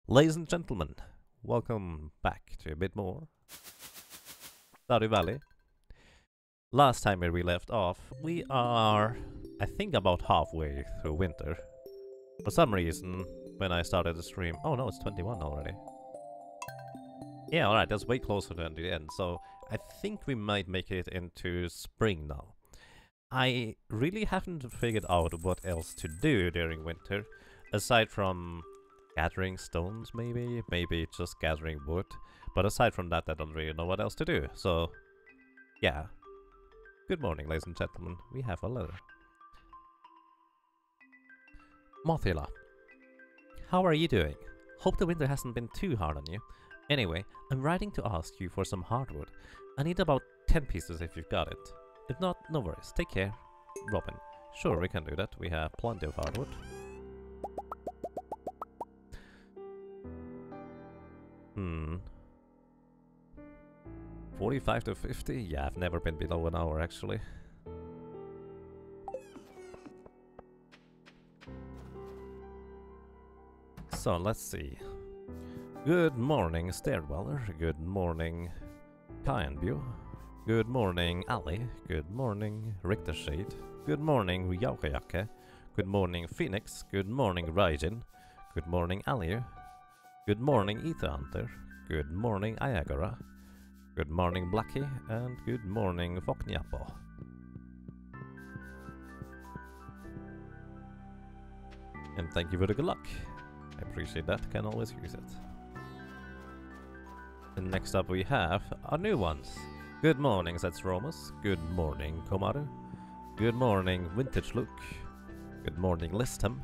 Ladies and gentlemen, welcome back to a bit more Stardew Valley. Last time where we left off, we are, I think, about halfway through winter. For some reason, when I started the stream... Oh no, it's 21 already. Yeah, alright, that's way closer than the end, so I think we might make it into spring now. I really haven't figured out what else to do during winter, aside from gathering stones, maybe just gathering wood. But aside from that, I don't really know what else to do, so yeah. Good morning, ladies and gentlemen, we have a letter. Mothila, how are you doing? Hope the winter hasn't been too hard on you. Anyway, I'm writing to ask you for some hardwood. I need about 10 pieces if you've got it. If not, no worries, take care. Robin. Sure, we can do that, we have plenty of hardwood. 45 to 50? Yeah, I've never been below an hour actually. So, let's see. Good morning, Stairweller. Good morning, Kainbu. Good morning, Ali. Good morning, Richtershade. Good morning, Yaukayake. Good morning, Phoenix. Good morning, Raijin. Good morning, Ali. Good morning, Ether Hunter. Good morning, Ayagara. Good morning, Blackie, and good morning, Voknyapo. And thank you for the good luck. I appreciate that, can always use it. And next up we have our new ones. Good morning, Zetsromus. Good morning, Komaru. Good morning, Vintage Luke. Good morning, Listham.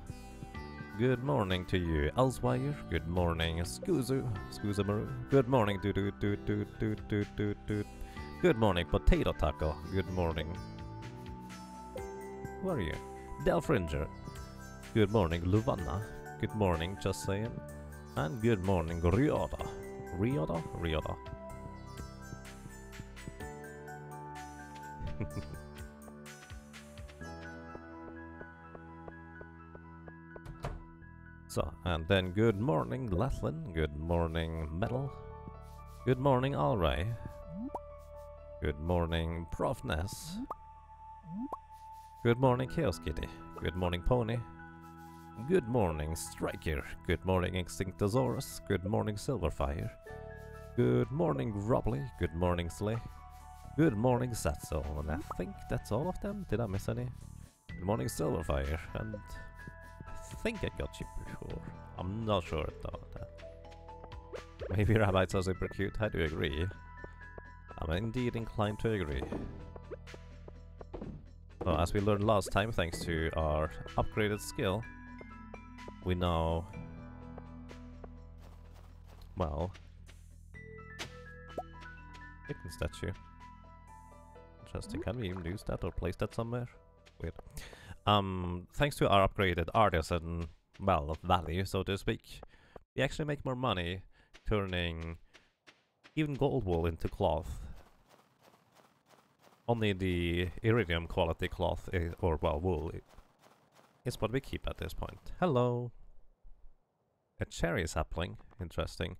Good morning to you, Elsewire. Good morning, Skuzumaru. Good morning, Good morning, Potato Taco. Good morning. Who are you? Delfringer. Good morning, Luvanna. Good morning, Just Saying. And good morning, Ryoda. Ryoda. So, and then good morning, Lethlin. Good morning, Metal. Good morning, Alray. Good morning, Prof Ness. Good morning, Chaos Kitty. Good morning, Pony. Good morning, Striker. Good morning, Extinctosaurus. Good morning, Silverfire. Good morning, Robley. Good morning, Slay. Good morning, Satso. And I think that's all of them. Did I miss any? Good morning, Silverfire. And I think I got you before. I'm not sure though. Maybe rabbits are super cute. I do agree. I'm indeed inclined to agree. So as we learned last time, thanks to our upgraded skill, we now... well... chicken statue. Interesting. Can we even use that or place that somewhere? Weird. Thanks to our upgraded artisan, well, value, so to speak, we actually make more money turning even gold wool into cloth. Only the iridium quality cloth, or well, wool, is what we keep at this point. Hello! A cherry sapling, interesting.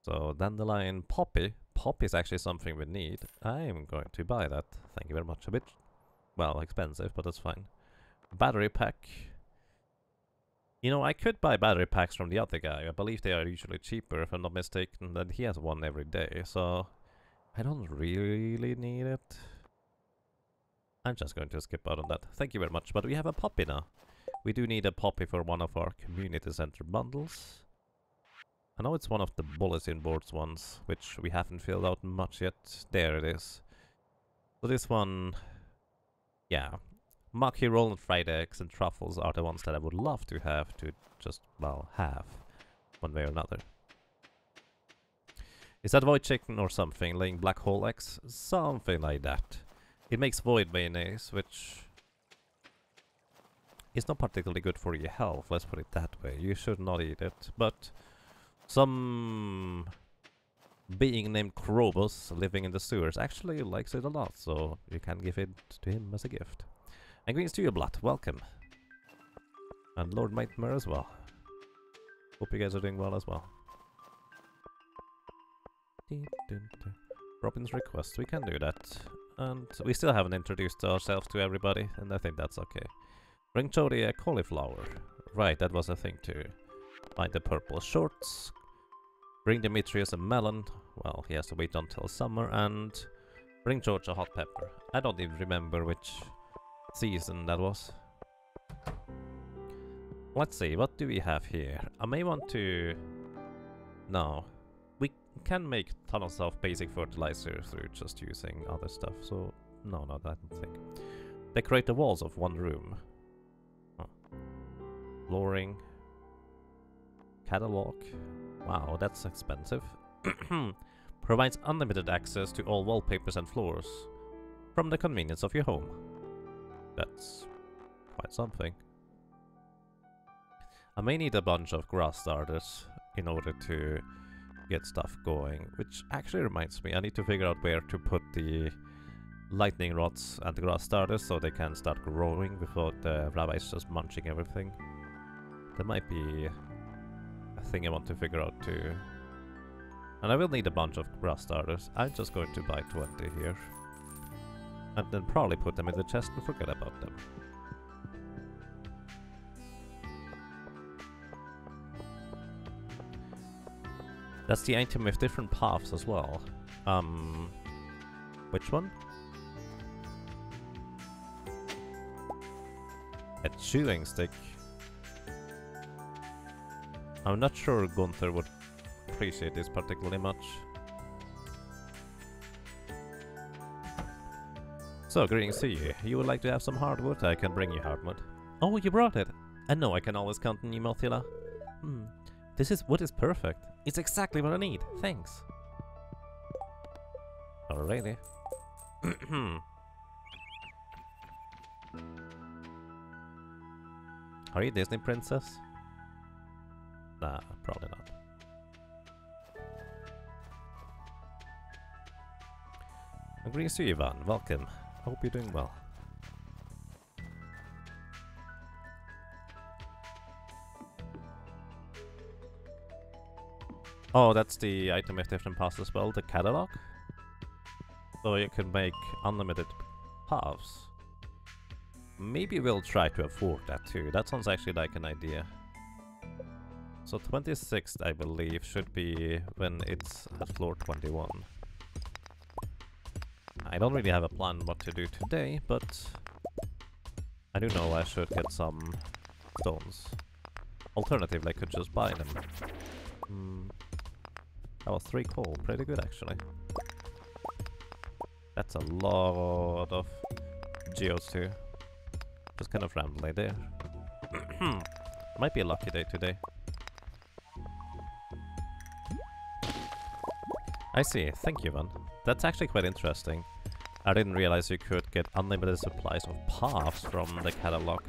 So, dandelion poppy. Poppy is actually something we need. I'm going to buy that. Thank you very much. A bit, well, expensive, but that's fine. Battery pack. You know, I could buy battery packs from the other guy. I believe they are usually cheaper, if I'm not mistaken, and he has one every day, so I don't really need it. I'm just going to skip out on that. Thank you very much, but we have a poppy now. We do need a poppy for one of our community center bundles. I know it's one of the bulletin boards ones, which we haven't filled out much yet. There it is. So this one, yeah. Maki roll and fried eggs and truffles are the ones that I would love to have to just, well, have one way or another. Is that void chicken or something, laying black hole eggs? Something like that. It makes void mayonnaise, which is not particularly good for your health, let's put it that way. You should not eat it, but some being named Krobus living in the sewers actually likes it a lot, so you can give it to him as a gift. And greens to your blood, welcome. And Lord Nightmare as well. Hope you guys are doing well as well. Robin's request, we can do that. And we still haven't introduced ourselves to everybody, and I think that's okay. Bring Jody a cauliflower. Right, that was a thing too. Find the purple shorts. Bring Demetrius a melon. Well, he has to wait until summer. And bring George a hot pepper. I don't even remember which season that was. Let's see, what do we have here? I may want to... No. We can make tons of basic fertilizer through just using other stuff, so... No, I don't think. Decorate the walls of one room. Oh. Flooring. Catalog. Wow, that's expensive. Provides unlimited access to all wallpapers and floors from the convenience of your home. That's quite something. I may need a bunch of grass starters in order to get stuff going, which actually reminds me, I need to figure out where to put the lightning rods and the grass starters so they can start growing without the rabbis just munching everything. That might be a thing I want to figure out too. And I will need a bunch of grass starters. I'm just going to buy 20 here. And then probably put them in the chest and forget about them. That's the item with different paths as well. Which one? A chewing stick. I'm not sure Gunther would appreciate this particularly much. So, greetings to you. You would like to have some hardwood? I can bring you hardwood. Oh, you brought it! And no, I can always count on you, Mothila. This is wood is perfect. It's exactly what I need. Thanks. Alrighty. Are you Disney princess? Nah, probably not. Greetings to you, Ivan. Welcome. Hope you're doing well. Oh, that's the item with different paths as well, the catalog. So you can make unlimited paths. Maybe we'll try to afford that too. That sounds actually like an idea. So 26th, I believe, should be when it's at floor 21. I don't really have a plan what to do today, but I do know I should get some stones. Alternatively, I could just buy them. That was 3 coal, pretty good actually. That's a lot of geodes too. Just kind of rambling there. Might be a lucky day today. I see, thank you, Van. That's actually quite interesting. I didn't realize you could get unlimited supplies of paths from the catalog.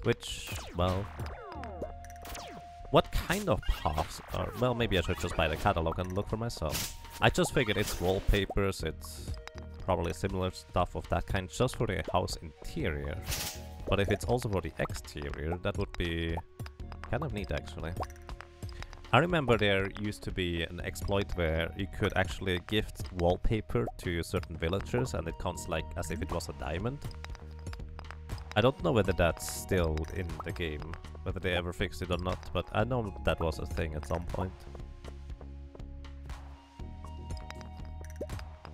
Which, well... What kind of paths are... Well, maybe I should just buy the catalog and look for myself. I just figured it's wallpapers, it's probably similar stuff of that kind just for the house interior. But if it's also for the exterior, that would be kind of neat actually. I remember there used to be an exploit where you could actually gift wallpaper to certain villagers and it counts like as if it was a diamond. I don't know whether that's still in the game, whether they ever fixed it or not, but I know that was a thing at some point.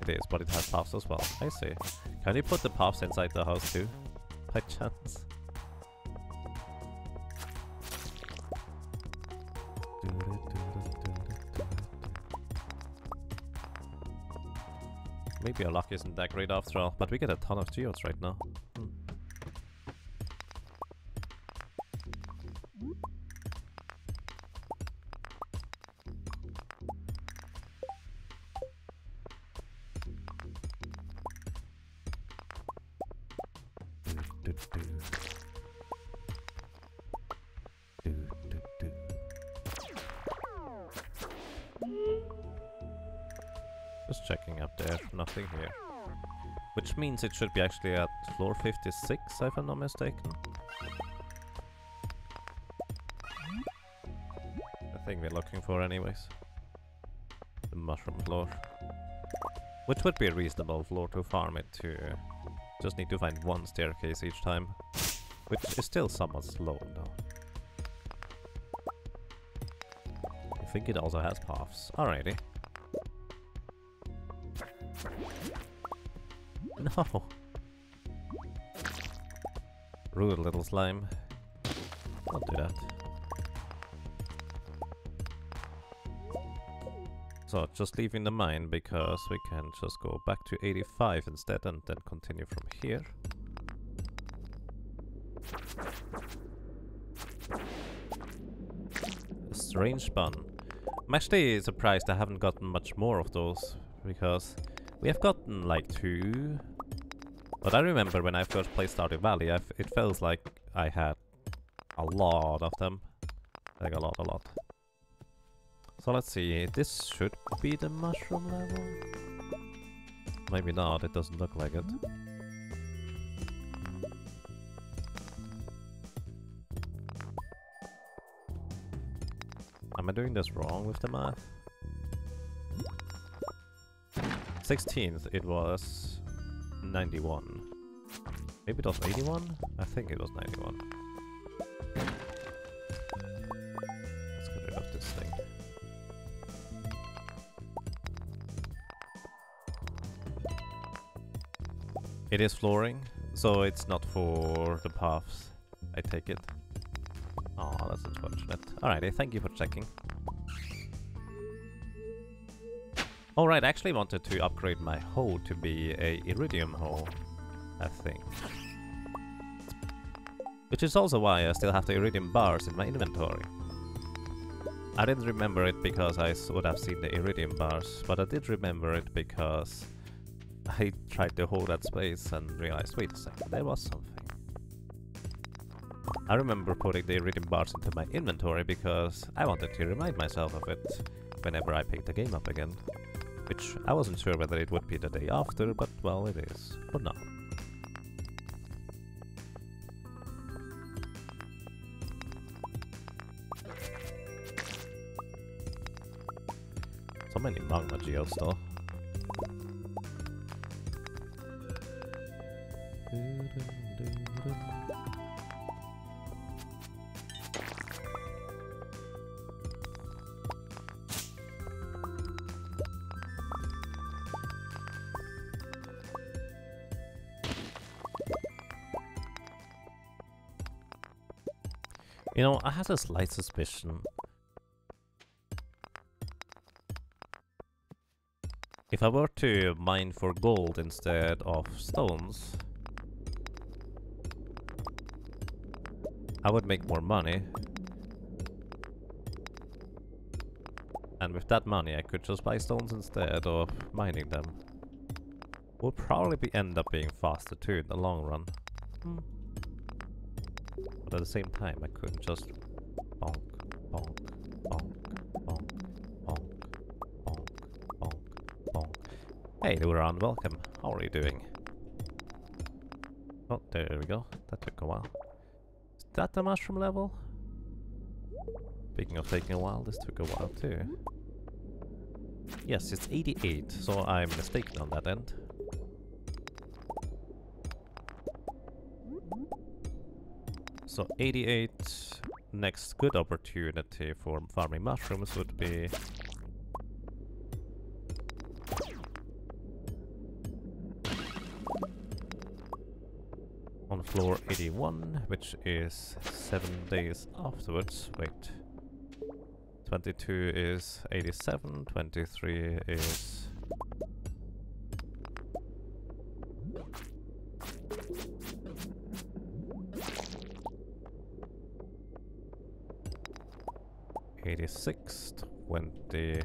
It is, but it has paths as well. I see. Can you put the paths inside the house too? By chance? Maybe our luck isn't that great after all, but we get a ton of geodes right now. Just checking up there, nothing here. Which means it should be actually at floor 56, if I'm not mistaken. thing we're looking for anyways. The mushroom floor. Which would be a reasonable floor to farm it to. Just need to find one staircase each time. Which is still somewhat slow though. I think it also has paths. Alrighty. No! Rude little slime. Don't do that. So, just leaving the mine because we can just go back to 85 instead and then continue from here. A strange bun. I'm actually surprised I haven't gotten much more of those, because we have gotten like 2. But I remember when I first played Stardew Valley, it feels like I had a lot of them. Like a lot. So let's see, this should be the mushroom level? Maybe not, it doesn't look like it. Am I doing this wrong with the math? 16th, it was 91. Maybe it was 81? I think it was 91. Let's get rid of this thing. It is flooring, so it's not for the paths, I take it. Oh, that's unfortunate. Alrighty, thank you for checking. Alright, I actually wanted to upgrade my hoe to be a iridium hoe, I think. Which is also why I still have the iridium bars in my inventory. I didn't remember it because I would have seen the iridium bars, but I did remember it because I tried to hold that space and realized, wait a second, there was something. I remember putting the iridium bars into my inventory because I wanted to remind myself of it whenever I picked the game up again. Which I wasn't sure whether it would be the day after, but well, it is for now. So many magma geodes though. You know, I had a slight suspicion. If I were to mine for gold instead of stones, I would make more money. And with that money I could just buy stones instead of mining them. Would probably end up being faster too in the long run. But at the same time I could just bonk, bonk, bonk, bonk, bonk, bonk, bonk, bonk. Hey Luran, welcome. How are you doing? Oh, there we go. That took a while. Is that the mushroom level? Speaking of taking a while, this took a while too. Yes, it's 88, so I'm mistaken on that end. So 88, next good opportunity for farming mushrooms would be on floor 81, which is 7 days afterwards. Wait. 22 is 87, 23 is... '86, 20...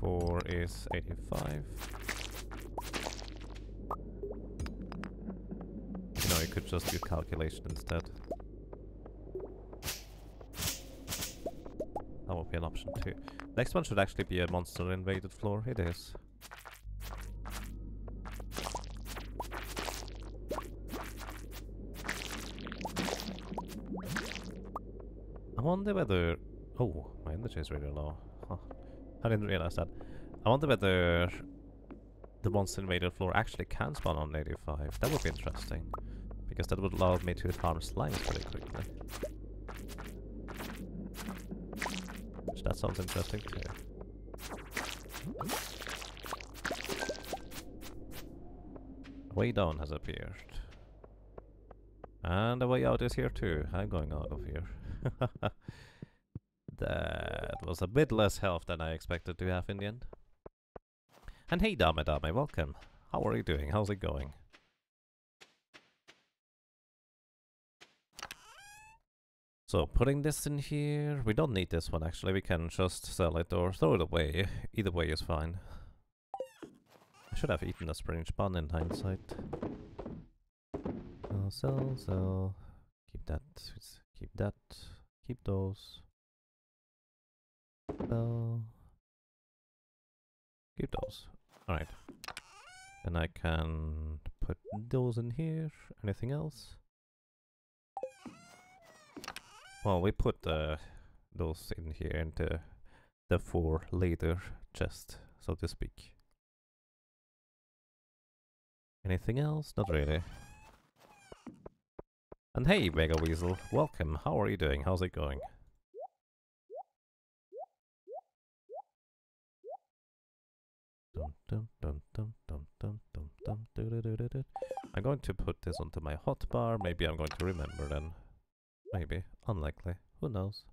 Four is 85. You know, you could just use calculation instead. That would be an option too. Next one should actually be a monster invaded floor. It is. I wonder whether... Oh, my energy is really low. Huh. I didn't realize that. I wonder whether the monster invader floor actually can spawn on 85. That would be interesting. Because that would allow me to farm slimes pretty quickly. Which that sounds interesting too. A way down has appeared. And the way out is here too. I'm going out of here. That was a bit less health than I expected to have in the end. And hey Dame, welcome. How are you doing? How's it going? So putting this in here, we don't need this one actually, we can just sell it or throw it away. Either way is fine. I should have eaten a spring bun in hindsight. Sell. Keep that, keep those. Sell. Keep those. Alright. Then I can put those in here. Anything else? Well, we put those in here into the for later chest, so to speak. Anything else? Not really. And hey, Mega Weasel, welcome. How are you doing? How's it going? I'm going to put this onto my hotbar. Maybe I'm going to remember then. Maybe. Unlikely. Who knows?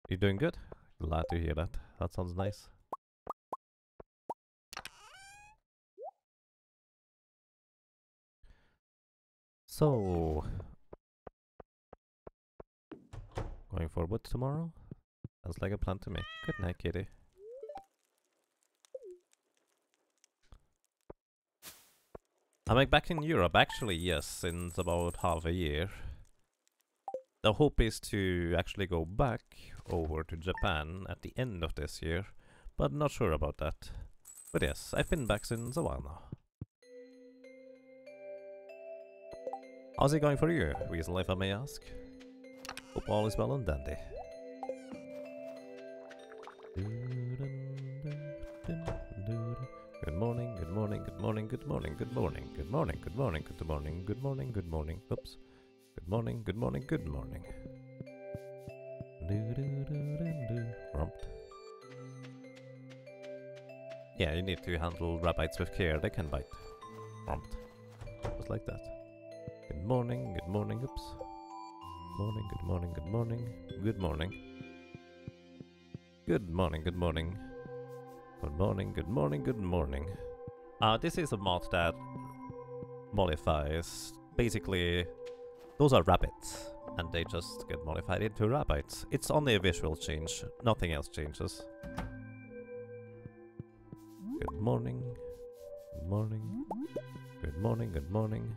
You doing good? Glad to hear that. That sounds nice. So... going for wood tomorrow? Sounds like a plan to me. Good night, kitty. I'm back in Europe, actually, yes, since about half a year. The hope is to actually go back over to Japan at the end of this year, but not sure about that. But yes, I've been back since a while now. How's it going for you, Weasel, if I may ask? Hope all is well and dandy. Good morning, good morning, good morning, good morning, good morning, good morning, good morning, good morning, good morning, good morning. Oops. Good morning, good morning, good morning. Rumped. Yeah, you need to handle rabbits with care, they can bite. Rumped. Just like that. Good morning, oops. Morning, good morning, good morning, good morning. Good morning, good morning. Good morning, good morning, good morning. This is a mod that modifies, basically, those are rabbits, and they just get modified into rabbits. It's only a visual change, nothing else changes. Good morning, good morning, good morning, good morning.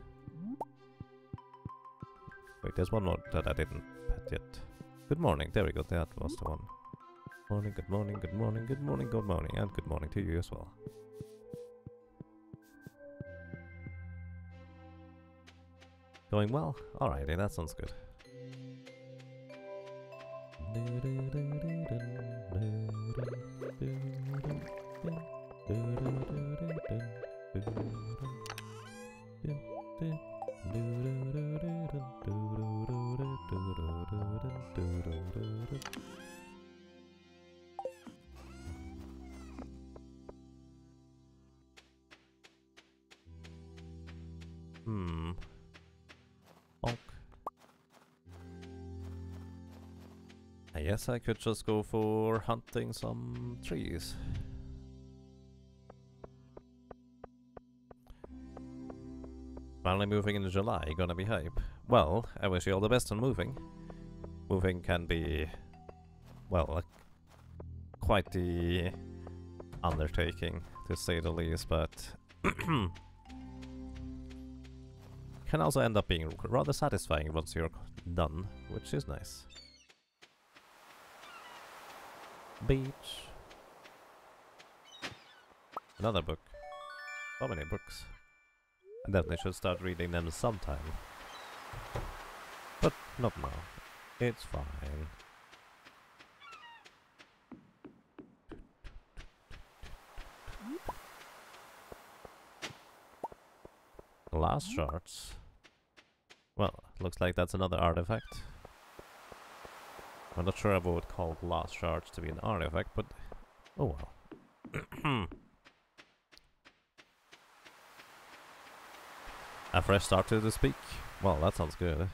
Wait, there's one more that I didn't pet yet. Good morning, there we go, that was the one. Morning, good morning, good morning, good morning, good morning, and good morning to you as well. Going well? Alrighty, that sounds good. Bonk. I guess I could just go for hunting some trees. Finally moving in July, gonna be hype. Well, I wish you all the best on moving. Moving can be, well, quite the undertaking, to say the least, but can also end up being rather satisfying once you're done, which is nice. Beach. Another book. So many books. I definitely should start reading them sometime. But not now. It's fine. Last shards. Well, looks like that's another artifact. I'm not sure if I would call last shards to be an artifact, but oh well. A fresh start to speak? Well, that sounds good.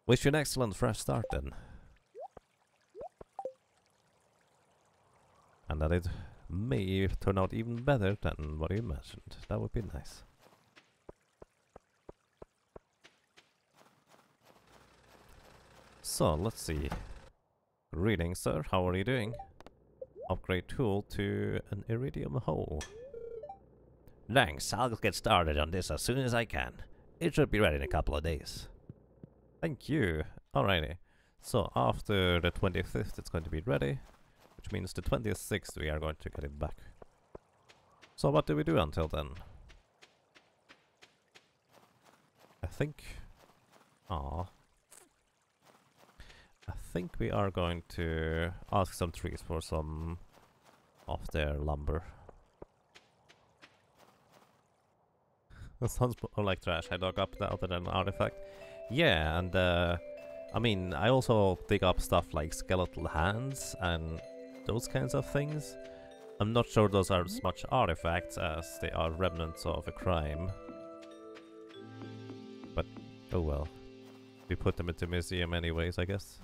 Wish you an excellent fresh start then. And that it may turn out even better than what you imagined. That would be nice. So, let's see. Greetings, sir. How are you doing? Upgrade tool to an iridium hole. Thanks. I'll get started on this as soon as I can. It should be ready in a couple of days. Thank you. Alrighty. So, after the 25th it's going to be ready, which means the 26th we are going to get it back. So, what do we do until then? I think... I think we are going to ask some trees for some of their lumber. That sounds more like trash. I dug up the other than artifact. Yeah, and I mean, I also dig up stuff like skeletal hands and those kinds of things. I'm not sure those are as much artifacts as they are remnants of a crime. But, oh well. We put them into museum anyways, I guess.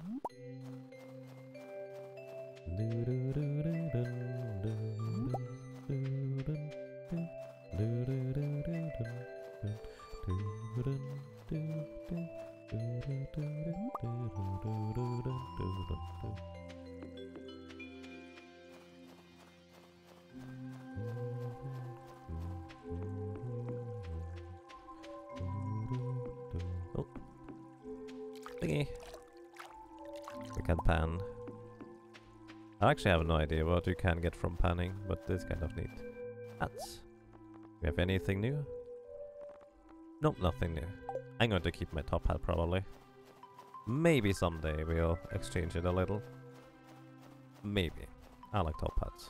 Oh. Thingy. We can pan. I actually have no idea what you can get from panning, but it's kind of neat. Hats. We have anything new? Nope, nothing new. I'm going to keep my top hat probably. Maybe someday we'll exchange it a little. Maybe. I like top hats.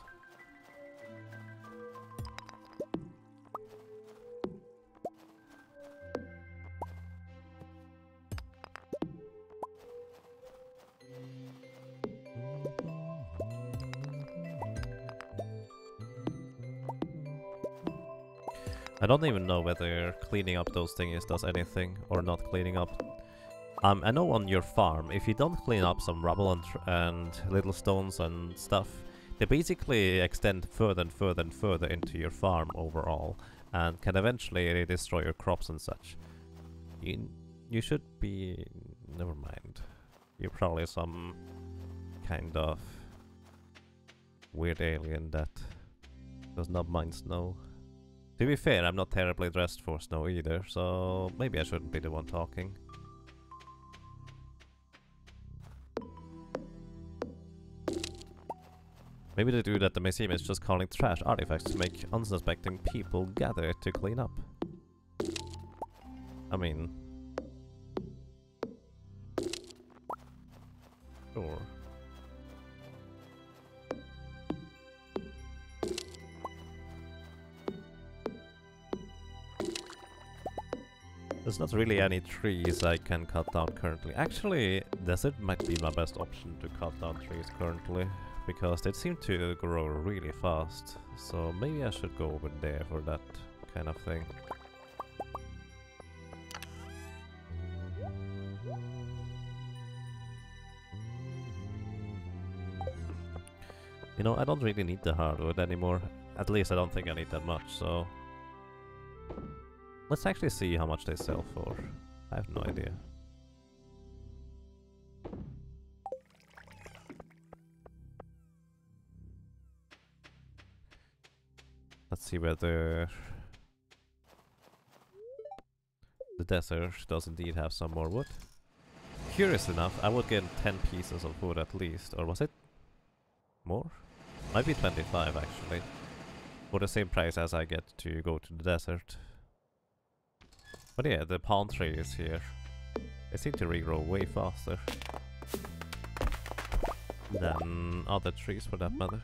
I don't even know whether cleaning up those thingies does anything or not cleaning up. I know on your farm, if you don't clean up some rubble and little stones and stuff, they basically extend further and further and further into your farm overall, and can eventually destroy your crops and such. You should be... never mind. You're probably some kind of weird alien that does not mind snow. To be fair, I'm not terribly dressed for snow either, so maybe I shouldn't be the one talking. Maybe the dude at the museum is just calling trash artifacts to make unsuspecting people gather to clean up. I mean... sure. There's not really any trees I can cut down currently. Actually, desert might be my best option to cut down trees currently, because they seem to grow really fast. So maybe I should go over there for that kind of thing. You know, I don't really need the hardwood anymore. At least I don't think I need that much, so... let's actually see how much they sell for. I have no idea. Let's see whether the desert does indeed have some more wood. Curious enough, I would get 10 pieces of wood at least. Or was it more? Might be 25 actually. For the same price as I get to go to the desert. But yeah, the palm tree is here. They seem to regrow way faster than other trees for that matter.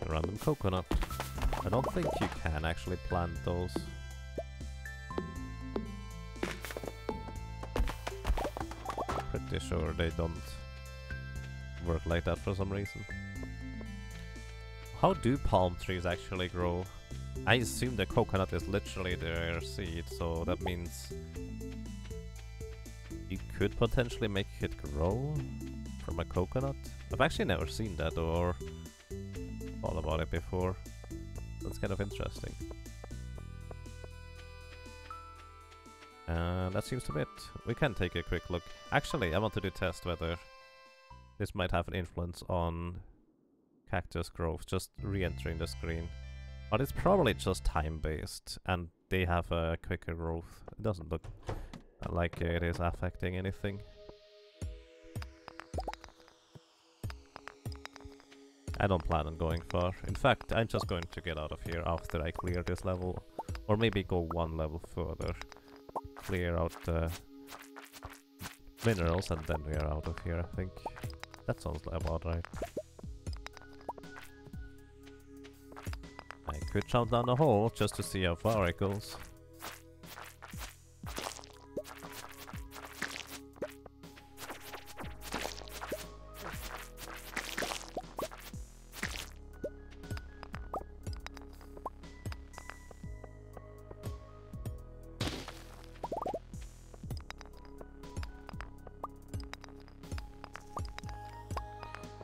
Random coconut. I don't think you can actually plant those. Pretty sure they don't work like that for some reason. How do palm trees actually grow? I assume the coconut is literally their seed, so that means you could potentially make it grow from a coconut. I've actually never seen that or thought about it before. That's kind of interesting. That seems to be it. We can take a quick look. Actually, I wanted to test whether this might have an influence on cactus growth, just re-entering the screen. But it's probably just time-based, and they have a quicker growth. It doesn't look like it is affecting anything. I don't plan on going far. In fact, I'm just going to get out of here after I clear this level. Or maybe go one level further. Clear out the minerals and then we are out of here, I think. That sounds about right. I could jump down the hole just to see how far it goes.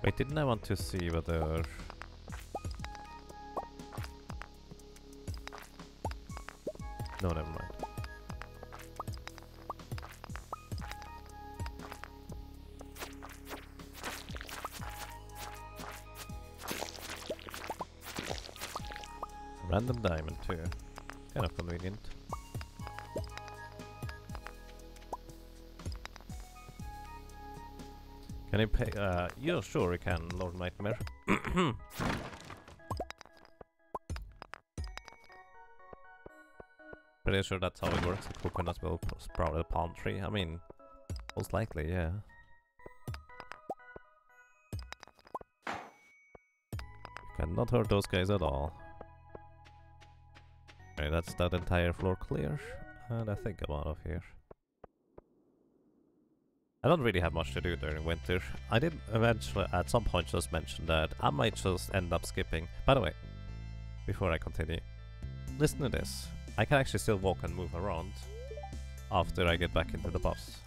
Wait, didn't I want to see whether... No, never mind. Random diamond too. Kind of convenient. Can I pay? Yeah, sure you can, Lord Nightmare. Pretty sure that's how it works. The coconut will sprout a palm tree. I mean, most likely, yeah. You cannot hurt those guys at all. Okay, that's that entire floor clear. And I think I'm out of here. I don't really have much to do during winter. I did eventually at some point just mention that I might just end up skipping. By the way, before I continue, listen to this. I can actually still walk and move around after I get back into the bus.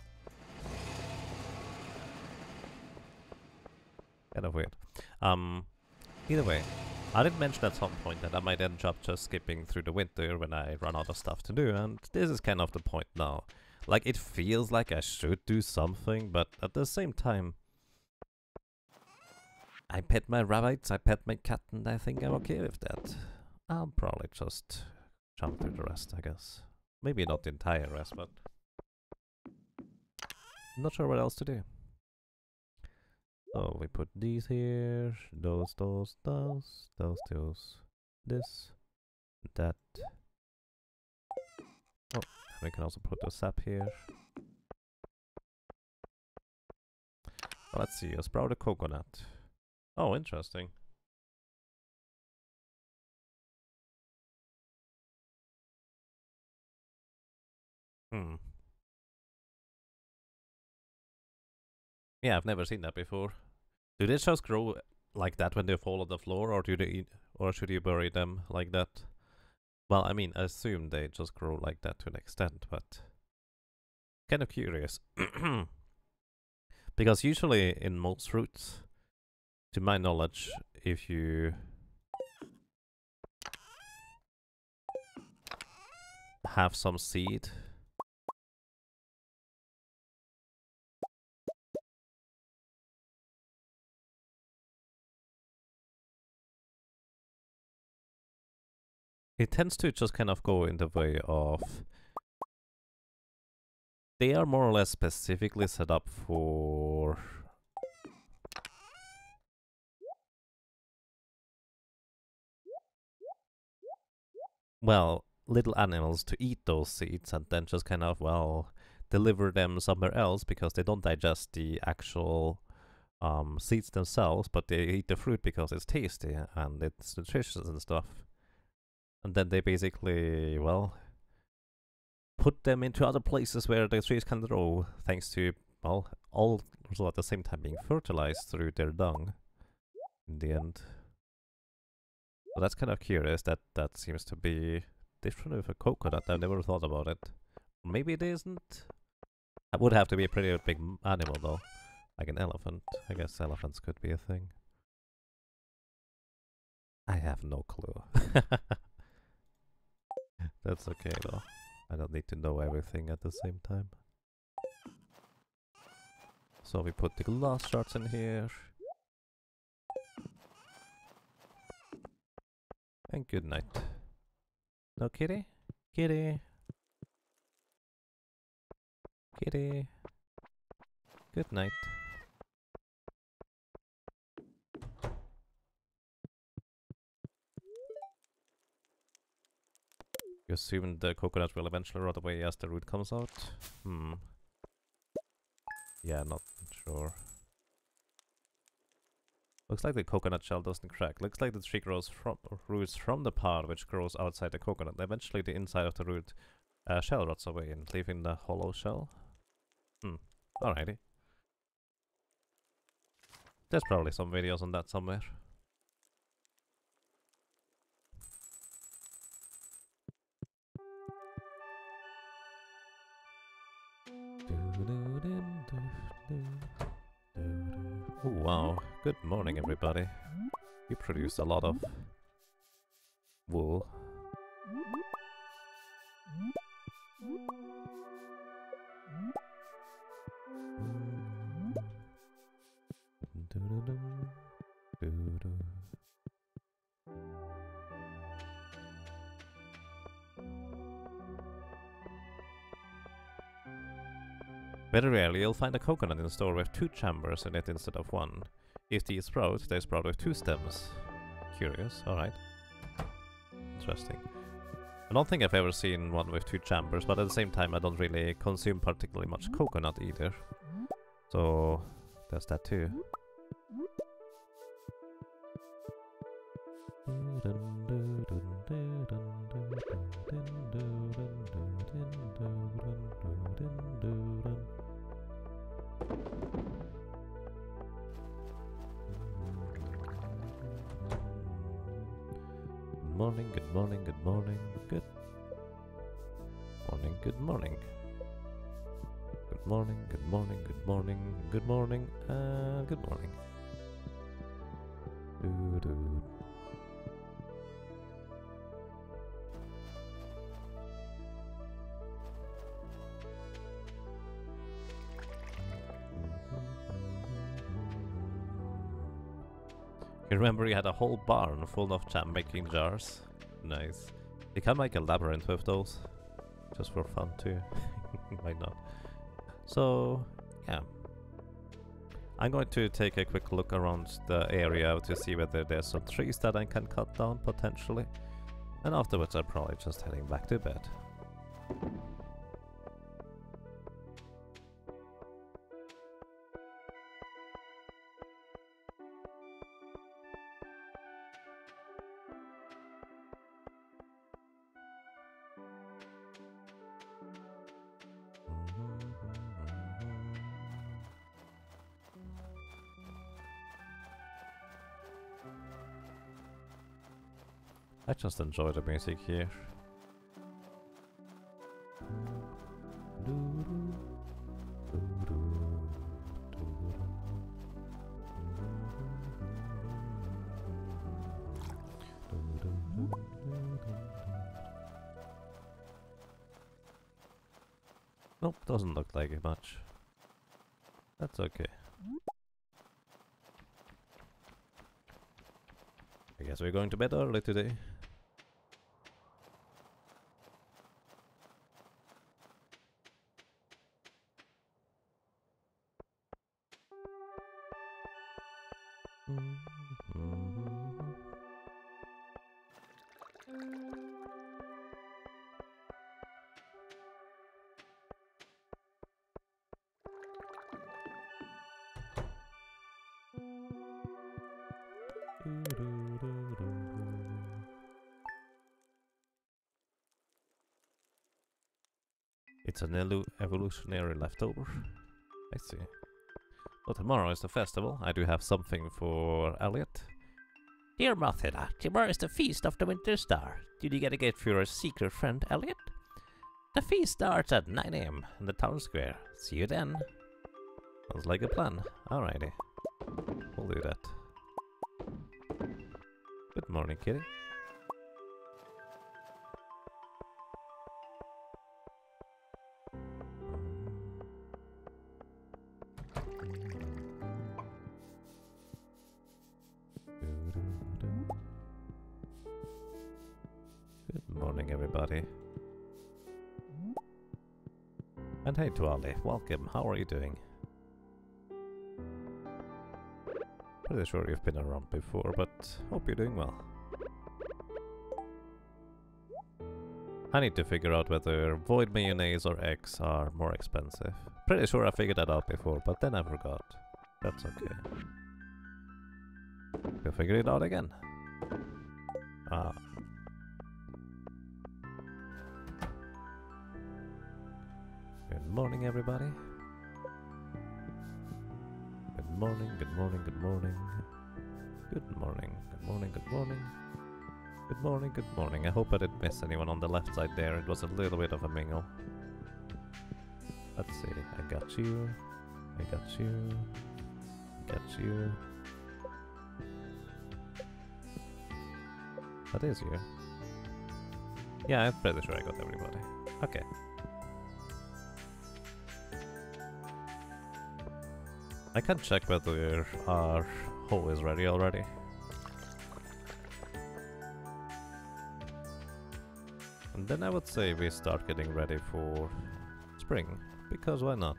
Kind of weird. Either way, I did mention at some point that I might end up just skipping through the winter when I run out of stuff to do, and this is kind of the point now. Like, it feels like I should do something, but at the same time, I pet my rabbits, I pet my cat, and I think I'm okay with that. I'll probably just jump through the rest, I guess. Maybe not the entire rest, but I'm not sure what else to do. So we put these here, those, this, that. Oh, we can also put a sap here. Let's see, a sprouted coconut. Oh, interesting. Yeah, I've never seen that before. Do they just grow like that when they fall on the floor, or do they eat, or should you bury them like that? Well, I mean, I assume they just grow like that to an extent, but kind of curious. Because usually in most fruits, to my knowledge, if you have some seed, it tends to just kind of go in the way of They are more or less specifically set up for... well, little animals to eat those seeds and then just kind of, well, deliver them somewhere else because they don't digest the actual seeds themselves, but they eat the fruit because it's tasty and it's nutritious and stuff. And then they basically, well, put them into other places where the trees can grow, thanks to, well, all also at the same time being fertilized through their dung in the end. So that's kind of curious that that seems to be different with a coconut. I've never thought about it. Maybe it isn't. That would have to be a pretty big animal though. Like an elephant. I guess elephants could be a thing. I have no clue. That's okay though. I don't need to know everything at the same time. So we put the glass shards in here. And good night. No kitty? Kitty. Kitty. Good night. You assume the coconut will eventually rot away as the root comes out? Yeah, not sure. Looks like the coconut shell doesn't crack. Looks like the tree grows from roots from the pod which grows outside the coconut. Eventually the inside of the root shell rots away and leaving the hollow shell. Alrighty. There's probably some videos on that somewhere. Oh wow, good morning everybody. You produce a lot of wool. Very rarely you'll find a coconut in a store with 2 chambers in it instead of 1. If these sprout, they sprout with 2 stems. Curious, alright. Interesting. I don't think I've ever seen one with 2 chambers, but at the same time I don't really consume particularly much coconut either. So, there's that too. Good morning, good morning, good morning, good morning. Good morning, good morning, good morning, good morning, and good morning. Doo-doo. You remember you had a whole barn full of jam making jars? Nice. You can make a labyrinth with those. Just for fun too. Why not? So, yeah. I'm going to take a quick look around the area to see whether there's some trees that I can cut down potentially. And afterwards I'm probably just heading back to bed. I just enjoy the music here. Nope, doesn't look like it much. That's okay. I guess we're going to bed early today. It's an evolutionary leftover. I see. So tomorrow is the festival. I do have something for Elliot. Dear Mothida, tomorrow is the feast of the Winter Star. Did you get a gift for your secret friend Elliot? The feast starts at 9 AM in the town square. See you then. Sounds like a plan. Alrighty. We'll do that. Good morning, kitty. Good morning, everybody. And hey to Ali, welcome. How are you doing? Pretty sure you've been around before, but hope you're doing well. I need to figure out whether void mayonnaise or eggs are more expensive. Pretty sure I figured that out before, but then I forgot. That's okay. We'll figure it out again. Ah. Good morning, everybody. Good morning, good morning, good morning. Good morning, good morning, good morning. Good morning, good morning. I hope I didn't miss anyone on the left side there. It was a little bit of a mingle. Let's see. I got you. I got you. I got you. That is you. Yeah, I'm pretty sure I got everybody. Okay. I can check whether our hoe is ready already. And then I would say we start getting ready for spring, because why not?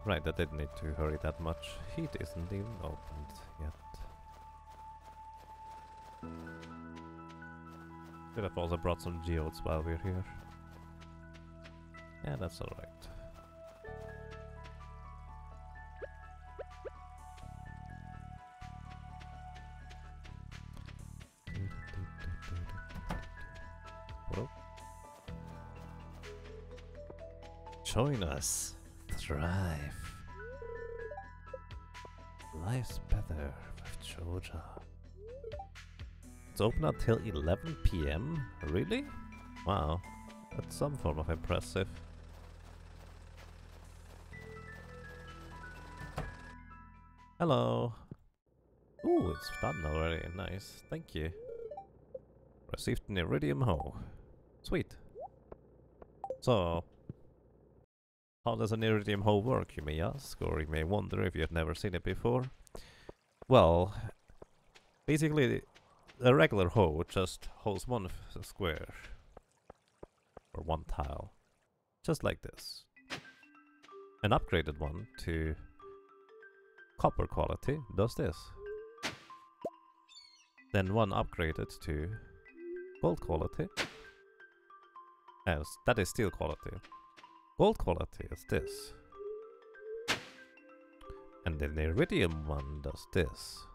Right, I didn't need to hurry that much. Heat isn't even opened yet. Could have also brought some geodes while we're here. Yeah, that's alright. Well, join us. Thrive. Life's better with Georgia. It's open until 11 PM? Really? Wow. That's some form of impressive. Hello. Ooh, it's done already. Nice. Thank you. Received an iridium hoe. Sweet. So, how does an iridium hoe work, you may ask, or you may wonder if you've never seen it before? Well, basically, a regular hoe just holds one square, or one tile, just like this. An upgraded one to copper quality does this. Then one upgraded to gold quality, as that is steel quality. Gold quality is this. And then the iridium one does this.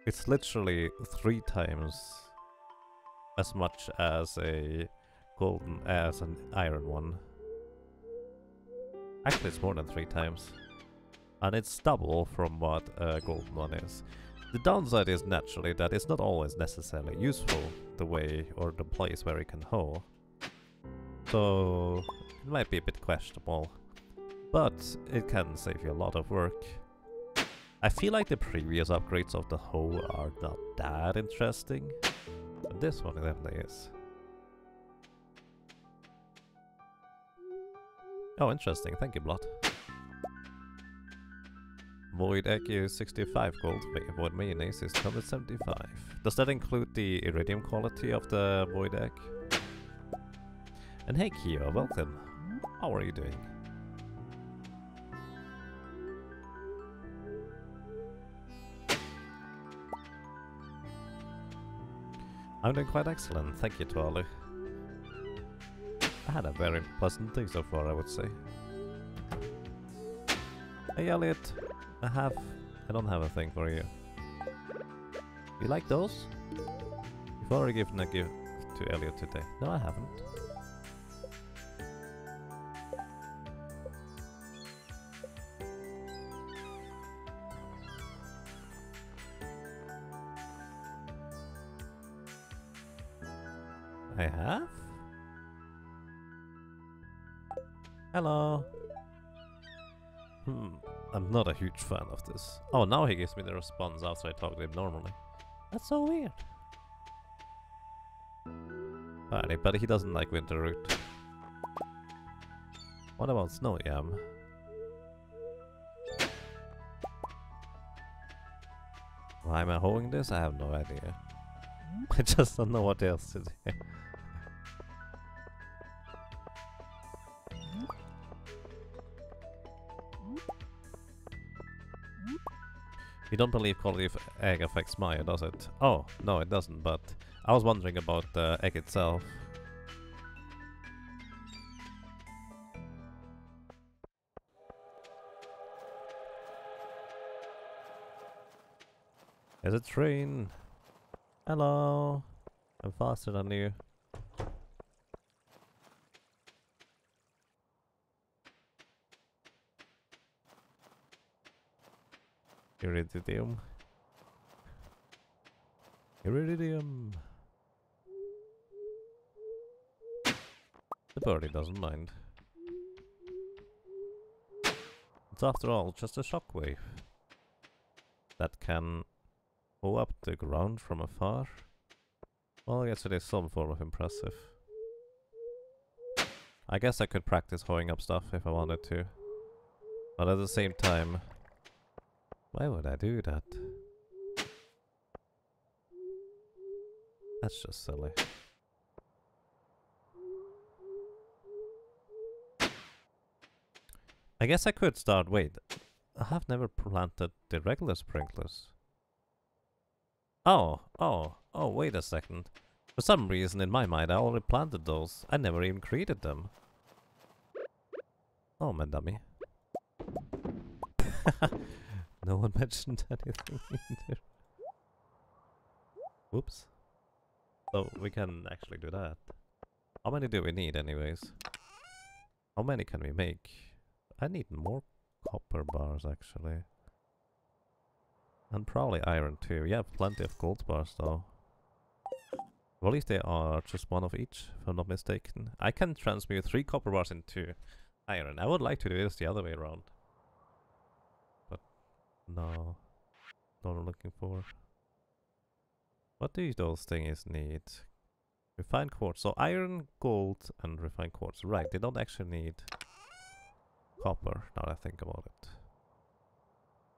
It's literally 3 times as much as a golden as an iron one. Actually, it's more than 3 times. And it's double from what a golden one is. The downside is naturally that it's not always necessarily useful the way or the place where you can hoe. So it might be a bit questionable. But it can save you a lot of work. I feel like the previous upgrades of the hoe are not that interesting. But this one definitely is. Oh, interesting. Thank you, Blot. Void egg is 65 gold. Void mayonnaise is 175. Does that include the iridium quality of the void egg? And hey, Kyo, welcome. How are you doing? I'm doing quite excellent. Thank you, Twali. I had a very pleasant day so far, I would say. Hey Elliot, I don't have a thing for you. You like those? You've already given a gift to Elliot today. No, I haven't. I have? Hello. I'm not a huge fan of this. Oh, now he gives me the response after I talk to him normally. That's so weird. Alright, but he doesn't like winter root. What about snow yam? Why am I holding this? I have no idea. I just don't know what else to do. You don't believe quality of egg affects Maya, does it? Oh, no it doesn't, but I was wondering about the egg itself. There's a train! Hello! I'm faster than you. Iridium. Iridium! The birdie doesn't mind. It's after all just a shockwave that can go up the ground from afar. Well, I guess it is some form of impressive. I guess I could practice hoeing up stuff if I wanted to. But at the same time, why would I do that? That's just silly. I guess I could start. Wait, I have never planted the regular sprinklers. Oh, wait a second. For some reason in my mind I already planted those. I never even created them. Oh, my dummy. No one mentioned anything either. Whoops. So we can actually do that. How many do we need anyways? How many can we make? I need more copper bars actually. And probably iron too. Yeah, plenty of gold bars though. Well, if they are just one of each, if I'm not mistaken. I can transmute 3 copper bars into iron. I would like to do this the other way around. But no. Not what I'm looking for. What do those things need? Refined quartz. So iron, gold, and refined quartz. Right, they don't actually need copper, now that I think about it.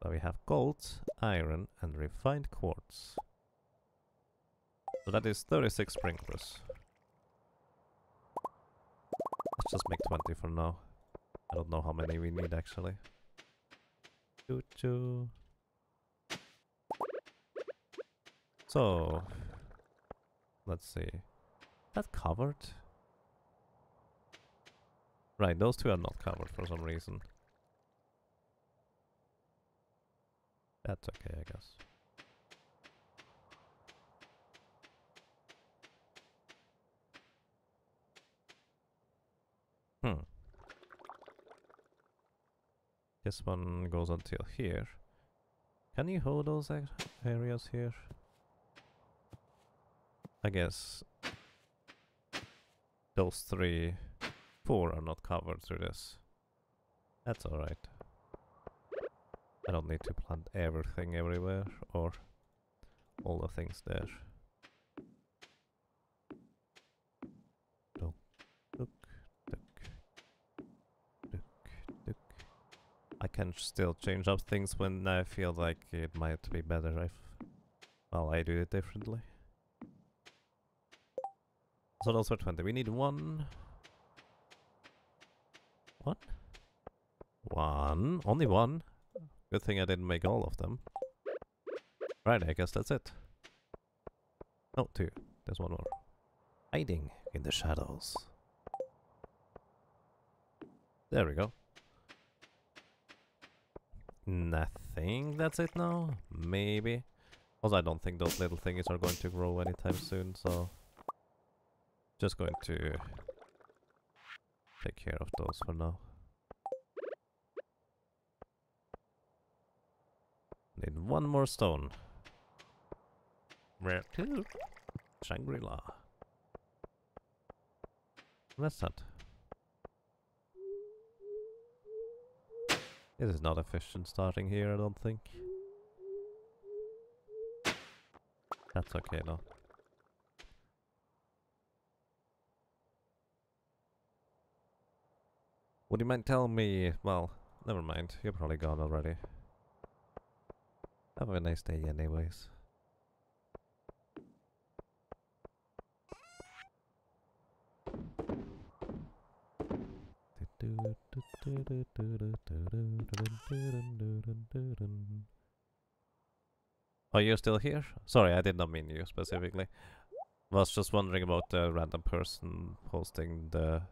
So we have gold, iron, and refined quartz. So that is 36 sprinklers. Let's just make 20 for now. I don't know how many we need actually. Choo-choo. So, let's see. Is that covered? Right, those two are not covered for some reason. That's okay, I guess. This one goes until here. Can you hold those areas here? I guess those 4 are not covered through this. That's alright. I don't need to plant everything everywhere, or all the things there. Look, look, look, look, look. I can still change up things when I feel like it might be better if, well, I do it differently. So those are 20. We need 1. What? 1? Only 1? Good thing I didn't make all of them. Right, I guess that's it. No, 2. There's 1 more. Hiding in the shadows. There we go. Nothing, that's it now? Maybe. Also, I don't think those little thingies are going to grow anytime soon, so... Just going to take care of those for now. Need one more stone. Where to? Shangri-La. What's that? This is not efficient starting here, I don't think. That's okay though. Would you mind telling me... Well, never mind. You're probably gone already. Have a nice day anyways. Oh, you're still here? Sorry, I did not mean you specifically. Was just wondering about the random person posting the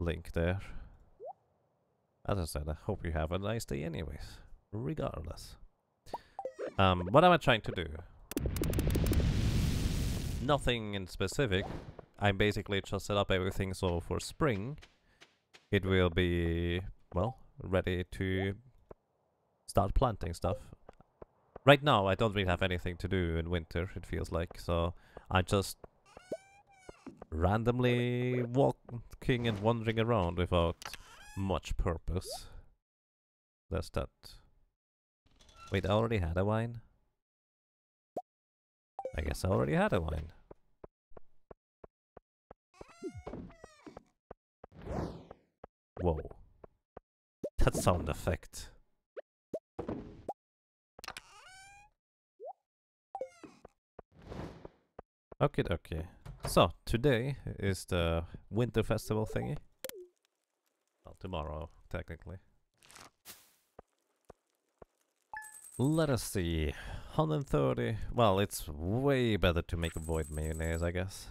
link there. As I said, I hope you have a nice day anyways, regardless. What am I trying to do? Nothing in specific. I basically just set up everything so for spring it will be, well, ready to start planting stuff. Right now I don't really have anything to do in winter, it feels like, so I just randomly walking and wandering around without much purpose. That's that. Wait, I already had a wine? I guess I already had a wine. Whoa. That sound effect. Okay. So, today is the winter festival thingy. Well, tomorrow, technically. Let us see. 130. Well, it's way better to make a void mayonnaise, I guess.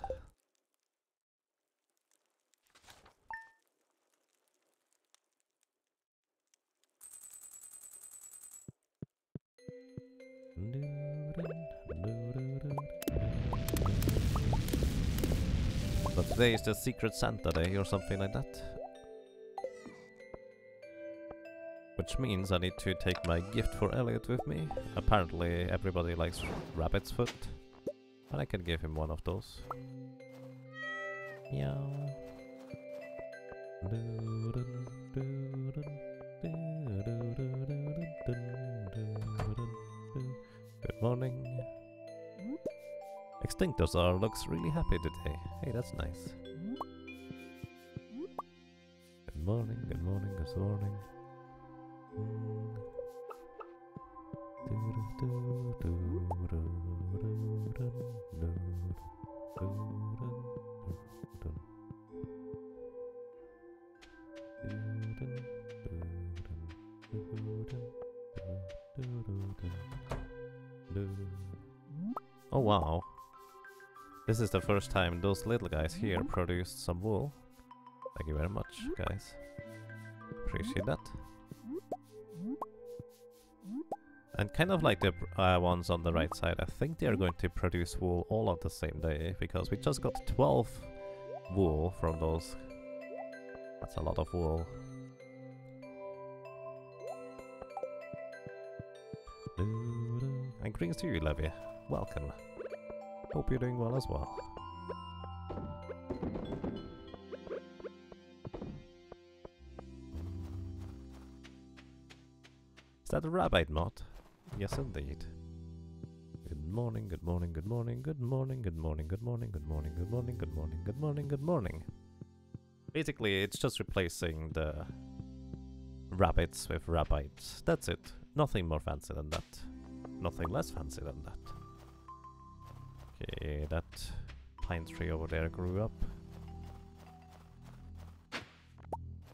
But today is the Secret Santa Day or something like that. Which means I need to take my gift for Elliot with me. Apparently everybody likes rabbit's foot. And I can give him one of those. Meow. Good morning. Extinctosaur looks really happy today. Hey, that's nice. Good morning, good morning, good morning. Oh wow. This is the first time those little guys here produced some wool. Thank you very much, guys. Appreciate that. And kind of like the ones on the right side, I think they are going to produce wool all on the same day, because we just got 12 wool from those. That's a lot of wool. And greetings to you, Levy. Welcome. Hope you're doing well as well. Is that a rabbit mod? Yes, indeed. Good morning, good morning, good morning, good morning, good morning, good morning, good morning, good morning, good morning, good morning, good morning. Basically, it's just replacing the rabbits with rabbits. That's it. Nothing more fancy than that. Nothing less fancy than that. Okay, that pine tree over there grew up.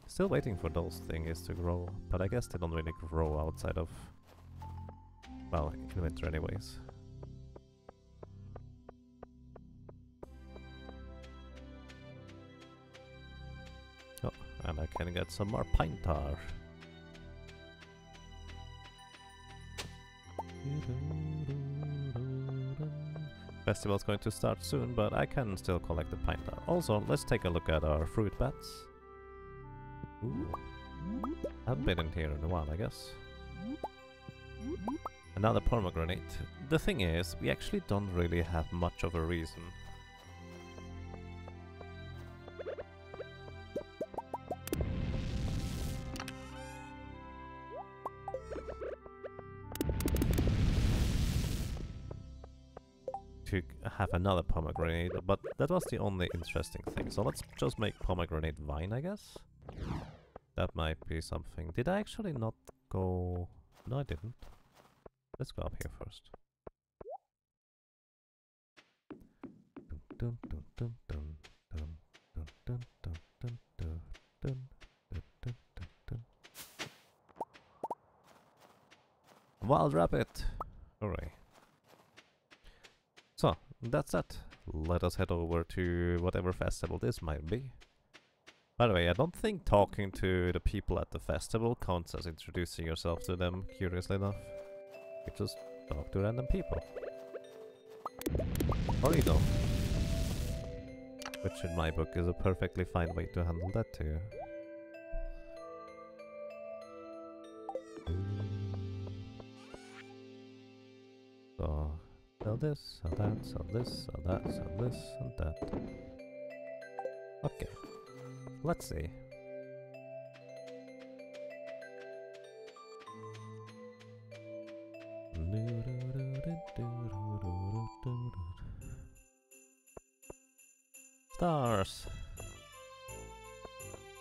Still waiting for those things to grow, but I guess they don't really grow outside of, well, in winter anyways. Oh, and I can get some more pine tar. Festival's going to start soon, but I can still collect the pine tar. Also, let's take a look at our fruit bats. Ooh. Haven't been in here in a while, I guess. Another pomegranate. The thing is, we actually don't really have much of a reason to have another pomegranate, but that was the only interesting thing. So let's just make pomegranate wine, I guess. That might be something. Did I actually not go? No, I didn't. Let's go up here first. Wild rabbit! Hooray. So, that's that. Let us head over to whatever festival this might be. By the way, I don't think talking to the people at the festival counts as introducing yourself to them, curiously enough. You just talk to random people. Or you don't. Which in my book is a perfectly fine way to handle that too. So, sell this, sell that, sell this, sell that, sell this, and that. Okay. Let's see. Stars.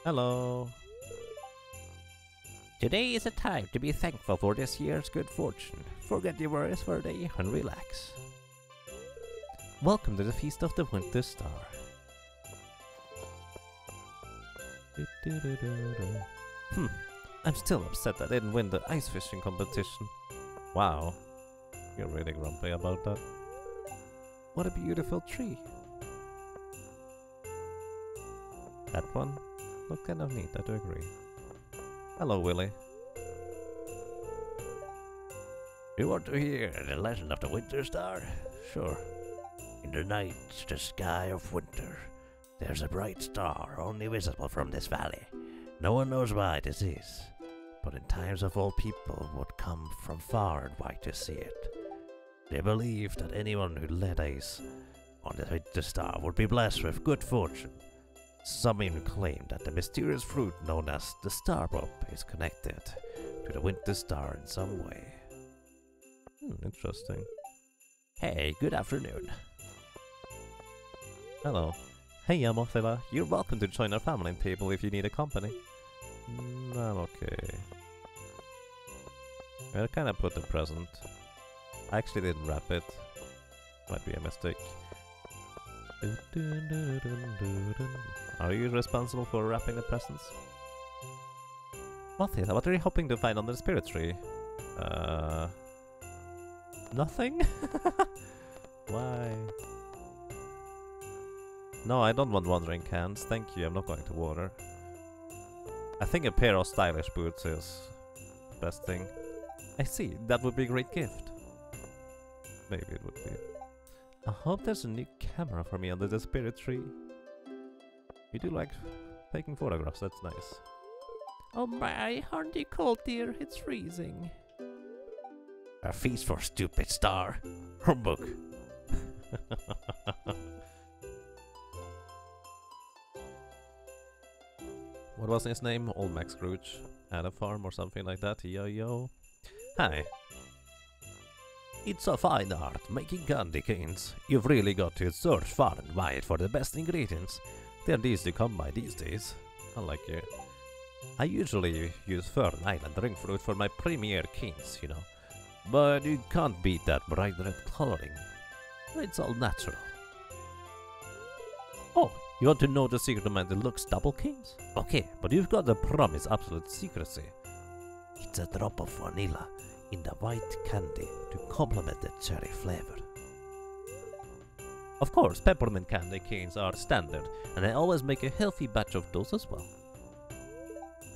Hello. Today is a time to be thankful for this year's good fortune. Forget your worries for a day and relax. Welcome to the Feast of the Winter Star. I'm still upset I didn't win the ice fishing competition. Wow. You're really grumpy about that. What a beautiful tree. That one looked kind of neat, I do agree. Hello, Willy. You want to hear the legend of the Winter Star? Sure. In the night, the sky of winter, there's a bright star only visible from this valley. No one knows why this is, but in times of old people would come from far and wide to see it. They believed that anyone who laid eyes on the Winter Star would be blessed with good fortune. Some even claim that the mysterious fruit known as the Starbulb is connected to the Winter Star in some way. Interesting. Hey, good afternoon. Hello. Hey, Amothila. You're welcome to join our family table if you need a company. I'm okay. I kind of put the present. I actually didn't wrap it. Might be a mistake. Are you responsible for wrapping the presents? Mathilda, what are you hoping to find under the spirit tree? Nothing? Why? No, I don't want watering cans. Thank you, I'm not going to water. I think a pair of stylish boots is the best thing. I see, that would be a great gift. Maybe it would be. I hope there's a new camera for me under the spirit tree. You do like taking photographs, that's nice. Oh my, aren't you cold, dear? It's freezing. A feast for stupid star. Humbug. What was his name? Old Max Scrooge. Had a farm or something like that. Yo. Hi. It's a fine art, making candy canes. You've really got to search far and wide for the best ingredients. They're easy to come by these days. Unlike you. I usually use Fern Island ring fruit for my premier canes, you know. But you can't beat that bright red coloring. It's all natural. Oh, you want to know the secret of my deluxe double canes? Okay, but you've got to promise absolute secrecy. It's a drop of vanilla in the white candy to complement the cherry flavor. Of course, peppermint candy canes are standard, and I always make a healthy batch of those as well.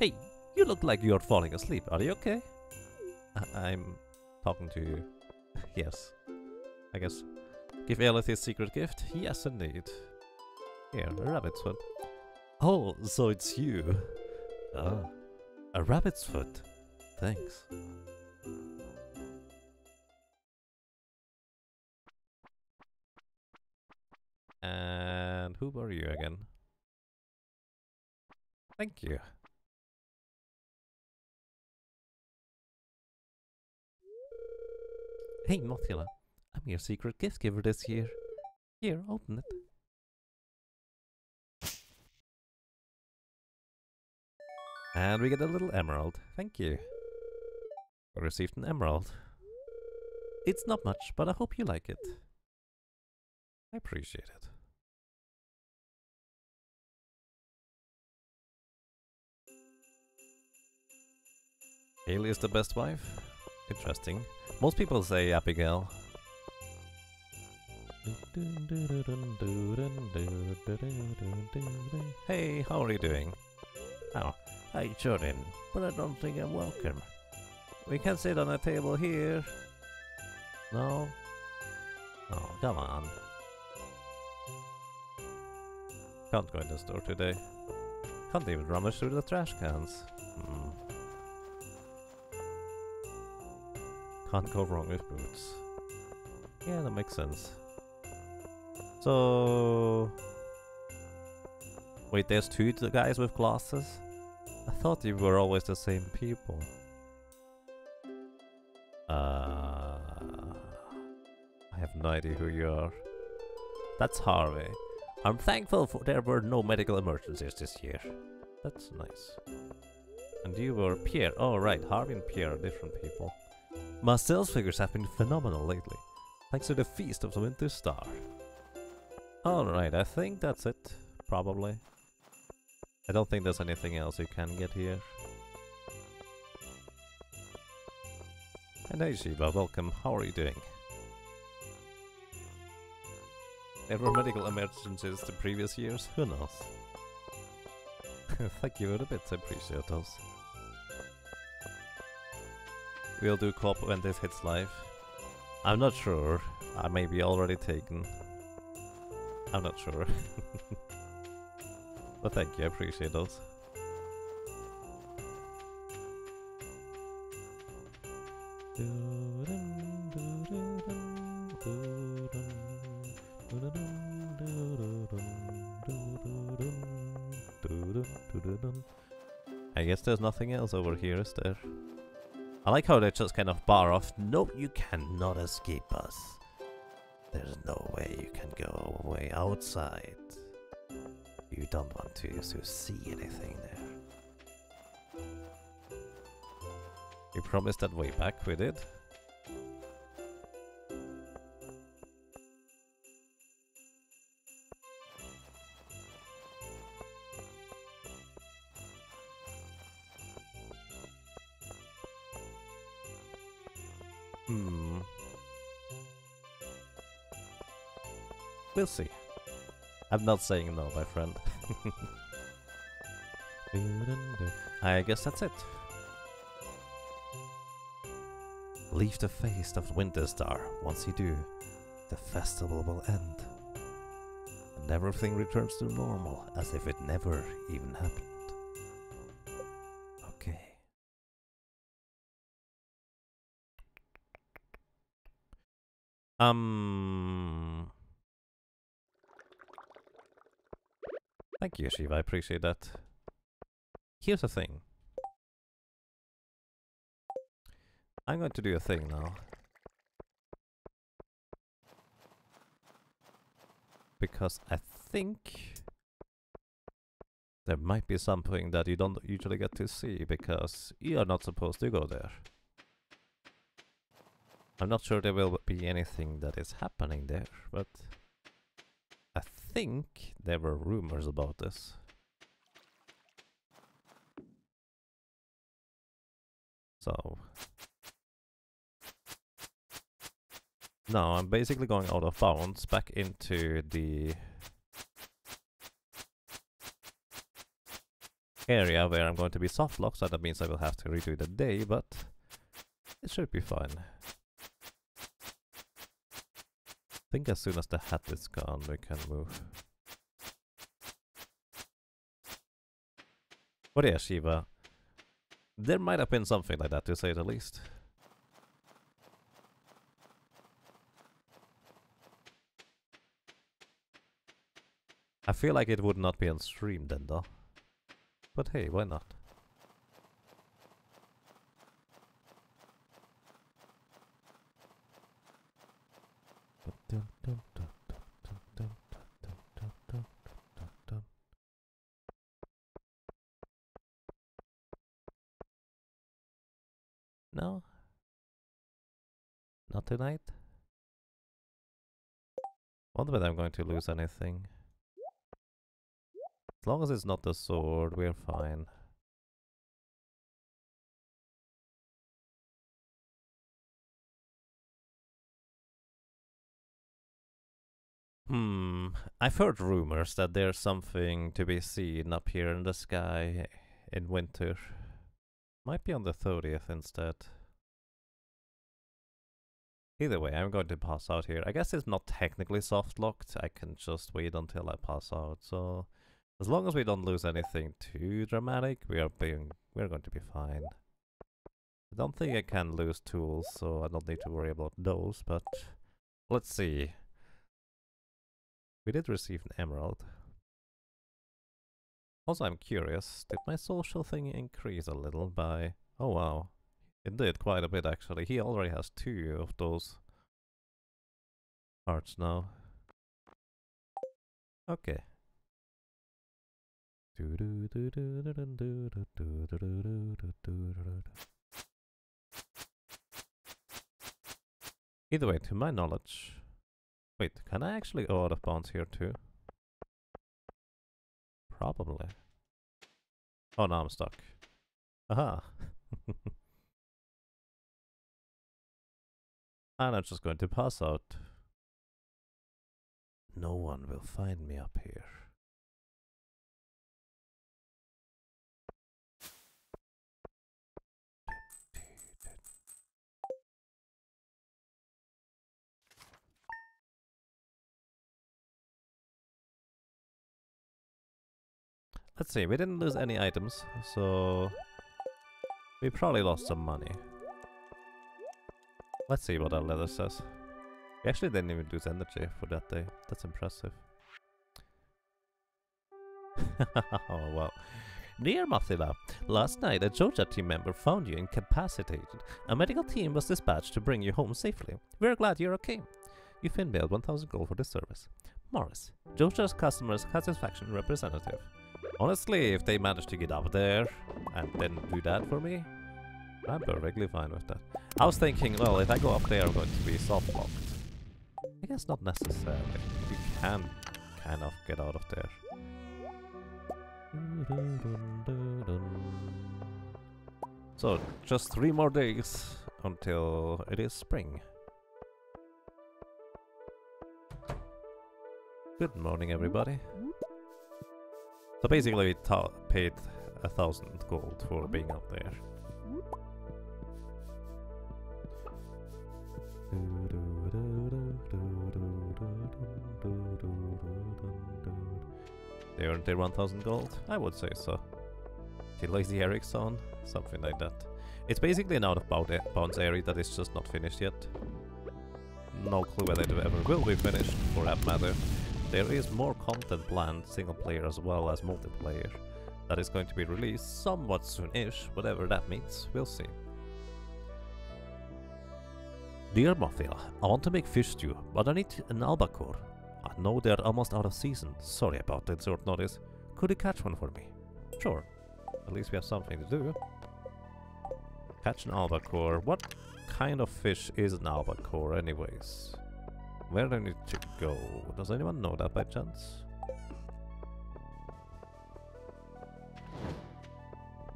Hey, you look like you're falling asleep. Are you okay? I'm talking to you. Yes. I guess. Give Elith his secret gift? Yes, indeed. Here, a rabbit's foot. Oh, so it's you. Ah, a rabbit's foot. Thanks. And who are you again? Thank you. Hey, Mothula. I'm your secret gift giver this year. Here, open it. And we get a little emerald. Thank you. We received an emerald. It's not much, but I hope you like it. I appreciate it. Haley is the best wife? Interesting. Most people say Abigail. Hey, how are you doing? Oh, hi Jordan, but I don't think I'm welcome. We can sit on a table here. No? Oh, come on. Can't go in the store today. Can't even rummage through the trash cans. Can't go wrong with boots. Yeah, that makes sense. So... Wait, there's two guys with glasses? I thought you were always the same people. I have no idea who you are. That's Harvey. I'm thankful there were no medical emergencies this year. That's nice. And you were Pierre. Oh right, Harvey and Pierre are different people. My sales figures have been phenomenal lately, thanks to the Feast of the Winter Star. Alright, I think that's it. Probably. I don't think there's anything else you can get here. And hey Shiva, welcome. How are you doing? There were medical emergencies the previous years? Who knows? Thank you for the bits, I appreciate those. We'll do co-op when this hits live. I'm not sure. I may be already taken. I'm not sure. But thank you, I appreciate those. I guess there's nothing else over here, is there? I like how they just kind of bar off. No, you cannot escape us. There's no way you can go away outside. You don't want to see anything there. You promised that way back, we did. We'll see. I'm not saying no, my friend. I guess that's it. Leave the face of Winter Star. Once you do, the festival will end. And everything returns to normal, as if it never even happened. Okay. Thank you, Shiva, I appreciate that. Here's the thing. I'm going to do a thing now. Because I think there might be something that you don't usually get to see, because you are not supposed to go there. I'm not sure there will be anything that is happening there, but I think there were rumors about this. So now I'm basically going out of bounds back into the area where I'm going to be soft locked, so that means I will have to redo the day, but it should be fine. I think as soon as the hat is gone, we can move. But yeah, Shiva. There might have been something like that, to say the least. I feel like it would not be on stream then, though. But hey, why not? No? Not tonight? Wonder whether I'm going to lose anything. As long as it's not the sword, we're fine. I've heard rumors that there's something to be seen up here in the sky in winter. Might be on the 30th instead. Either way, I'm going to pass out here. I guess it's not technically soft locked. I can just wait until I pass out. So as long as we don't lose anything too dramatic, we're going to be fine. I don't think I can lose tools, so I don't need to worry about those, but let's see. We did receive an emerald. Also, I'm curious, did my social thing increase a little by... Oh wow, it did quite a bit actually. He already has 2 of those hearts now. Okay. Either way, to my knowledge... Wait, can I actually go out of bounds here too? Probably. Oh, now I'm stuck. Aha! And I'm just going to pass out. No one will find me up here. Let's see, we didn't lose any items, so we probably lost some money. Let's see what our letter says. We actually didn't even lose energy for that day. That's impressive. Oh well. Dear Mathila, last night a Joja team member found you incapacitated. A medical team was dispatched to bring you home safely. We're glad you're okay. You've been billed 1000 gold for this service. Morris, Joja's customer satisfaction representative. Honestly, if they managed to get up there and then do that for me, I'm perfectly fine with that. I was thinking, well, if I go up there, I'm going to be soft locked. I guess not necessarily. You can kind of get out of there. So, just 3 more days until it is spring. Good morning, everybody. So basically, we paid 1000 gold for being out there. They earned their 1000 gold? I would say so. The Lazy Ericsson, something like that. It's basically an out-of-bounds area that is just not finished yet. No clue whether it ever will be finished, for that matter. There is more content planned, single player as well as multiplayer, that is going to be released somewhat soon-ish, whatever that means, we'll see. Dear Mafia, I want to make fish stew, but I need an albacore. I know they're almost out of season, sorry about that short notice. Could you catch one for me? Sure, at least we have something to do. Catch an albacore. What kind of fish is an albacore anyways? Where do I need to go? Does anyone know that by chance?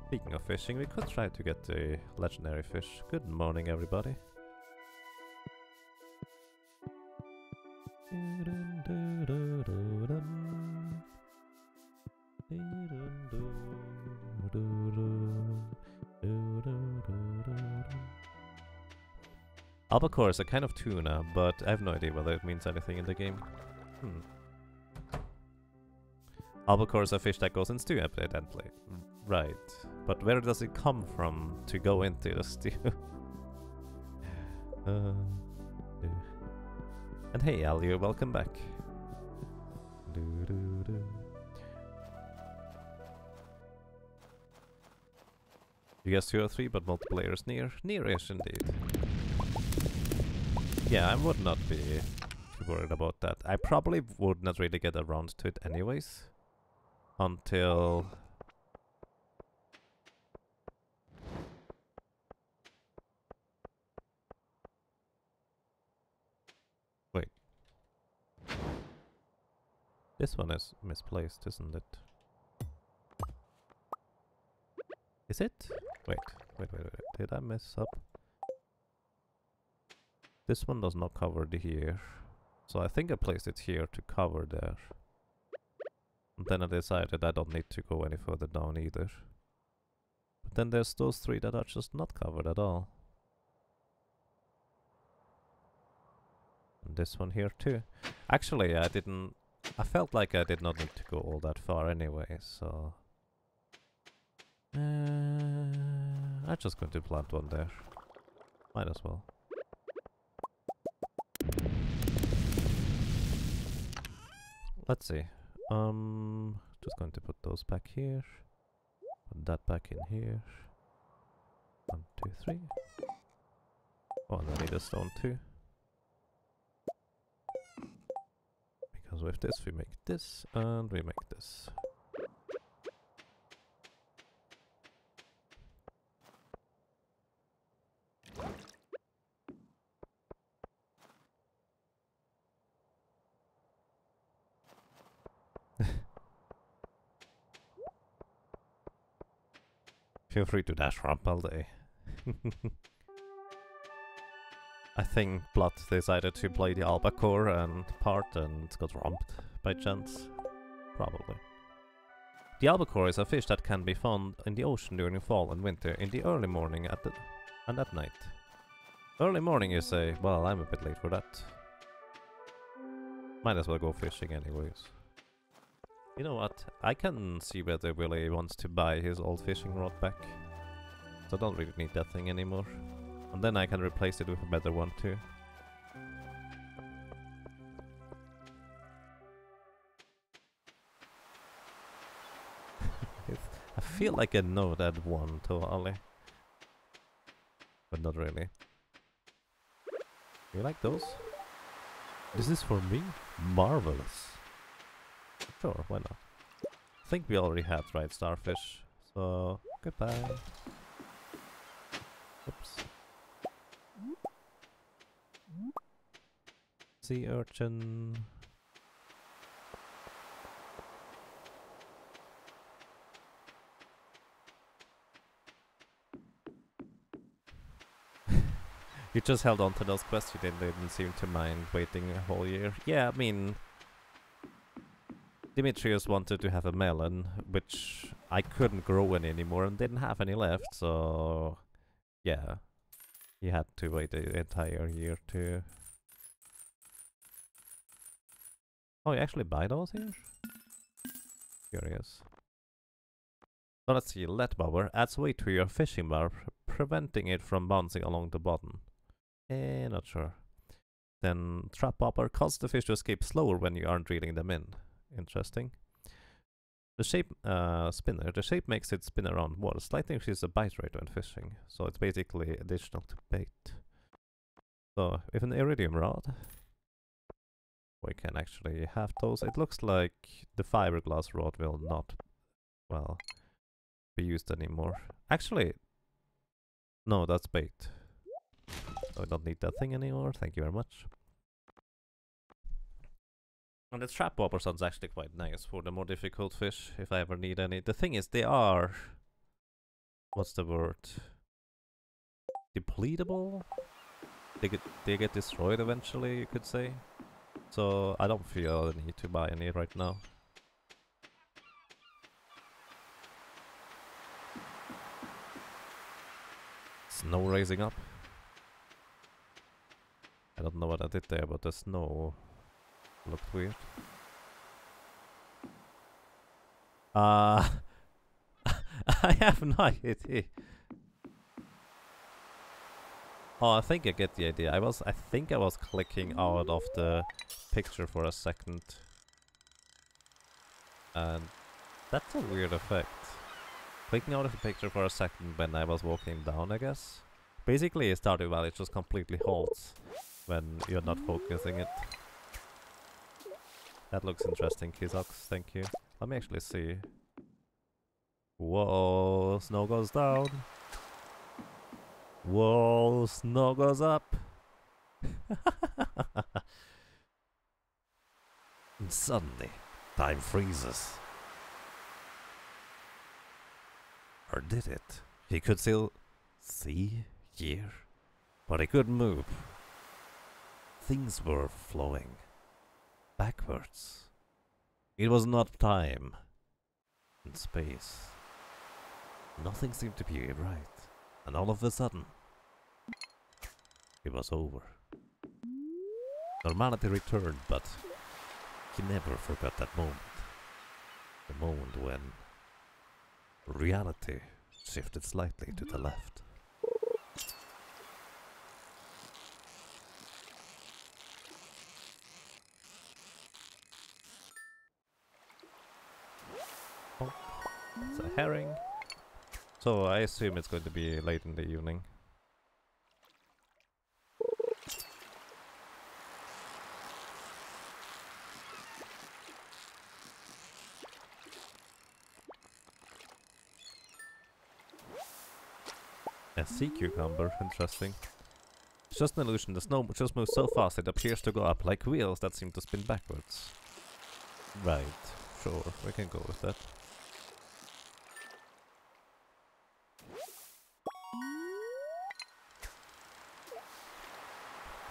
Speaking of fishing, we could try to get the legendary fish. Good morning, everybody. Albacore is a kind of tuna, but I have no idea whether it means anything in the game. Albacore is a fish that goes in stew, evidently. Right. But where does it come from to go into the stew? And hey, Alio, welcome back. You guess 2 or 3, but multiplayer is near. Near-ish indeed. Yeah, I would not be too worried about that. I probably would not really get around to it anyways. Until... Wait. This one is misplaced, isn't it? Is it? Wait. Did I mess up? This one does not cover the here. So I think I placed it here to cover there. And then I decided I don't need to go any further down either. But then there's those 3 that are just not covered at all. And this one here too. Actually, I felt like I did not need to go all that far anyway, so... I'm just going to plant one there. Might as well. Let's see. Just going to put those back here. Put that back in here. 1, 2, 3. Oh, and I need a stone too. Because with this we make this, and we make this. Feel free to dash ramp all day. I think Blood decided to play the albacore and part and got ramped by chance. Probably. The albacore is a fish that can be found in the ocean during fall and winter in the early morning and at night. Early morning is well, I'm a bit late for that. Might as well go fishing anyways. You know what? I can see whether Willie wants to buy his old fishing rod back. So I don't really need that thing anymore. And then I can replace it with a better one too. I feel like I know that one totally. But not really. You like those? This is for me? Marvelous. Sure, why not? I think we already had dried starfish, so goodbye. Oops. Sea urchin. You just held on to those quests, you didn't seem to mind waiting a whole year. Yeah, I mean... Dimitrius wanted to have a melon, which I couldn't grow any anymore and didn't have any left, so... Yeah. He had to wait the entire year to... Oh, you actually buy those here? Curious. So let's see, lead bobber adds weight to your fishing bar, preventing it from bouncing along the bottom. Not sure. Then trap bobber causes the fish to escape slower when you aren't reeling them in. Interesting. The shape spinner. The shape makes it spin around water, slightly increases the bite rate when fishing. So it's basically additional to bait. So with an iridium rod, we can actually have those. It looks like the fiberglass rod will not, well, be used anymore. Actually, no, that's bait. So I don't need that thing anymore. Thank you very much. And the trap bobber sounds actually quite nice for the more difficult fish, if I ever need any. The thing is, they are... What's the word? Depletable? They get destroyed eventually, you could say. So I don't feel the need to buy any right now. Snow raising up. don't know what I did there, but the snow looked weird. I have no idea. Oh, I think I get the idea. I think I was clicking out of the picture for a second. And that's a weird effect. Clicking out of the picture for a second when I was walking down, I guess. Basically, Stardew Valley just completely halts when you're not focusing it. That looks interesting, Kizox, thank you. Let me actually see. Whoa, snow goes down. Whoa, snow goes up. And suddenly, time freezes. Or did it? He could still see, hear, but he couldn't move. Things were flowing backwards. It was not time and space. Nothing seemed to be right, and all of a sudden, it was over. Normality returned, but he never forgot that moment. The moment when reality shifted slightly to the left. Oh, it's a herring. So I assume it's going to be late in the evening. A sea cucumber, interesting. It's just an illusion, the snow just moves so fast it appears to go up like wheels that seem to spin backwards. Right, sure, we can go with that.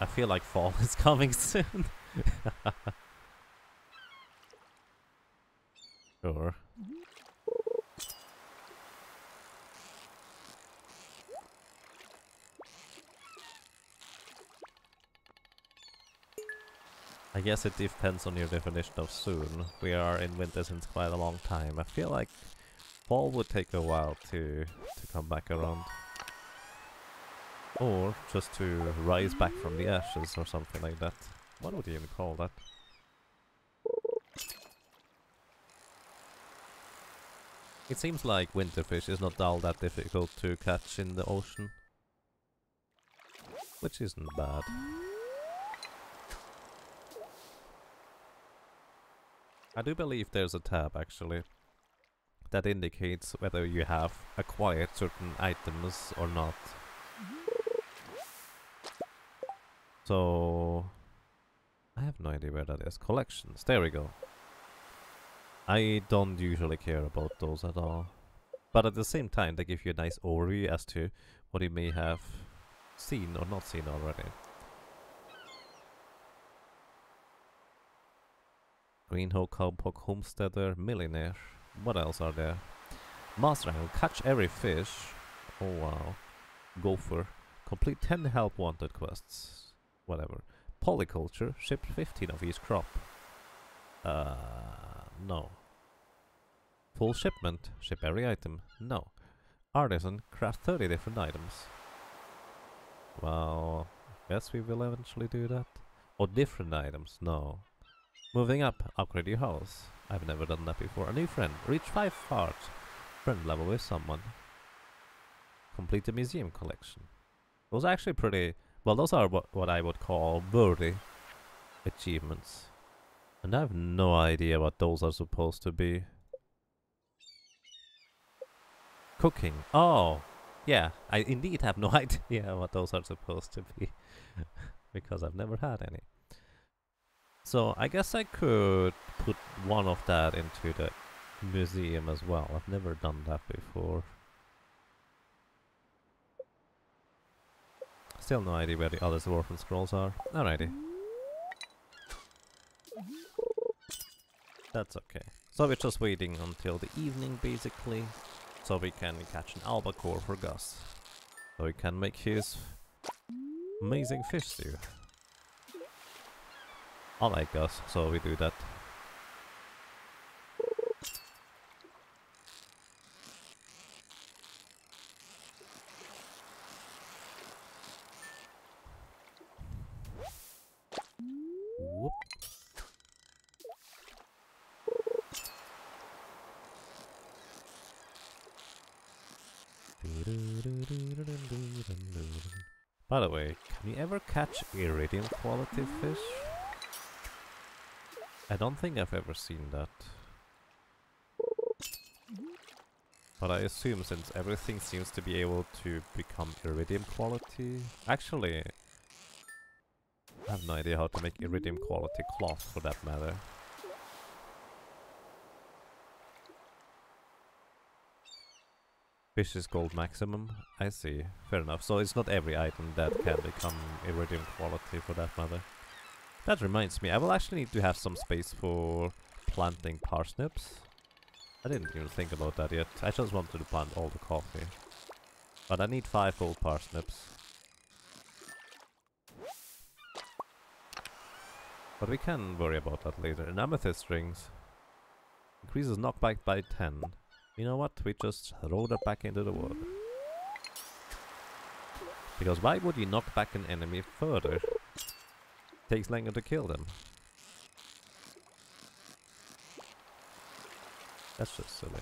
I feel like fall is coming soon. Sure. I guess it depends on your definition of soon. We are in winter since quite a long time. I feel like fall would take a while to come back around. Or just to rise back from the ashes or something like that. What would you even call that? It seems like winterfish is not all that difficult to catch in the ocean. Which isn't bad. I do believe there's a tab actually that indicates whether you have acquired certain items or not. So I have no idea where that is. Collections, there we go. I don't usually care about those at all. But at the same time they give you a nice overview as to what you may have seen or not seen already. Greenhoe, Cowpoke, Homesteader, Millionaire. What else are there? Master Angle, catch every fish. Oh wow. Gopher. Complete 10 help wanted quests. Whatever. Polyculture, ship 15 of each crop. No. Full shipment, ship every item. No. Artisan, craft 30 different items. Well, guess we will eventually do that. Or different items, no. Moving up, upgrade your house. I've never done that before. A new friend. Reach 5 hearts. Friend level with someone. Complete the museum collection. Those are actually pretty... Well, those are what I would call worthy achievements. And I have no idea what those are supposed to be. Cooking. Oh! Yeah, I indeed have no idea what those are supposed to be. Because I've never had any. So I guess I could put one of that into the museum as well. I've never done that before. Still no idea where the other Dwarfen scrolls are. Alrighty. That's okay. So we're just waiting until the evening basically. So we can catch an albacore for Gus. So he can make his amazing fish stew. unlike us, so we do that. Whoop. By the way, can you ever catch iridium quality fish? I don't think I've ever seen that. But I assume since everything seems to be able to become iridium quality... Actually, I have no idea how to make iridium quality cloth for that matter. Fish is gold maximum, I see, fair enough. So it's not every item that can become iridium quality for that matter. That reminds me, I will actually need to have some space for planting parsnips. I didn't even think about that yet, I just wanted to plant all the coffee. But I need 5 gold parsnips. But we can worry about that later. And amethyst rings increases knockback by 10. You know what? We just throw that back into the water. Because why would you knock back an enemy further? Takes longer to kill them. That's just silly.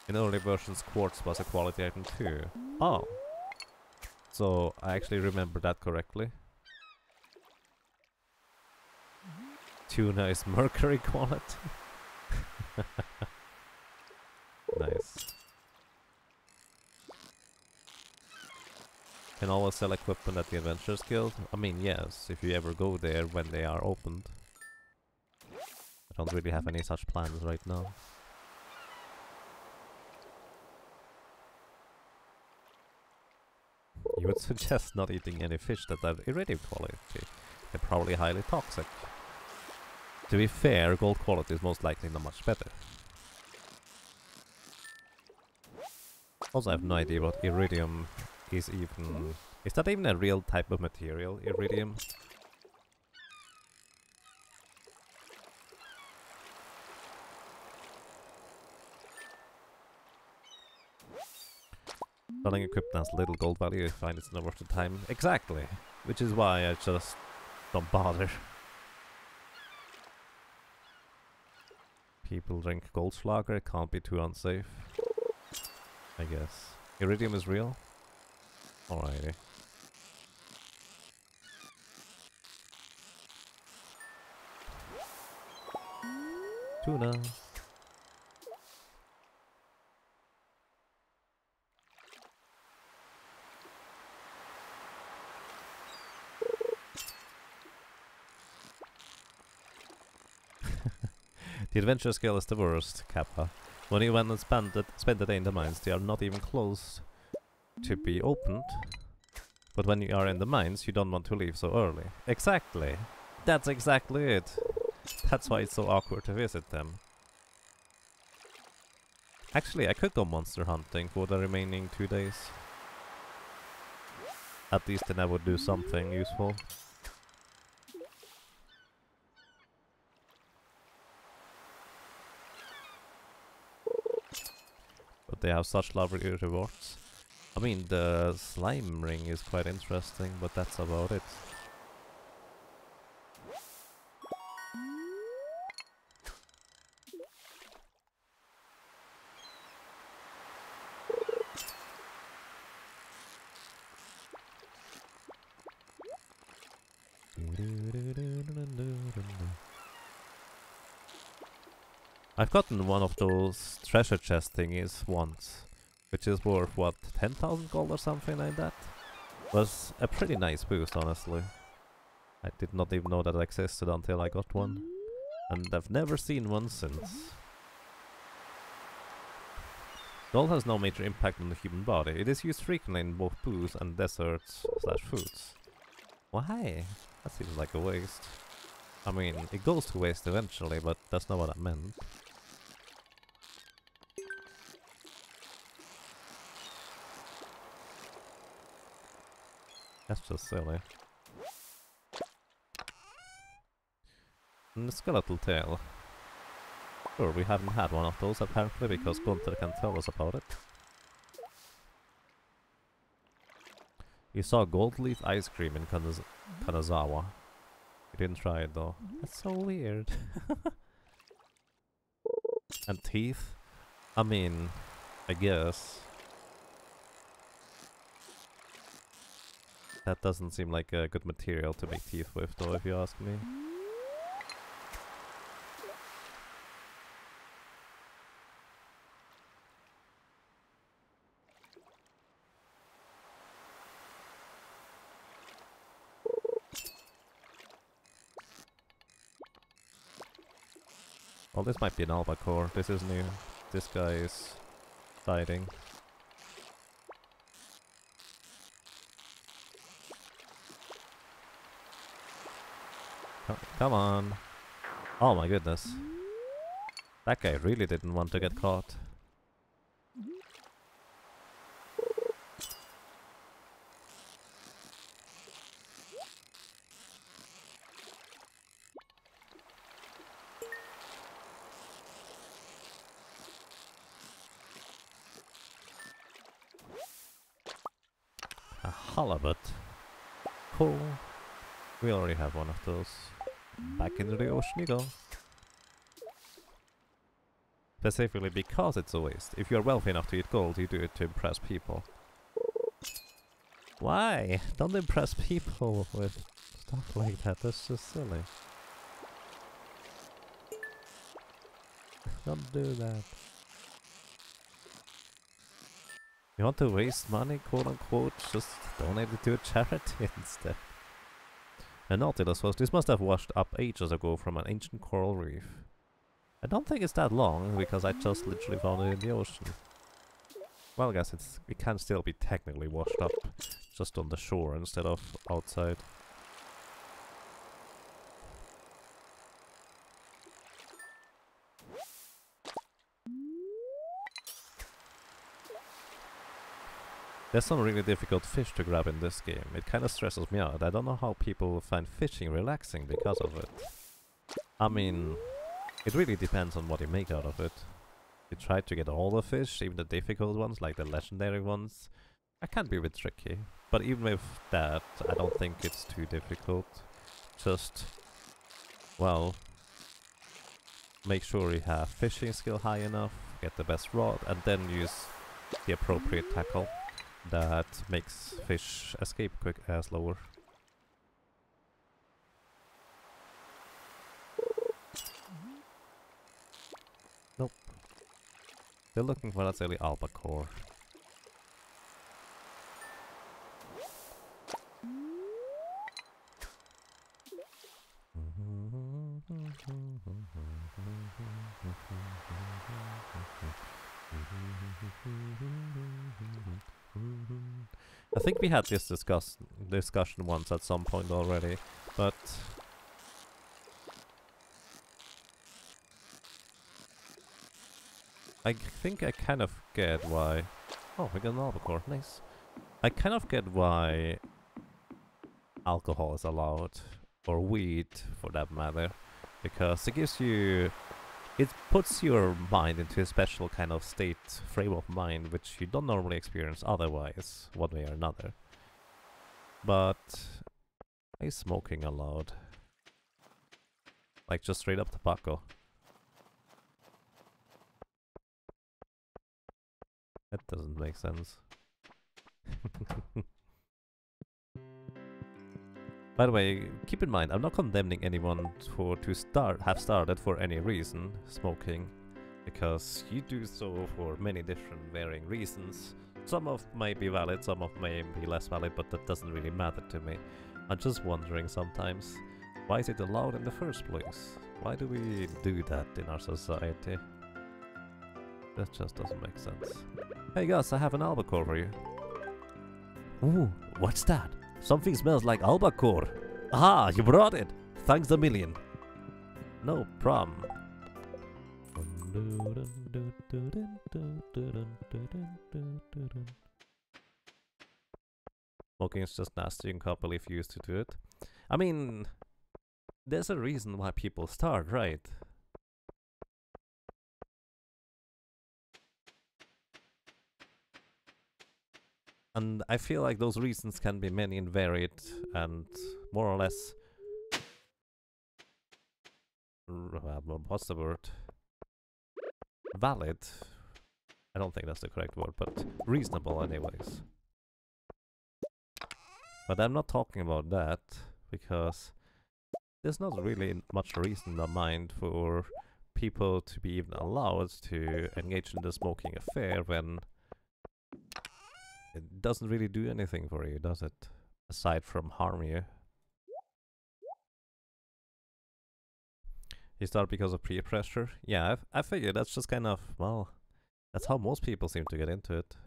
In early versions, quartz was a quality item too. Oh. So I actually remember that correctly. Tuna is mercury quality. Nice. Can always sell equipment at the Adventurers Guild? I mean, yes, if you ever go there when they are opened. I don't really have any such plans right now. You would suggest not eating any fish that have iridium quality. They're probably highly toxic. To be fair, gold quality is most likely not much better. Also, I have no idea what iridium is even... Is that even a real type of material, iridium? Selling equipment has little gold value, I find it's not worth the time. Exactly! Which is why I just don't bother. People drink Goldschlager, it can't be too unsafe. I guess. Iridium is real? Alrighty. Tuna! The adventure skill is the worst, Kappa. When you went and spend the day in the mines, they are not even close to be opened. But when you are in the mines, you don't want to leave so early. Exactly! That's exactly it! That's why it's so awkward to visit them. Actually, I could go monster hunting for the remaining 2 days. At least then I would do something useful. But they have such lovely rewards. I mean, the slime ring is quite interesting, but that's about it. I've gotten one of those treasure chest thingies once, which is worth, what, 10,000 gold or something like that? Was a pretty nice boost, honestly. I did not even know that existed until I got one. And I've never seen one since. Gold has no major impact on the human body. It is used frequently in both booze and desserts / foods. Why? That seems like a waste. I mean, it goes to waste eventually, but that's not what I meant. That's just silly. And the skeletal tail. Sure, we haven't had one of those apparently because Gunther can tell us about it. You saw gold leaf ice cream in Kanazawa. You didn't try it though. That's so weird. And teeth? I mean, I guess. That doesn't seem like a good material to make teeth with though, if you ask me. Well, this might be an albacore. This is new. This guy is fighting. Come on. Oh my goodness. That guy really didn't want to get caught. A halibut. Cool. We already have one of those. Back into the ocean you go. Specifically because it's a waste. If you're wealthy enough to eat gold, you do it to impress people. Why? Don't impress people with stuff like that. That's just silly. Don't do that. You want to waste money, quote unquote? Just donate it to a charity instead. A Nautilus was. This must have washed up ages ago from an ancient coral reef. I don't think it's that long, because I just literally found it in the ocean. Well, I guess it can still be technically washed up, just on the shore instead of outside. There's some really difficult fish to grab in this game. It kind of stresses me out. I don't know how people find fishing relaxing because of it. I mean, it really depends on what you make out of it. You try to get all the fish, even the difficult ones, like the legendary ones. That can be a bit tricky. But even with that, I don't think it's too difficult. Just, well, make sure you have fishing skill high enough, get the best rod, and then use the appropriate tackle that makes fish escape slower. Nope. They're looking for that silly albacore. I think we had this discussion once at some point already, but I think I kind of get why. Oh, we got an albacore, nice. I kind of get why alcohol is allowed, or weed for that matter, because it gives you, it puts your mind into a special kind of frame of mind, which you don't normally experience otherwise, one way or another. But is smoking allowed? Like just straight up tobacco? That doesn't make sense. By the way, keep in mind, I'm not condemning anyone to have started for any reason smoking, because you do so for many different varying reasons. Some of may be valid, some of may be less valid, but that doesn't really matter to me. I'm just wondering sometimes, why is it allowed in the first place? Why do we do that in our society? That just doesn't make sense. Hey guys, I have an albacore for you. Ooh, what's that? Something smells like albacore. Aha, you brought it. Thanks a million. No problem. Smoking is just nasty and can't believe you used to do it. I mean, there's a reason why people start, right? And I feel like those reasons can be many and varied and more or less... what's the word? Valid. I don't think that's the correct word, but reasonable anyways. But I'm not talking about that, because there's not really much reason in my mind for people to be even allowed to engage in the smoking affair when it doesn't really do anything for you, does it? Aside from harm you. You start because of peer pressure? Yeah, I figured that's just kind of, well, that's how most people seem to get into it.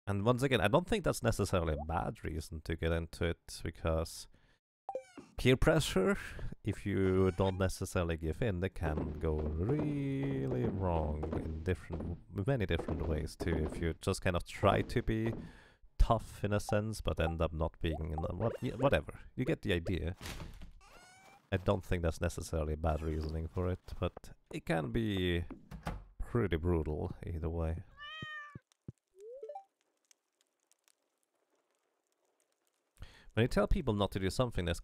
And once again, I don't think that's necessarily a bad reason to get into it, because peer pressure, if you don't necessarily give in, they can go really wrong in many different ways too. If you just kind of try to be tough in a sense, but end up not being, whatever. You get the idea. I don't think that's necessarily bad reasoning for it, but it can be pretty brutal either way. When you tell people not to do something, that's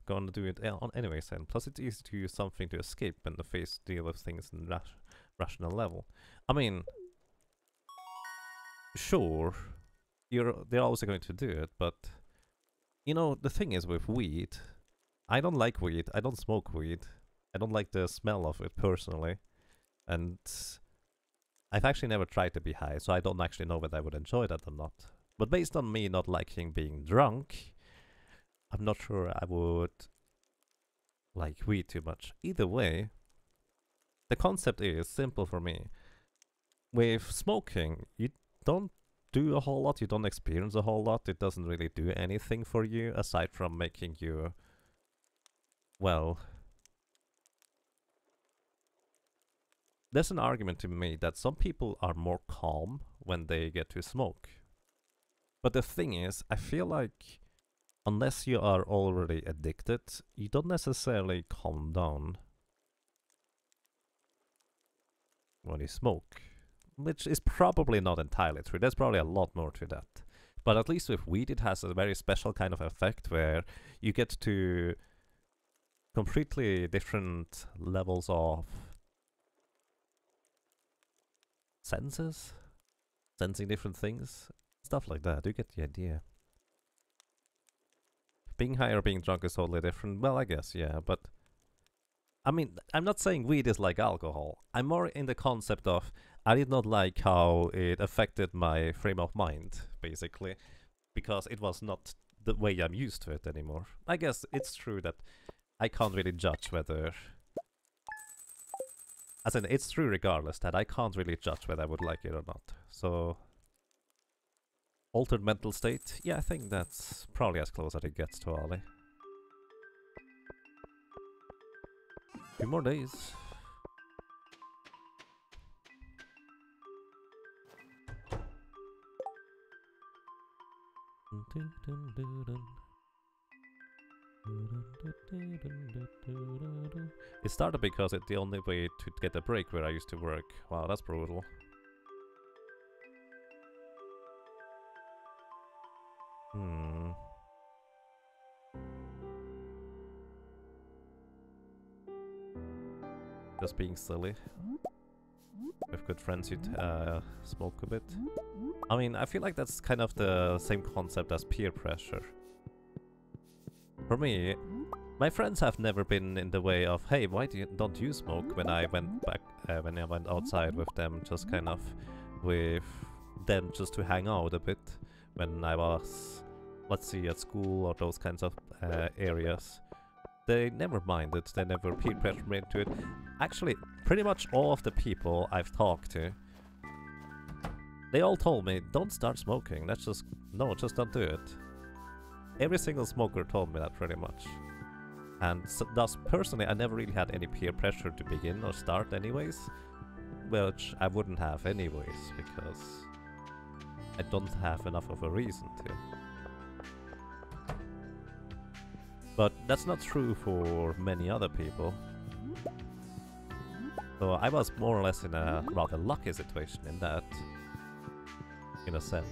gonna do it anyways, and plus it's easy to use something to escape and deal with things in rational level. I mean, sure, they're also going to do it, but you know, the thing is with weed, I don't like weed, I don't smoke weed, I don't like the smell of it personally, and I've actually never tried to be high, so I don't actually know whether I would enjoy that or not. But based on me not liking being drunk, I'm not sure I would like weed too much. Either way, the concept is simple for me. With smoking, you don't do a whole lot, you don't experience a whole lot, it doesn't really do anything for you aside from making you, well, there's an argument to be made that some people are more calm when they get to smoke. But the thing is, I feel like unless you are already addicted, you don't necessarily calm down when you smoke. Which is probably not entirely true. There's probably a lot more to that. But at least with weed, it has a very special kind of effect where you get to completely different levels of senses, sensing different things, stuff like that. You get the idea. Being high or being drunk is totally different. Well, I guess, yeah, but I mean, I'm not saying weed is like alcohol. I'm more in the concept of I did not like how it affected my frame of mind, basically, because it was not the way I'm used to it anymore. I guess it's true that I can't really judge whether... As in, it's true regardless that I can't really judge whether I would like it or not. So... Altered mental state? Yeah, I think that's probably as close as it gets to Ali. Few more days. It started because it's the only way to get a break where I used to work. Wow, that's brutal. Just being silly. With good friends you'd smoke a bit. I mean, I feel like that's kind of the same concept as peer pressure. For me, my friends have never been in the way of, hey, why don't you smoke, when I went back, when I went outside with them, just kind of with them just to hang out a bit when I was, let's see, at school or those kinds of areas. They never minded, they never peer pressured me into it. Actually, pretty much all of the people I've talked to, they all told me, don't start smoking, that's just, no, just don't do it. Every single smoker told me that pretty much. And so, thus, personally, I never really had any peer pressure to begin or start anyways. Which I wouldn't have anyways, because I don't have enough of a reason to. But that's not true for many other people. So I was more or less in a rather lucky situation in that, in a sense.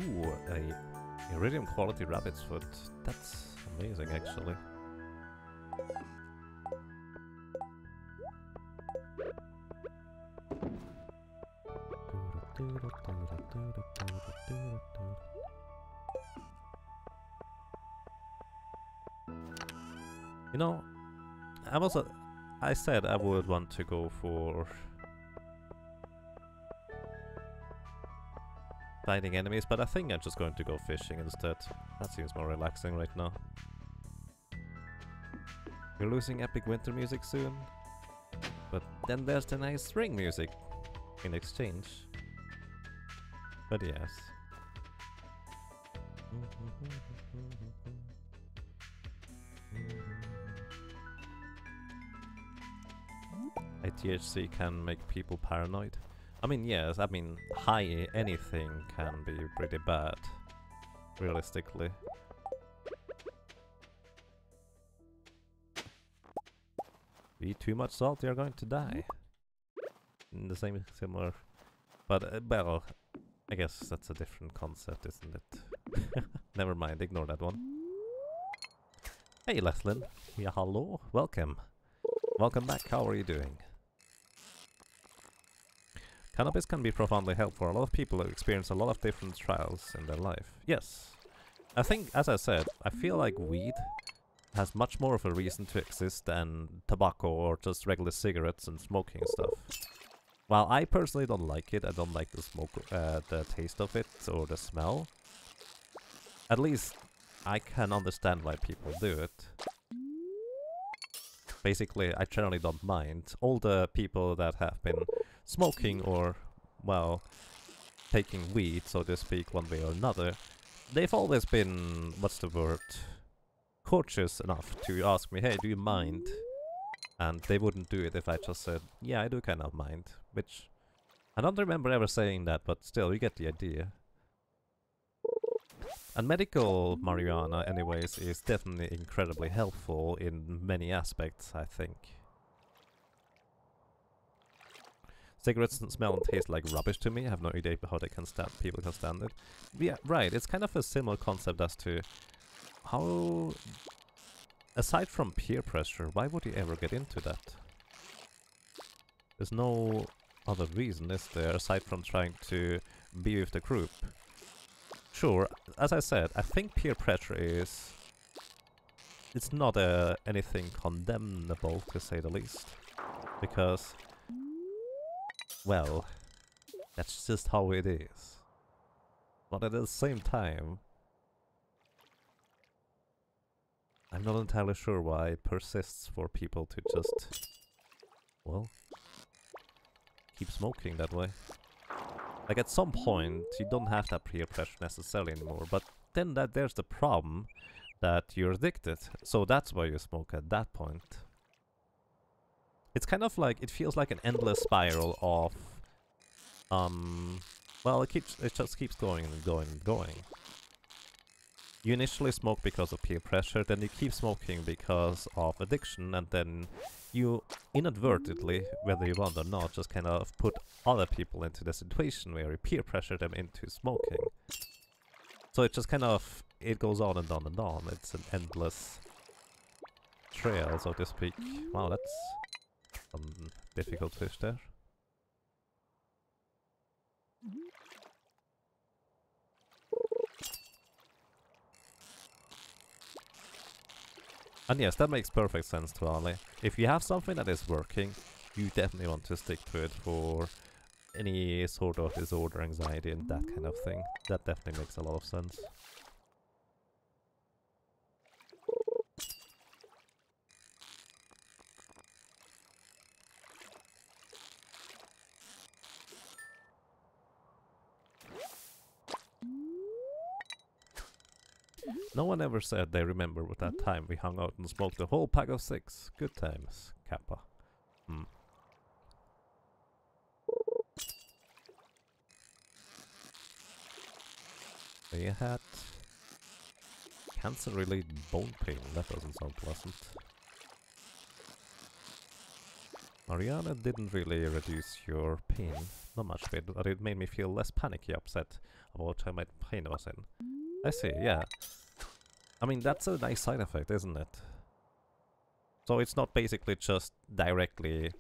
Ooh, a iridium quality rabbit's foot. That's amazing, actually. You know, I said I would want to go for fighting enemies, but I think I'm just going to go fishing instead. That seems more relaxing right now. We're losing epic winter music soon, but then there's the nice spring music in exchange. But yes. THC can make people paranoid. I mean, yes, I mean, high anything can be pretty bad, realistically. Eat too much salt, you're going to die. In the same, similar... But, well, I guess that's a different concept, isn't it? Never mind, ignore that one. Hey, Leslin. Yeah, hello. Welcome. Welcome back, how are you doing? Cannabis can be profoundly helpful. A lot of people experience a lot of different trials in their life. Yes. I think, as I said, I feel like weed has much more of a reason to exist than tobacco or just regular cigarettes and smoking stuff. While I personally don't like it, I don't like the smoke, the taste of it or the smell. At least I can understand why people do it. Basically, I generally don't mind. All the people that have been smoking or, well, taking weed, so to speak, one way or another, they've always been, what's the word, courteous enough to ask me, hey, do you mind? And they wouldn't do it if I just said, yeah, I do kind of mind, which I don't remember ever saying that, but still, you get the idea. And medical marijuana, anyways, is definitely incredibly helpful in many aspects, I think. Cigarettes smell and taste like rubbish to me. I have no idea how they can stand. People can stand it. Yeah, right. It's kind of a similar concept as to how, aside from peer pressure, why would you ever get into that? There's no other reason, is there, aside from trying to be with the group? Sure, as I said, I think peer pressure is... It's not anything condemnable, to say the least. Because... well, that's just how it is. But at the same time, I'm not entirely sure why it persists for people to just, well, keep smoking that way. Like at some point, you don't have that peer pressure necessarily anymore, but then there's the problem that you're addicted, so that's why you smoke at that point. It's kind of like, it feels like an endless spiral of, well, it just keeps going and going and going. You initially smoke because of peer pressure, then you keep smoking because of addiction, and then you inadvertently, whether you want or not, just kind of put other people into the situation where you peer pressure them into smoking. So it just kind of, it goes on and on and on. It's an endless trail, so to speak. Wow, that's some difficult fish there. And yes, that makes perfect sense to Ali. If you have something that is working, you definitely want to stick to it for any sort of disorder, anxiety and that kind of thing. That definitely makes a lot of sense. No one ever said they remember what that time we hung out and smoked a whole pack of 6. Good times, Kappa. Hmm. They had cancer-related bone pain. That doesn't sound pleasant. Mariana didn't really reduce your pain. Not much bit, but it made me feel less panicky upset about what time my pain was in. I see, yeah. I mean, that's a nice side effect, isn't it? So it's not basically just directly...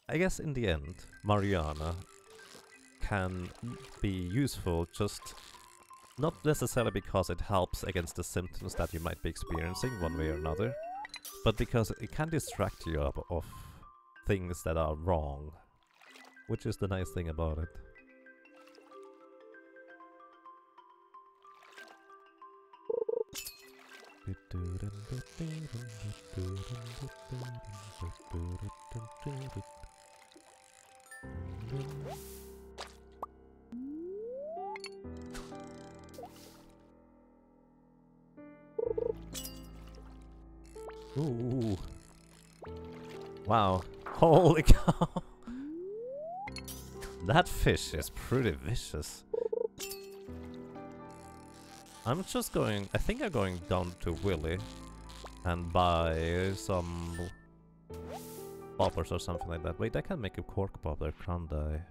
I guess in the end, Mariana can be useful just not necessarily because it helps against the symptoms that you might be experiencing one way or another, but because it can distract you of things that are wrong, which is the nice thing about it. Ooh. Wow. Holy cow. That fish is pretty vicious. I'm just going... I think I'm going down to Willy and buy some poppers or something like that. Wait, I can make a cork popper, can't I?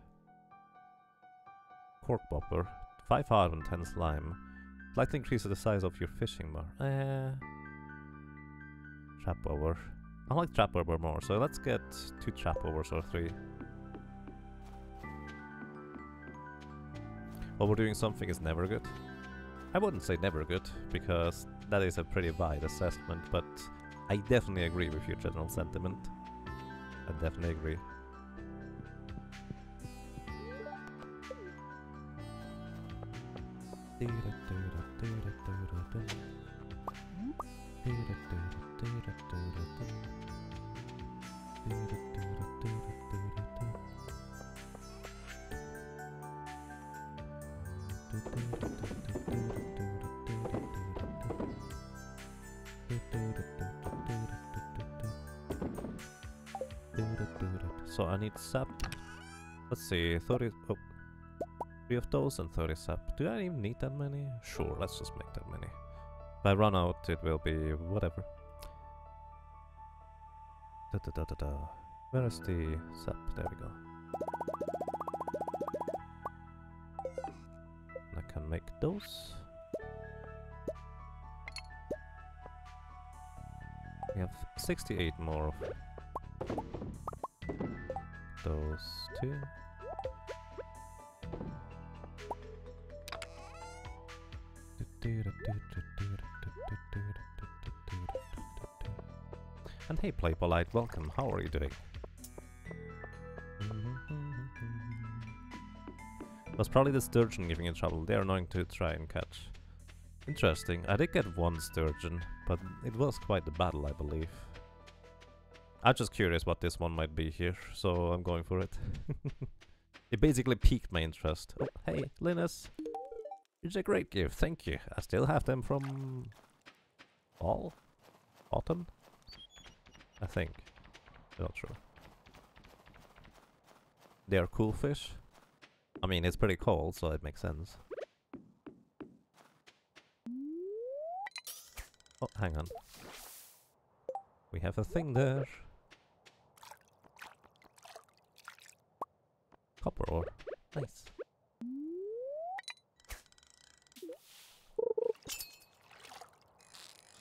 Cork popper. 5 hard and 10 slime. Slightly increases the size of your fishing bar. Trap over. I like trap over more, so let's get 2 trap overs or 3. Overdoing something is never good. I wouldn't say never good, because that is a pretty wide assessment, but I definitely agree with your general sentiment. I definitely agree. So I need sap. Let's see, 30... Oh. 3 of those and 30 sap. Do I even need that many? Sure, let's just make that many. If I run out, it will be whatever. Where is the sap? There we go. And I can make those. We have 68 more of those 2. And hey, Play Polite, welcome. How are you doing? Was probably the sturgeon giving you trouble. They are annoying to try and catch. Interesting. I did get 1 sturgeon, but it was quite the battle, I believe. I'm just curious what this one might be here, so I'm going for it. It basically piqued my interest. Oh, hey, Linus! It's a great gift, thank you. I still have them from... fall? Autumn? I think. I'm not sure. They are cool fish. I mean, it's pretty cold, so it makes sense. Oh, hang on. We have a thing there. Copper ore. Nice.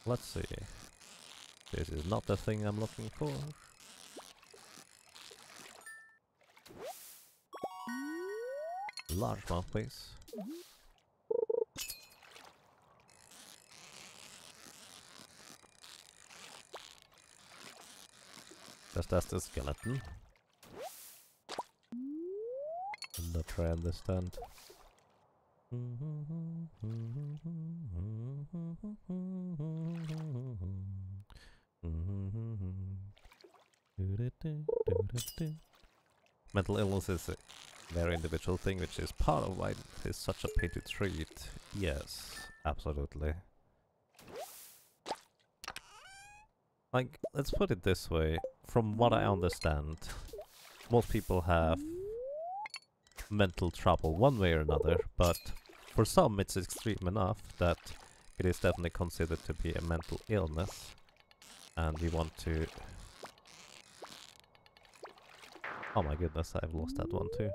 Let's see. This is not the thing I'm looking for. Largemouth, please. Just as the skeleton. I'm not sure I understand. Mental illness is very individual thing, which is part of why it is such a pain to treat. Yes, absolutely. Like, let's put it this way. From what I understand, most people have mental trouble one way or another, but for some it's extreme enough that it is definitely considered to be a mental illness. And we want to... Oh my goodness, I've lost that one too.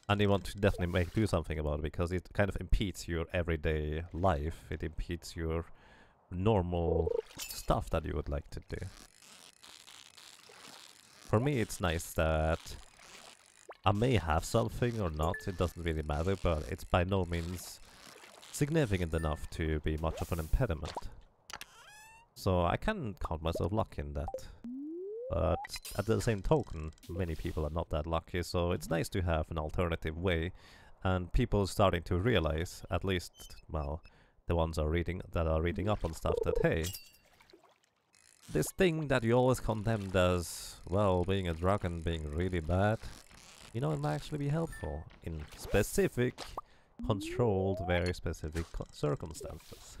And you want to definitely do something about it, because it kind of impedes your everyday life. It impedes your normal stuff that you would like to do. For me, it's nice that I may have something or not, it doesn't really matter, but it's by no means significant enough to be much of an impediment. So I can count myself lucky in that. But at the same token, many people are not that lucky, so it's nice to have an alternative way, and people starting to realize, at least, well, the ones that are reading up on stuff, that hey, this thing that you always condemned as, well, being a drug and being really bad, you know, it might actually be helpful in specific, controlled, very specific circumstances.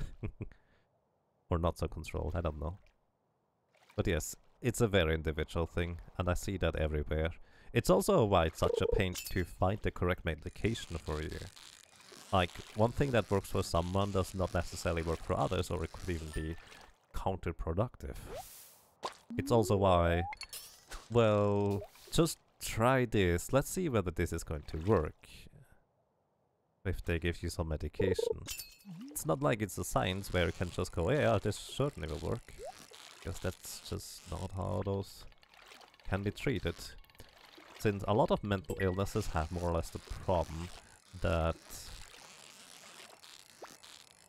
Or not so controlled, I don't know. But yes, it's a very individual thing, and I see that everywhere. It's also why it's such a pain to find the correct medication for you. Like, one thing that works for someone does not necessarily work for others, or it could even be counterproductive. It's also why, well, just try this, let's see whether this is going to work. If they give you some medication. It's not like it's a science where you can just go, yeah, this certainly will work. Because that's just not how those can be treated. Since a lot of mental illnesses have more or less the problem that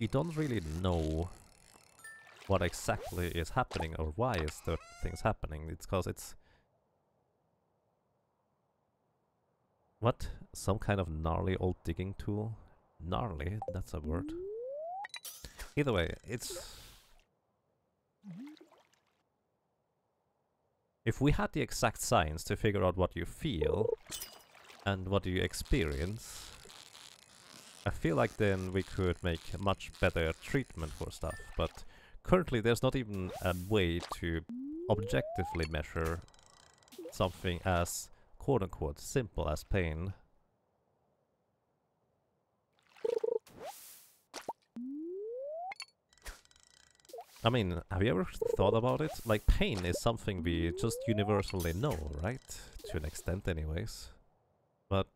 you don't really know what exactly is happening or why is certain things happening. It's because it's... What? Some kind of gnarly old digging tool? Gnarly? That's a word. Either way, it's... If we had the exact science to figure out what you feel and what you experience, I feel like then we could make a much better treatment for stuff. But currently there's not even a way to objectively measure something as quote-unquote simple as pain. I mean, have you ever thought about it? Like, pain is something we just universally know, right? To an extent anyways. But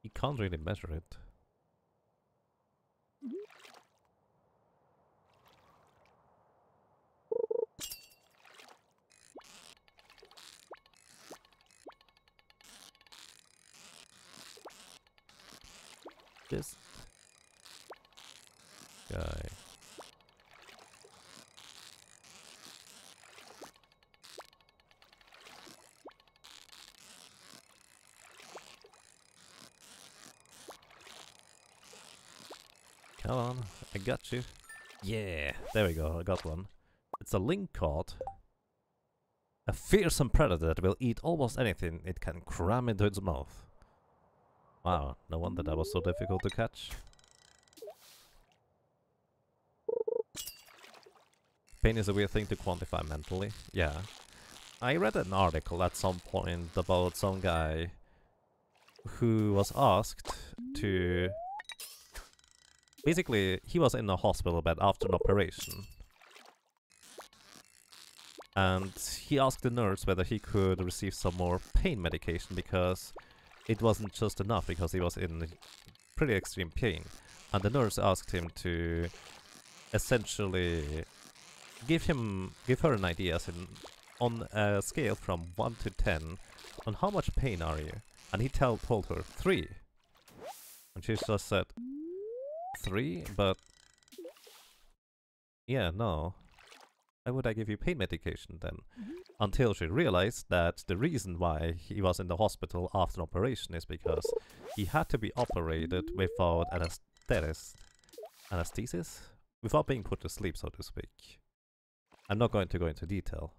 you can't really measure it. This guy. Come on, I got you. Yeah, there we go, I got one. It's a lingcod. A fearsome predator that will eat almost anything it can cram into its mouth. Wow, no wonder that was so difficult to catch. Pain is a weird thing to quantify mentally. Yeah. I read an article at some point about some guy who was asked to... Basically, he was in a hospital bed after an operation. And he asked the nurse whether he could receive some more pain medication, because it wasn't just enough, because he was in pretty extreme pain. And the nurse asked him to essentially give her an idea, as in, on a scale from 1 to 10, on how much pain are you? And he told her 3. And she just said, 3? But... yeah, no. Why would I give you pain medication then? Until she realized that the reason why he was in the hospital after an operation is because he had to be operated without anesthesis? Without being put to sleep, so to speak. I'm not going to go into detail.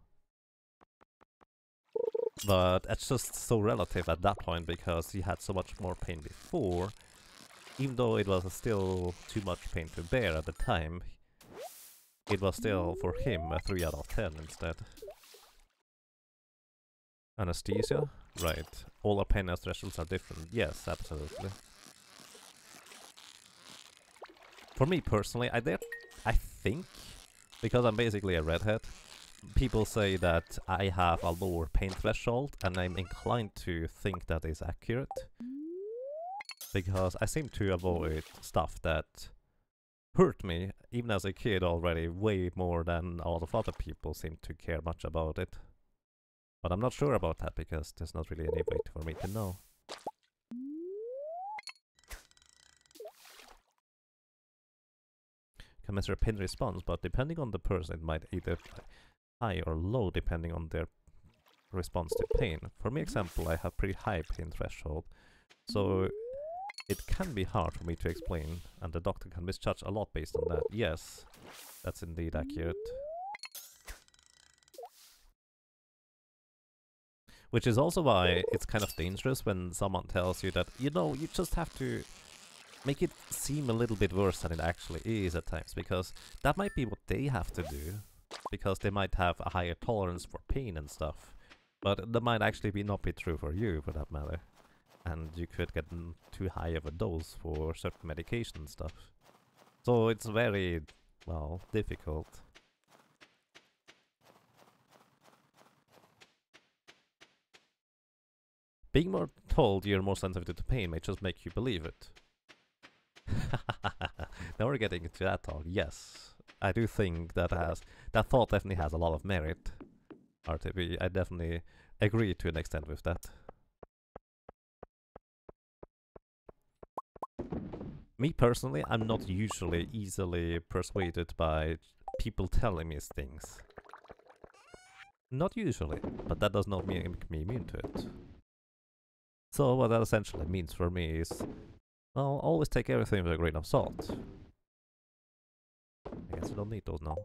But it's just so relative at that point because he had so much more pain before. Even though it was still too much pain to bear at the time, it was still, for him, a 3 out of 10 instead. Anesthesia? Right. All our pain thresholds are different. Yes, absolutely. For me personally, I think, because I'm basically a redhead, people say that I have a lower pain threshold, and I'm inclined to think that is accurate. Because I seem to avoid stuff that hurt me, even as a kid already, way more than a lot of other people seem to care much about it. But I'm not sure about that, because there's not really any way for me to know. Can measure pain response, but depending on the person, it might either be high or low, depending on their response to pain. For me, example, I have pretty high pain threshold, so it can be hard for me to explain, and the doctor can misjudge a lot based on that. Yes, that's indeed accurate. Which is also why it's kind of dangerous when someone tells you that, you know, you just have to make it seem a little bit worse than it actually is at times, because that might be what they have to do, because they might have a higher tolerance for pain and stuff, but that might actually not be true for you, for that matter, and you could get too high of a dose for certain medication and stuff. So it's very, well, difficult. Being more told you're more sensitive to pain may just make you believe it. Now we're getting into that talk. Yes, I do think that thought definitely has a lot of merit. RTB, I definitely agree to an extent with that. Me personally, I'm not usually easily persuaded by people telling me things. Not usually, but that does not make me immune to it. So what that essentially means for me is, well, always take everything with a grain of salt. I guess I don't need those now.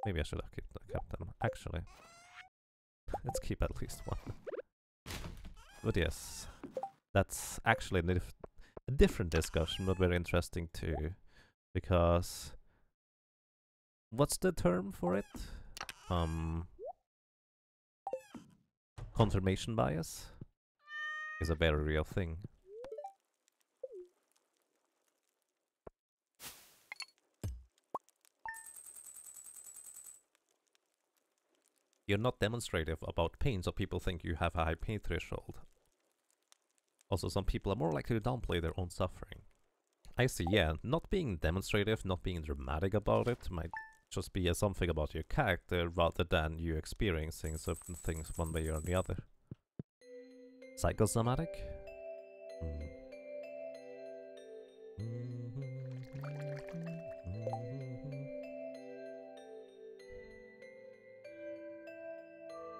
Maybe I should have kept them, actually. Let's keep at least one. But yes, that's actually a different discussion, but very interesting too. Because... what's the term for it? Confirmation bias is a very real thing. You're not demonstrative about pain, so people think you have a high pain threshold. Also, some people are more likely to downplay their own suffering. I see, yeah, not being demonstrative, not being dramatic about it might just be something about your character rather than you experiencing certain things one way or the other. Psychosomatic?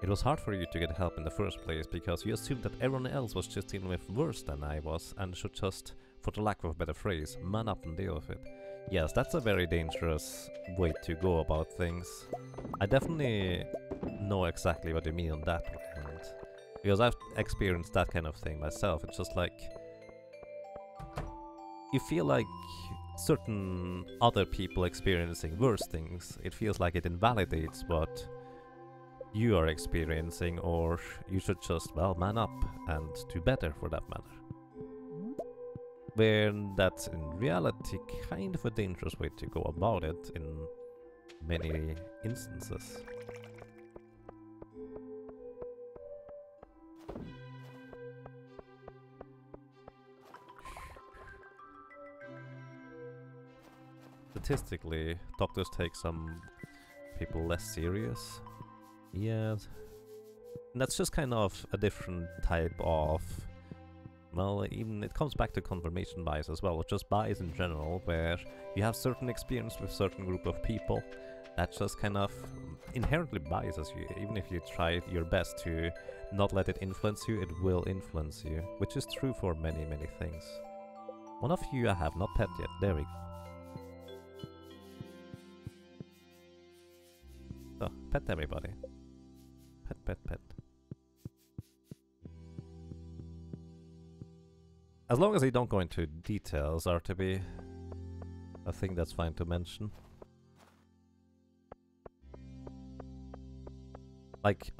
It was hard for you to get help in the first place because you assumed that everyone else was just dealing with worse than I was and should just, for the lack of a better phrase, man up and deal with it. Yes, that's a very dangerous way to go about things. I definitely know exactly what you mean on that end, because I've experienced that kind of thing myself. It's just like, you feel like certain other people experiencing worse things, it feels like it invalidates what you are experiencing, or you should just, well, man up and do better for that matter. When that's in reality kind of a dangerous way to go about it in many instances. Statistically, doctors take some people less serious. Yes. And that's just kind of a different type of... well, even it comes back to confirmation bias as well, or just bias in general, where you have certain experience with certain group of people that just kind of inherently biases you. Even if you try your best to not let it influence you, it will influence you, which is true for many, many things. One of you I have not pet yet, there we go. So, pet everybody. Pet pet. As long as they don't go into details, RTB, I think that's fine to mention. Like,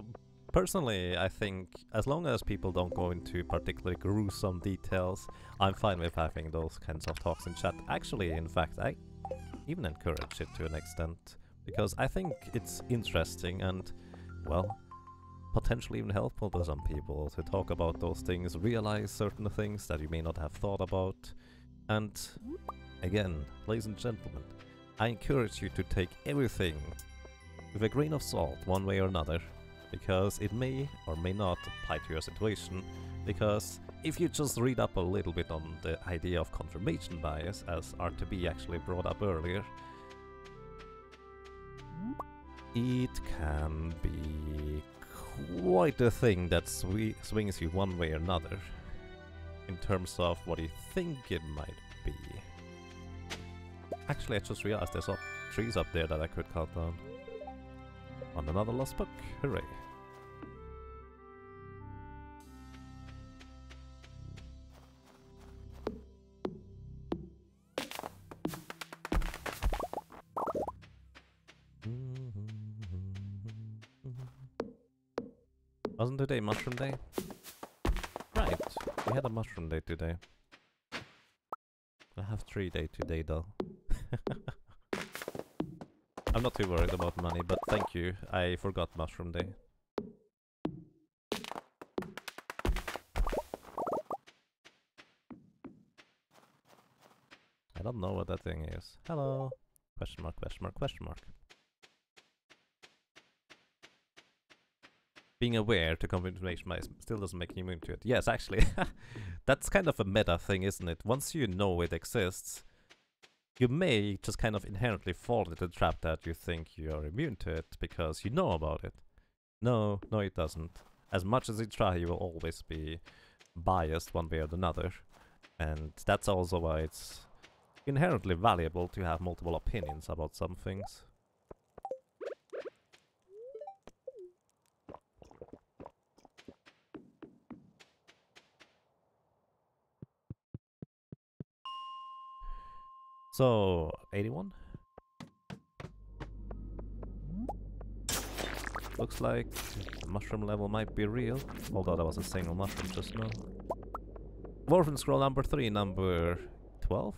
personally, I think as long as people don't go into particularly gruesome details, I'm fine with having those kinds of talks in chat. Actually, in fact, I even encourage it to an extent, because I think it's interesting and, well, potentially even helpful to some people to talk about those things, realize certain things that you may not have thought about. And again, ladies and gentlemen, I encourage you to take everything with a grain of salt, one way or another, because it may or may not apply to your situation. Because if you just read up a little bit on the idea of confirmation bias, as R2B actually brought up earlier, it can be quite a thing that swings you one way or another in terms of what you think it might be. Actually, I just realized there's trees up there that I could cut down. On another lost book, hooray! Wasn't today mushroom day? Right, we had a mushroom day today. I have 3 day today though. I'm not too worried about money, but thank you, I forgot mushroom day. I don't know what that thing is. Hello? Question mark, question mark, question mark. Being aware to confirmation bias still doesn't make you immune to it. Yes, actually, that's kind of a meta thing, isn't it? Once you know it exists, you may just kind of inherently fall into the trap that you think you're immune to it because you know about it. No, it doesn't. As much as you try, you will always be biased one way or another. And that's also why it's inherently valuable to have multiple opinions about some things. So, 81? Looks like the mushroom level might be real, although that was a single mushroom just now. Dwarven scroll number 3, number 12?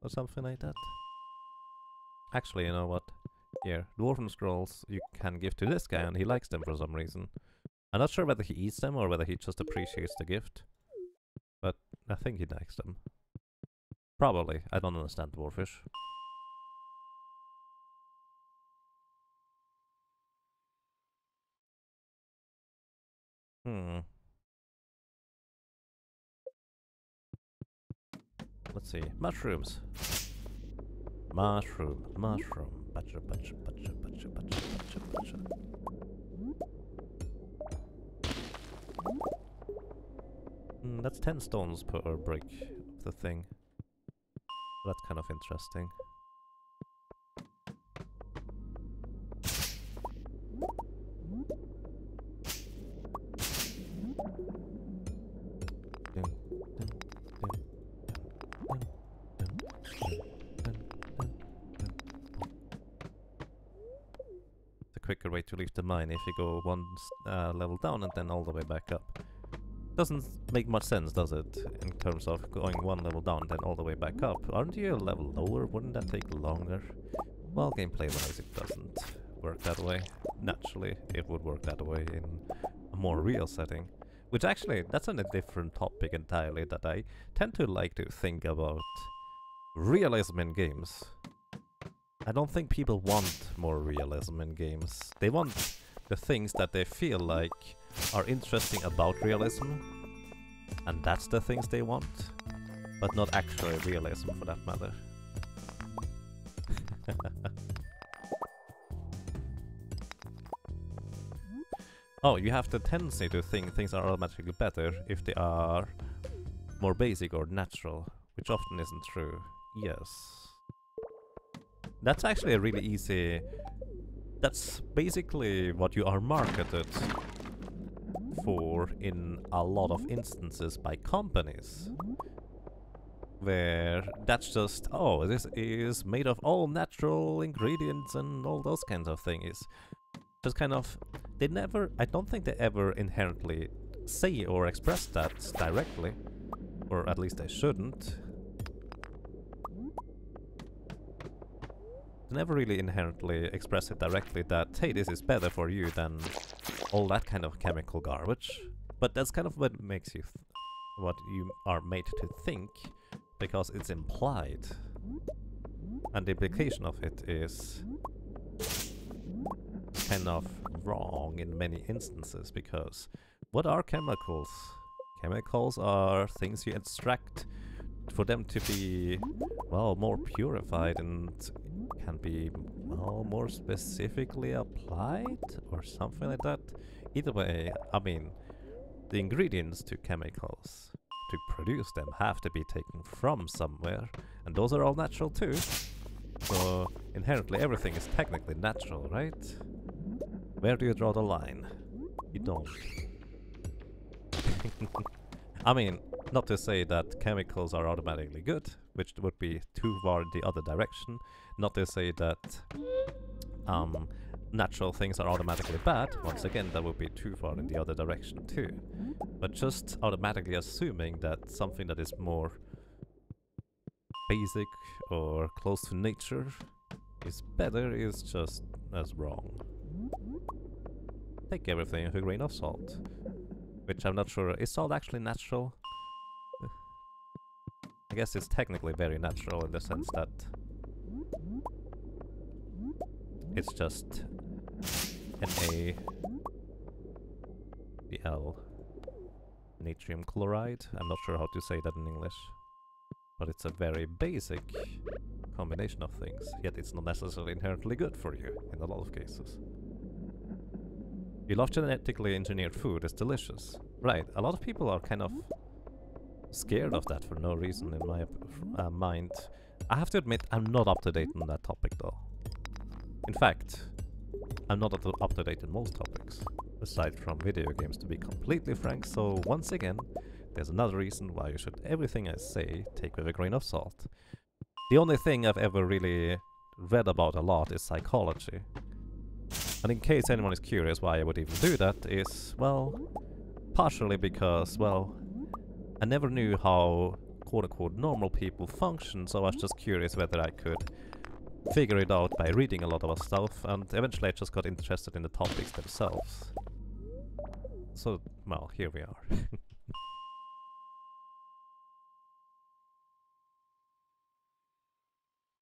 Or something like that. Actually, you know what? Here, Dwarven scrolls you can give to this guy and he likes them for some reason. I'm not sure whether he eats them or whether he just appreciates the gift. But I think he likes them. Probably. I don't understand dwarfish. Let's see. Mushrooms. Mushroom. Butcher. That's 10 stones per brick of the thing. That's kind of interesting. It's a quicker way to leave the mine if you go one level down and then all the way back up. Doesn't make much sense, does it? In terms of going one level down then all the way back up. Aren't you a level lower? Wouldn't that take longer? Well, gameplay-wise it doesn't work that way. Naturally, it would work that way in a more real setting. Which actually, that's a different topic entirely that I tend to like to think about. Realism in games. I don't think people want more realism in games. They want the things that they feel like are interesting about realism, and that's the things they want, but not actually realism for that matter. Oh, you have the tendency to think things are automatically better if they are more basic or natural, which often isn't true. Yes. That's actually a really easy... That's basically what you are marketed for in a lot of instances by companies. Where that's just, oh, this is made of all natural ingredients and all those kinds of things. Just kind of, they never, I don't think they ever inherently say or express that directly. Or at least they shouldn't. They never really inherently express it directly that, hey, this is better for you than all that kind of chemical garbage. But that's kind of what makes you, what you are made to think, because it's implied. And the implication of it is kind of wrong in many instances, because what are chemicals? Chemicals are things you extract for them to be, well, more purified and can be, well, more specifically applied or something like that. Either way, I mean, the ingredients to chemicals to produce them have to be taken from somewhere, and those are all natural too. So inherently everything is technically natural, right? Where do you draw the line? You don't. I mean, not to say that chemicals are automatically good, which would be too far in the other direction. Not to say that natural things are automatically bad. Once again, that would be too far in the other direction too. But just automatically assuming that something that is more basic or close to nature is better is just as wrong. Take everything with a grain of salt. Which I'm not sure, is salt actually natural? I guess it's technically very natural in the sense that it's just NaCl, natrium chloride. I'm not sure how to say that in English, but it's a very basic combination of things, yet it's not necessarily inherently good for you in a lot of cases. You love genetically engineered food, it's delicious. Right, a lot of people are kind of scared of that for no reason in my mind. I have to admit, I'm not up to date on that topic though. In fact, I'm not up to date in most topics, aside from video games, to be completely frank, so once again, there's another reason why you should everything I say take with a grain of salt. The only thing I've ever really read about a lot is psychology. And in case anyone is curious why I would even do that is, well, partially because, well, I never knew how quote-unquote normal people function, so I was just curious whether I could figure it out by reading a lot of stuff, and eventually I just got interested in the topics themselves. So, well, here we are.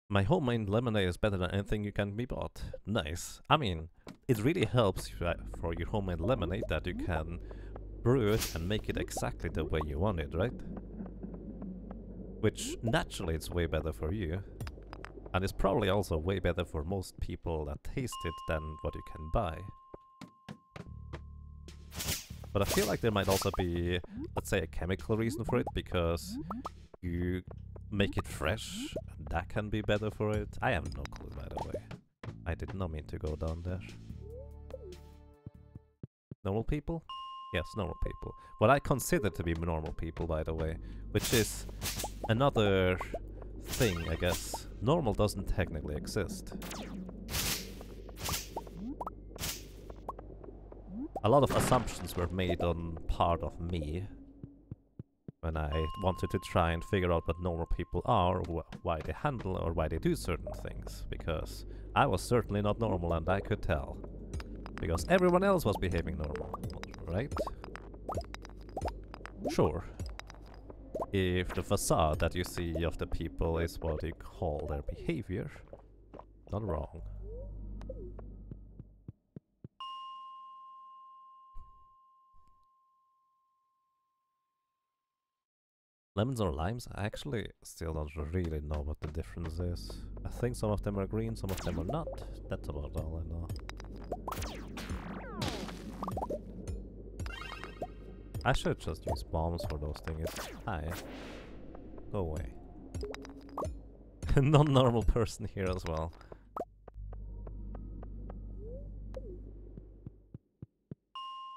My homemade lemonade is better than anything you can be bought. Nice. I mean, it really helps for your homemade lemonade that you can brew it and make it exactly the way you want it, right? Which naturally it's way better for you. And it's probably also way better for most people that taste it than what you can buy. But I feel like there might also be, let's say, a chemical reason for it, because you make it fresh, and that can be better for it. I have no clue, by the way. I did not mean to go down there. Normal people? Yes, normal people. What I consider to be normal people, by the way, which is another thing, I guess. Normal doesn't technically exist. A lot of assumptions were made on part of me when I wanted to try and figure out what normal people are, or why they handle or why they do certain things, because I was certainly not normal and I could tell. Because everyone else was behaving normal, right? Sure. If the facade that you see of the people is what you call their behavior, not wrong. Lemons or limes? I actually still don't really know what the difference is. I think some of them are green, some of them are not. That's about all I know. I should just use bombs for those things. Hi. Go away. Non-normal person here as well.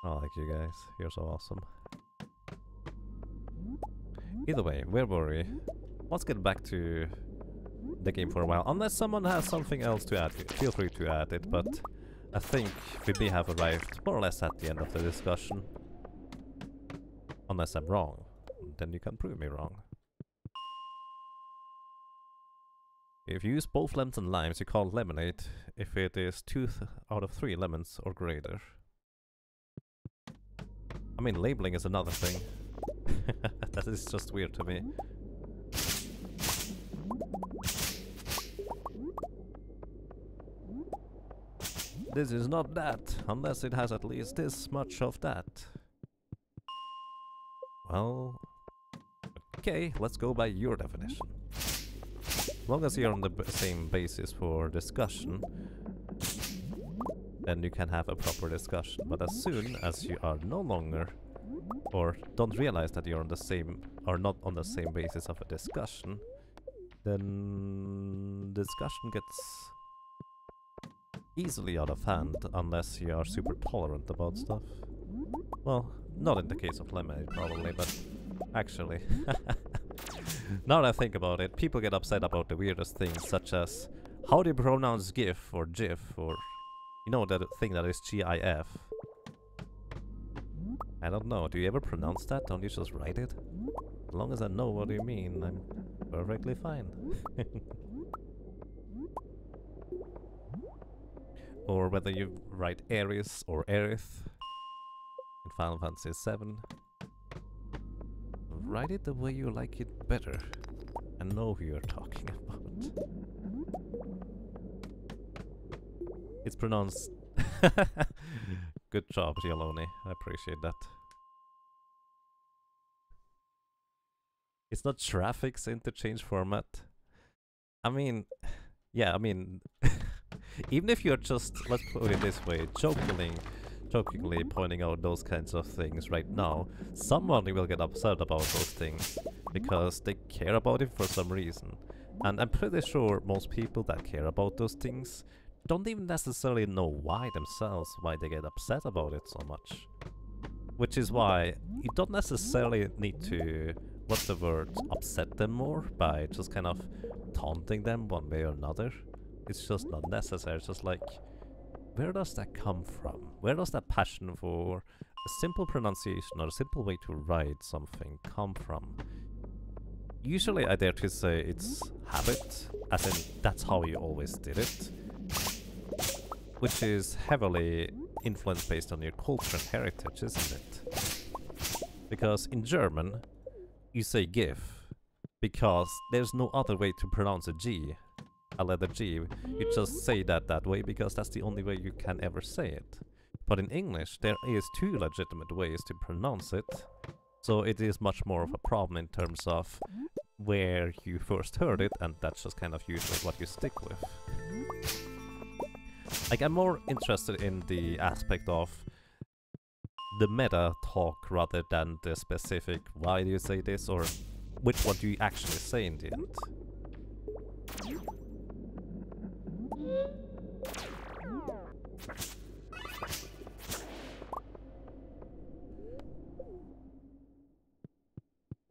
Oh, like you guys. You're so awesome. Either way, where were we? Let's get back to the game for a while. Unless someone has something else to add, feel free to add it, but I think we may have arrived more or less at the end of the discussion. Unless I'm wrong, then you can prove me wrong. If you use both lemons and limes, you call it lemonade if it is 2 out of 3 lemons or greater. I mean, labeling is another thing. That is just weird to me. This is not that, unless it has at least this much of that. Well, okay, let's go by your definition. As long as you're on the same basis for discussion, then you can have a proper discussion. But as soon as you are no longer, or don't realize that you're on the same, or not on the same basis of a discussion, then discussion gets easily out of hand, unless you are super tolerant about stuff. Well, not in the case of lemonade probably, but actually. Now that I think about it, people get upset about the weirdest things, such as how do you pronounce GIF or GIF, or you know, that thing that is GIF. I don't know, do you ever pronounce that? Don't you just write it? As long as I know what you mean, I'm perfectly fine. Or whether you write Ares or Aerith in Final Fantasy VII. Write it the way you like it better and know who you're talking about. It's pronounced... Good job, Gialoni. I appreciate that. It's not Traffic's interchange format. I mean... Yeah, I mean... Even if you're just, let's put it this way, jokingly pointing out those kinds of things right now, someone will get upset about those things because they care about it for some reason. And I'm pretty sure most people that care about those things don't even necessarily know why themselves, why they get upset about it so much. Which is why you don't necessarily need to, what's the word, upset them more by just kind of taunting them one way or another. It's just not necessary. It's just like, where does that come from? Where does that passion for a simple pronunciation or a simple way to write something come from? Usually I dare to say it's habit, as in that's how you always did it, which is heavily influenced based on your culture and heritage, isn't it? Because in German, you say GIF, because there's no other way to pronounce a G. A letter G, you just say that way because that's the only way you can ever say it. But in English, there is 2 legitimate ways to pronounce it, so it is much more of a problem in terms of where you first heard it, and that's just kind of usually what you stick with. Like, I'm more interested in the aspect of the meta talk rather than the specific why do you say this, or which one do you actually say in the end.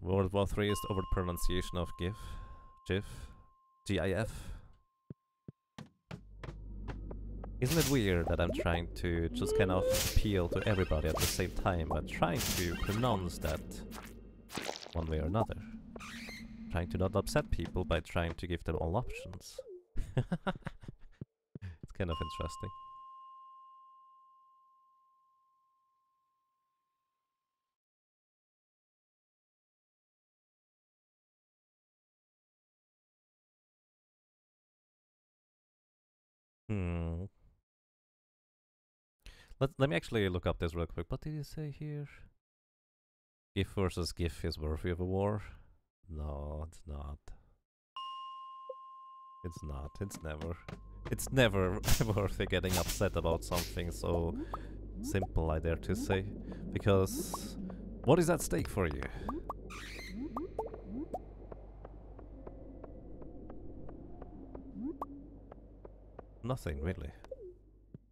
World War III is the over pronunciation of GIF, GIF. Isn't it weird that I'm trying to just kind of appeal to everybody at the same time, but trying to pronounce that one way or another? Trying to not upset people by trying to give them all options. It's kind of interesting. Let me actually look up this real quick. What did you say here? GIF versus GIF is worthy of a war? No, it's not. It's not. It's never. It's never worth getting upset about something so simple, I dare to say. Because what is at stake for you? Nothing, really.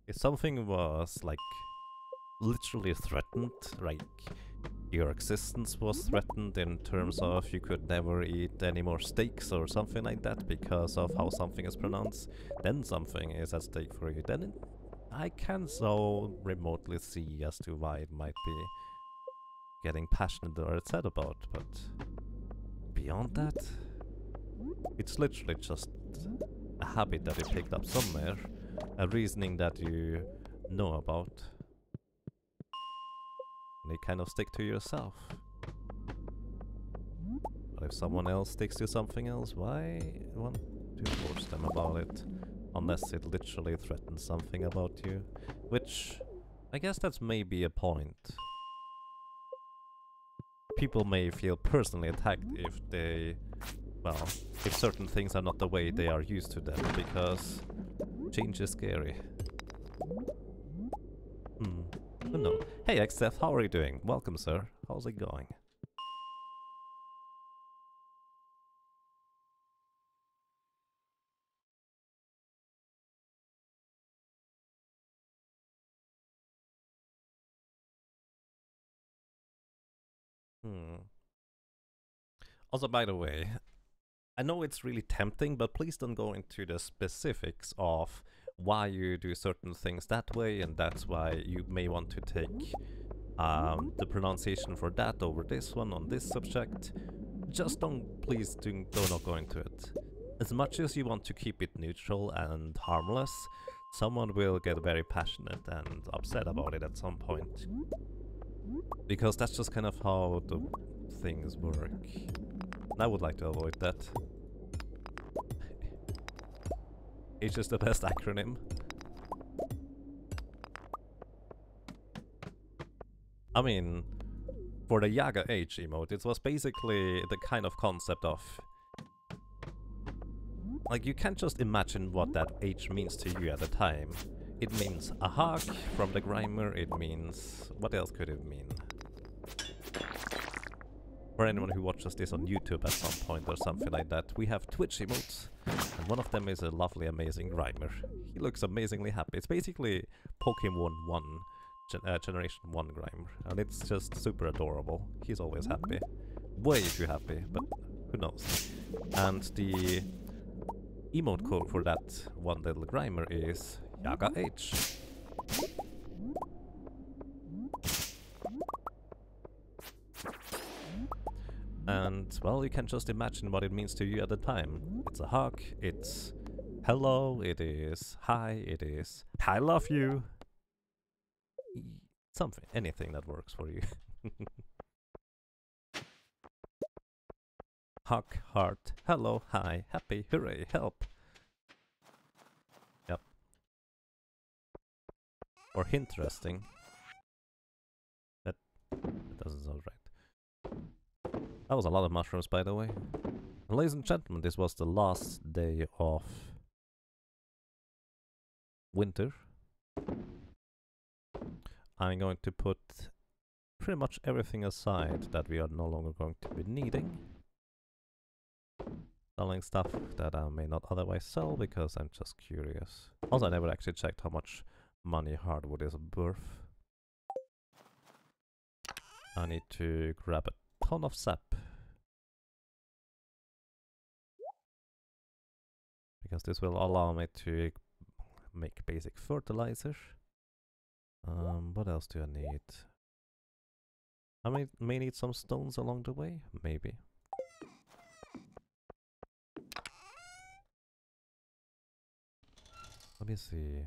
If something was, like, literally threatened, like your existence was threatened in terms of you could never eat any more steaks or something like that because of how something is pronounced, then something is at stake for you. Then I can so remotely see as to why it might be getting passionate or upset about, but beyond that, it's literally just a habit that you picked up somewhere, a reasoning that you know about, and you kind of stick to yourself. But if someone else sticks to something else, why want to force them about it? Unless it literally threatens something about you. Which, I guess that's maybe a point. People may feel personally attacked if they, well, if certain things are not the way they are used to them, because change is scary. Oh no. Hey XF, how are you doing? Welcome, sir. How's it going? Also, by the way, I know it's really tempting, but please don't go into the specifics of why you do certain things that way, and that's why you may want to take the pronunciation for that over this one on this subject. Just please do not go into it. As much as you want to keep it neutral and harmless, someone will get very passionate and upset about it at some point. Because that's just kind of how the things work. And I would like to avoid that. It's just the best acronym. I mean, for the Yaga H emote, it was basically the kind of concept of... Like, you can't just imagine what that H means to you at the time. It means a hug from the Grimer, it means... What else could it mean? For anyone who watches this on YouTube at some point or something like that, we have Twitch emotes, and one of them is a lovely, amazing Grimer. He looks amazingly happy. It's basically Pokemon 1, Generation 1 Grimer, and it's just super adorable. He's always happy. Way too happy, but who knows. And the emote code for that one little Grimer is Yaga H. And, well, you can just imagine what it means to you at the time. It's a hug, it's hello, it is hi, it is I love you. Something, anything that works for you. Hug, heart, hello, hi, happy, hooray, help. Yep. Or interesting. That doesn't sound right. That was a lot of mushrooms, by the way. And ladies and gentlemen, this was the last day of winter. I'm going to put pretty much everything aside that we are no longer going to be needing. Selling stuff that I may not otherwise sell because I'm just curious. Also, I never actually checked how much money hardwood is worth. I need to grab a ton of sap. Because this will allow me to make basic fertilizer. What else do I need? I may need some stones along the way, maybe. Let me see.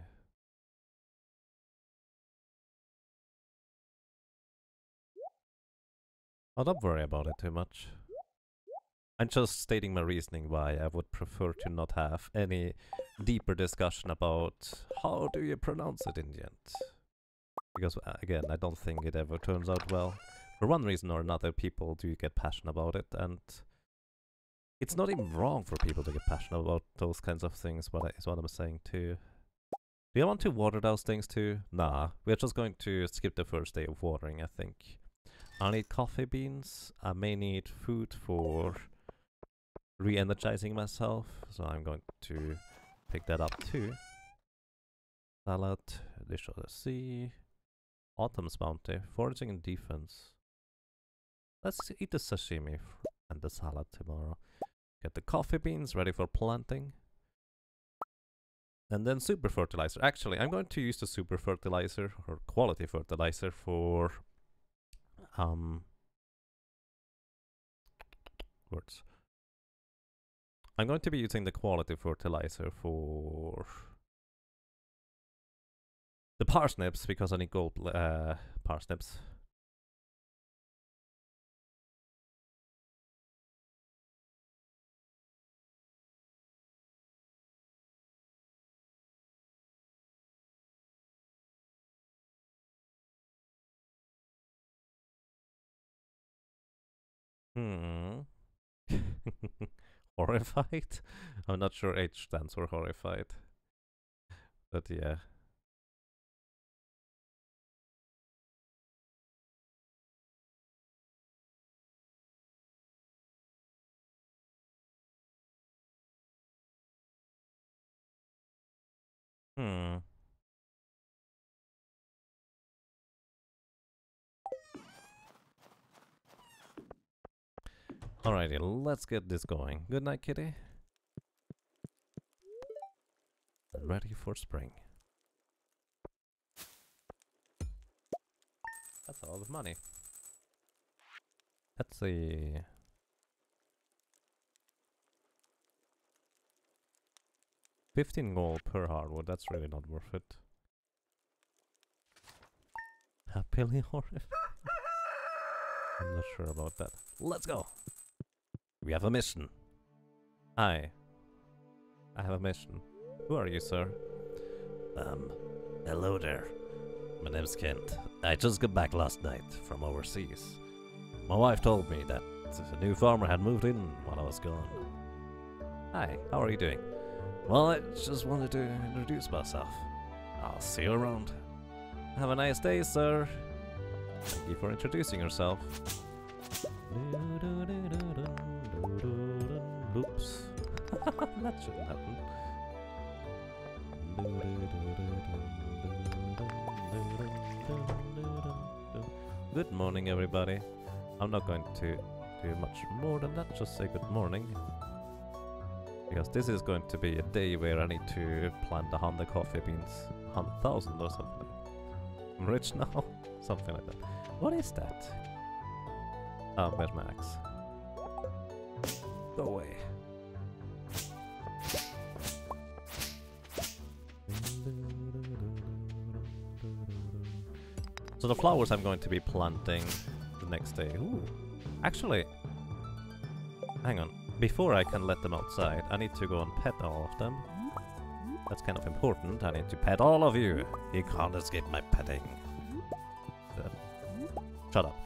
Oh, don't worry about it too much. I'm just stating my reasoning why I would prefer to not have any deeper discussion about how do you pronounce it in the end. Because, again, I don't think it ever turns out well. For one reason or another, people do get passionate about it, and it's not even wrong for people to get passionate about those kinds of things, is what I'm saying too. Do you want to water those things too? Nah, we're just going to skip the first day of watering, I think. I need coffee beans, I may need food for re-energizing myself, so I'm going to pick that up too. Salad, dish of the sea. Autumn's bounty. Foraging and defense. Let's eat the sashimi and the salad tomorrow. Get the coffee beans ready for planting. And then super fertilizer. Actually, I'm going to use the super fertilizer or quality fertilizer for words. I'm going to be using the quality fertilizer for the parsnips because I need gold parsnips. Horrified? I'm not sure H stands for horrified. But yeah. Alrighty, let's get this going. Good night, kitty. And ready for spring. That's a lot of money. Let's see. $15 per hardwood, that's really not worth it. Happily horrified? I'm not sure about that. Let's go! We have a mission. Hi. I have a mission. Who are you, sir? Hello there. My name's Kent. I just got back last night from overseas. My wife told me that a new farmer had moved in while I was gone. Hi, how are you doing? Well, I just wanted to introduce myself. I'll see you around. Have a nice day, sir. Thank you for introducing yourself. Oops. That shouldn't happen. Good morning, everybody. I'm not going to do much more than that, just say good morning. Because this is going to be a day where I need to plant 100 coffee beans. 100,000 or something. I'm rich now? Something like that. What is that? Oh, where's my axe? Go away. So the flowers I'm going to be planting the next day. Ooh. Actually, hang on. Before I can let them outside, I need to go and pet all of them. That's kind of important. I need to pet all of you. You can't escape my petting. Shut up.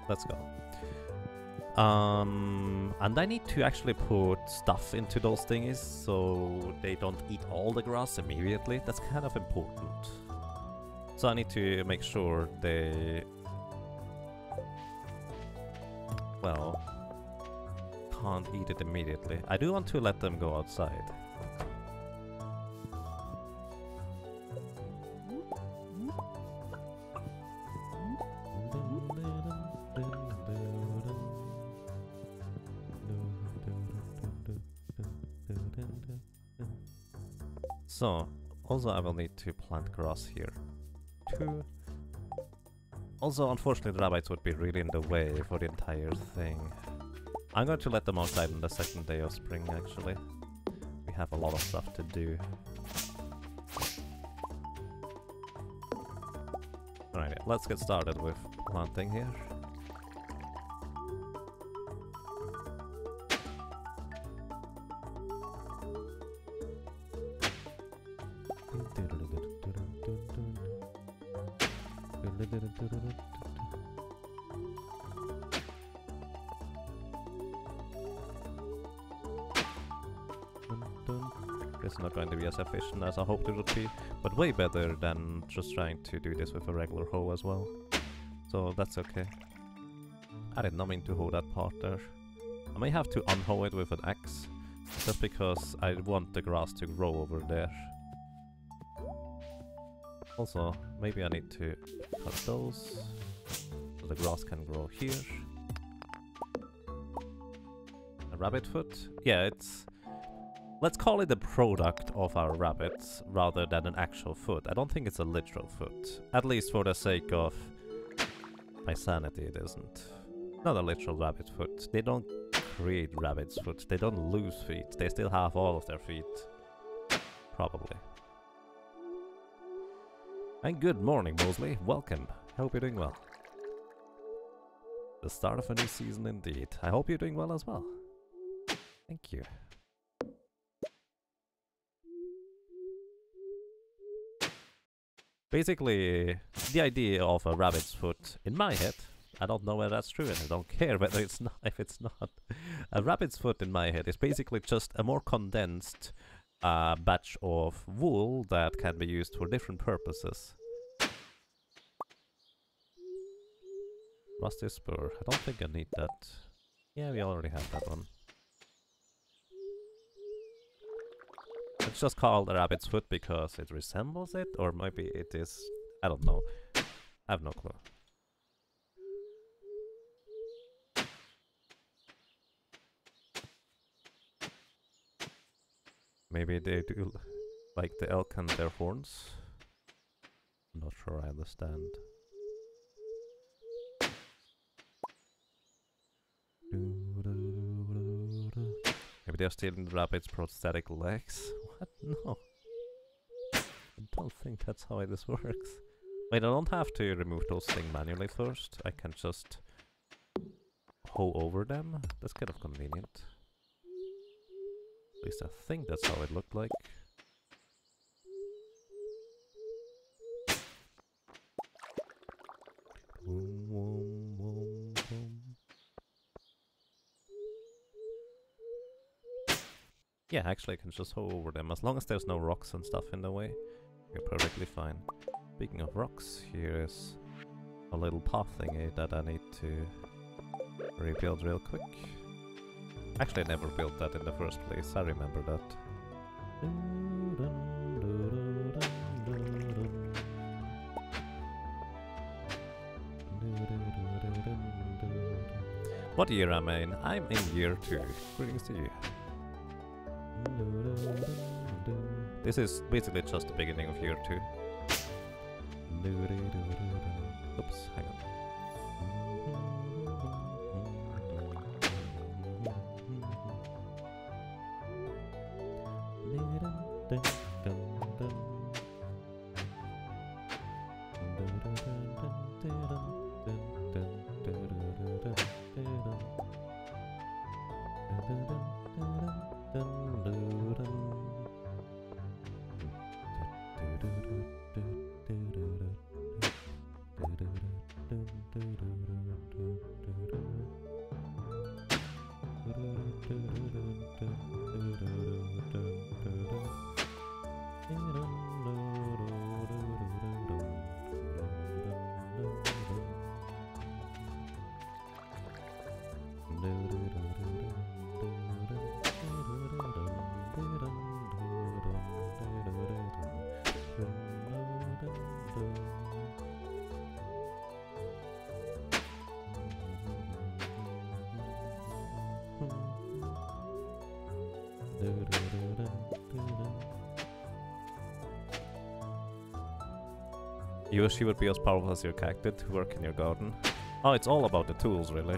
Let's go. And I need to actually put stuff into those thingies so they don't eat all the grass immediately. That's kind of important. So I need to make sure they... well... can't eat it immediately. I do want to let them go outside. So, also I will need to plant grass here. Too. Also, unfortunately, the rabbits would be really in the way for the entire thing. I'm going to let them outside on the second day of spring, actually. We have a lot of stuff to do. Alright, let's get started with planting here. It's not going to be as efficient as I hoped it would be, but way better than just trying to do this with a regular hoe as well. So that's okay. I did not mean to hoe that part there. I may have to unhoe it with an axe, Just because I want the grass to grow over there. Also, maybe I need to cut those so the grass can grow here. A rabbit foot? Yeah, it's... Let's call it a product of our rabbits rather than an actual foot. I don't think it's a literal foot. At least for the sake of my sanity, it isn't. Not a literal rabbit foot. They don't create rabbit's foot. They don't lose feet. They still have all of their feet. Probably. And good morning, Mosley. Welcome. Hope you're doing well. The start of a new season indeed. I hope you're doing well as well. Thank you. Basically, the idea of a rabbit's foot, in my head, I don't know whether that's true and I don't care whether it's not, if it's not. A rabbit's foot in my head is basically just a more condensed batch of wool that can be used for different purposes. Rusty spur. I don't think I need that. Yeah, we already have that one. It's just called a rabbit's foot because it resembles it, or maybe it is... I don't know. I have no clue. Maybe they do like the elk and their horns. I'm not sure I understand. Maybe they're stealing the rabbit's prosthetic legs? What? No. I don't think that's how this works. Wait, I don't have to remove those things manually first. I can just hoe over them. That's kind of convenient. At least I think that's how it looked like. Boom, boom, boom, boom. Yeah, actually I can just hoe over them. As long as there's no rocks and stuff in the way, you're perfectly fine. Speaking of rocks, here is a little path thingy that I need to rebuild real quick. Actually, I never built that in the first place, I remember that. What year am I in? I'm in year 2. Greetings to you. This is basically just the beginning of year 2. Oops, hang on. You wish you would be as powerful as your cactus to work in your garden. Oh, it's all about the tools, really.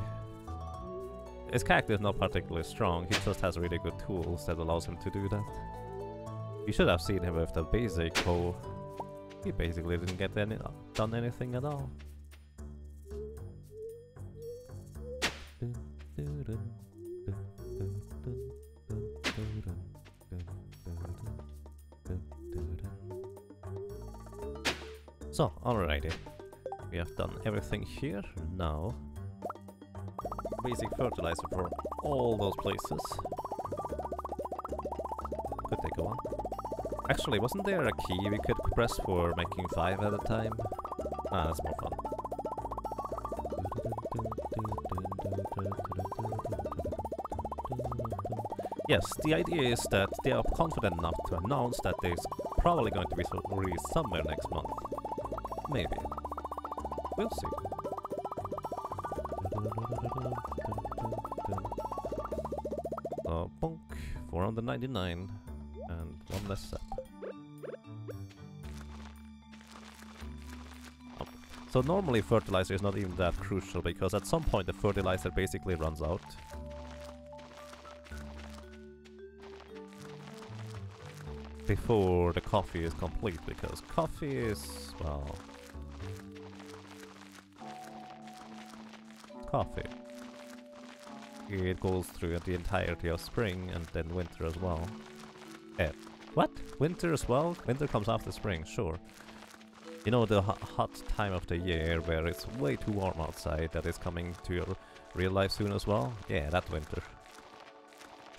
His cactus is not particularly strong, he just has really good tools that allows him to do that. You should have seen him with the basic hoe. He basically didn't get done anything at all. So, alrighty. We have done everything here. Now, basic fertilizer for all those places. Could take a while. Actually, wasn't there a key we could press for making 5 at a time? Ah, that's more fun. Yes, the idea is that they are confident enough to announce that there's probably going to be released somewhere next month. Maybe. We'll see. So, bonk, 499, and one less step. So normally fertilizer is not even that crucial, because at some point the fertilizer basically runs out. Before the coffee is complete, because coffee is, well... coffee. It goes through the entirety of spring and then winter as well. What? Winter as well? Winter comes after spring, sure. You know the hot time of the year where it's way too warm outside that is coming to your real life soon as well? Yeah, that winter.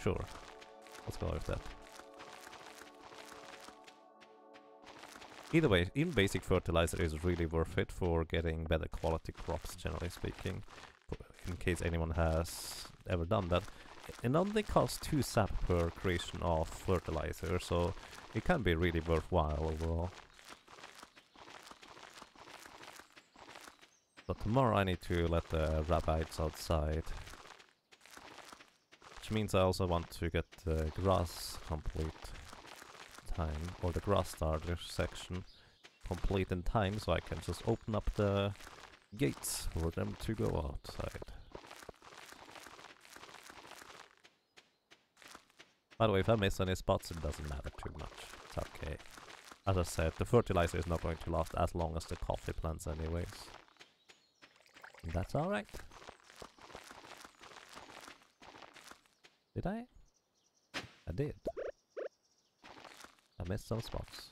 Sure. Let's go with that. Either way, even basic fertilizer is really worth it for getting better quality crops, generally speaking. In case anyone has ever done that. It only costs 2 sap per creation of fertilizer, so it can be really worthwhile overall. So tomorrow I need to let the rabbits outside. Which means I also want to get the grass complete time, or the grass starter section complete in time, so I can just open up the gates for them to go outside. By the way, if I miss any spots, it doesn't matter too much. It's okay. As I said, the fertilizer is not going to last as long as the coffee plants anyways. And that's alright. Did I? I did. I missed some spots.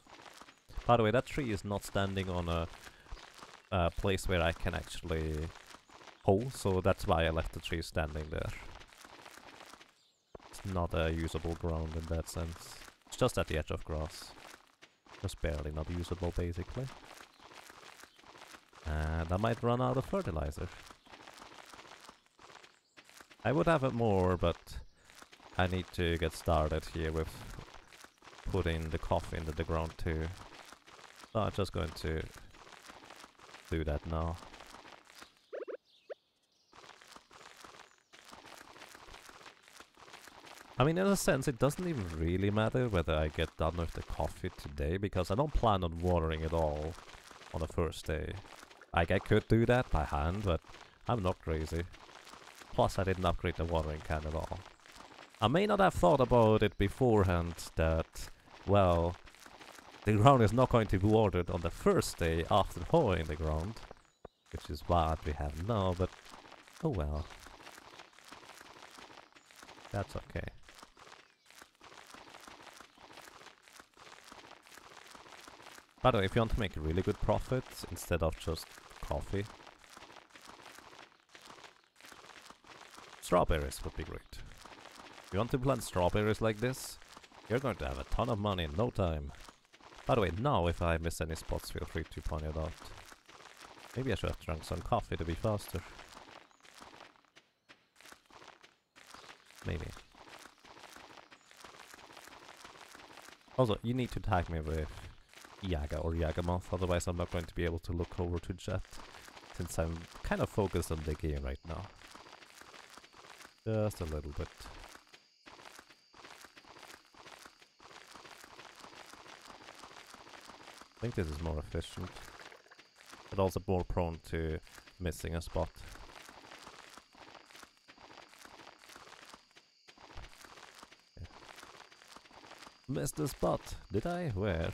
By the way, that tree is not standing on a place where I can actually hoe, so that's why I left the tree standing there. It's not a usable ground in that sense. It's just at the edge of grass. Just barely not usable, basically. And I might run out of fertilizer. I would have it more, but I need to get started here with putting the coffee into the ground too. So I'm just going to do that now. I mean, in a sense, it doesn't even really matter whether I get done with the coffee today, because I don't plan on watering it all on the first day. Like, I could do that by hand, but I'm not crazy. Plus, I didn't upgrade the watering can at all. I may not have thought about it beforehand that, well, the ground is not going to be watered on the first day after hoeing the ground, which is what we have now, but oh well. That's okay. By the way, if you want to make a really good profit instead of just coffee, strawberries would be great. If you want to plant strawberries like this, you're going to have a ton of money in no time. By the way, now if I miss any spots, feel free to point it out. Maybe I should have drunk some coffee to be faster. Maybe. Also, you need to tag me with Yaga or Yagamoth, otherwise I'm not going to be able to look over to chat, since I'm kind of focused on the game right now. Just a little bit. I think this is more efficient, but also more prone to missing a spot. Yeah. Missed a spot, did I? Where?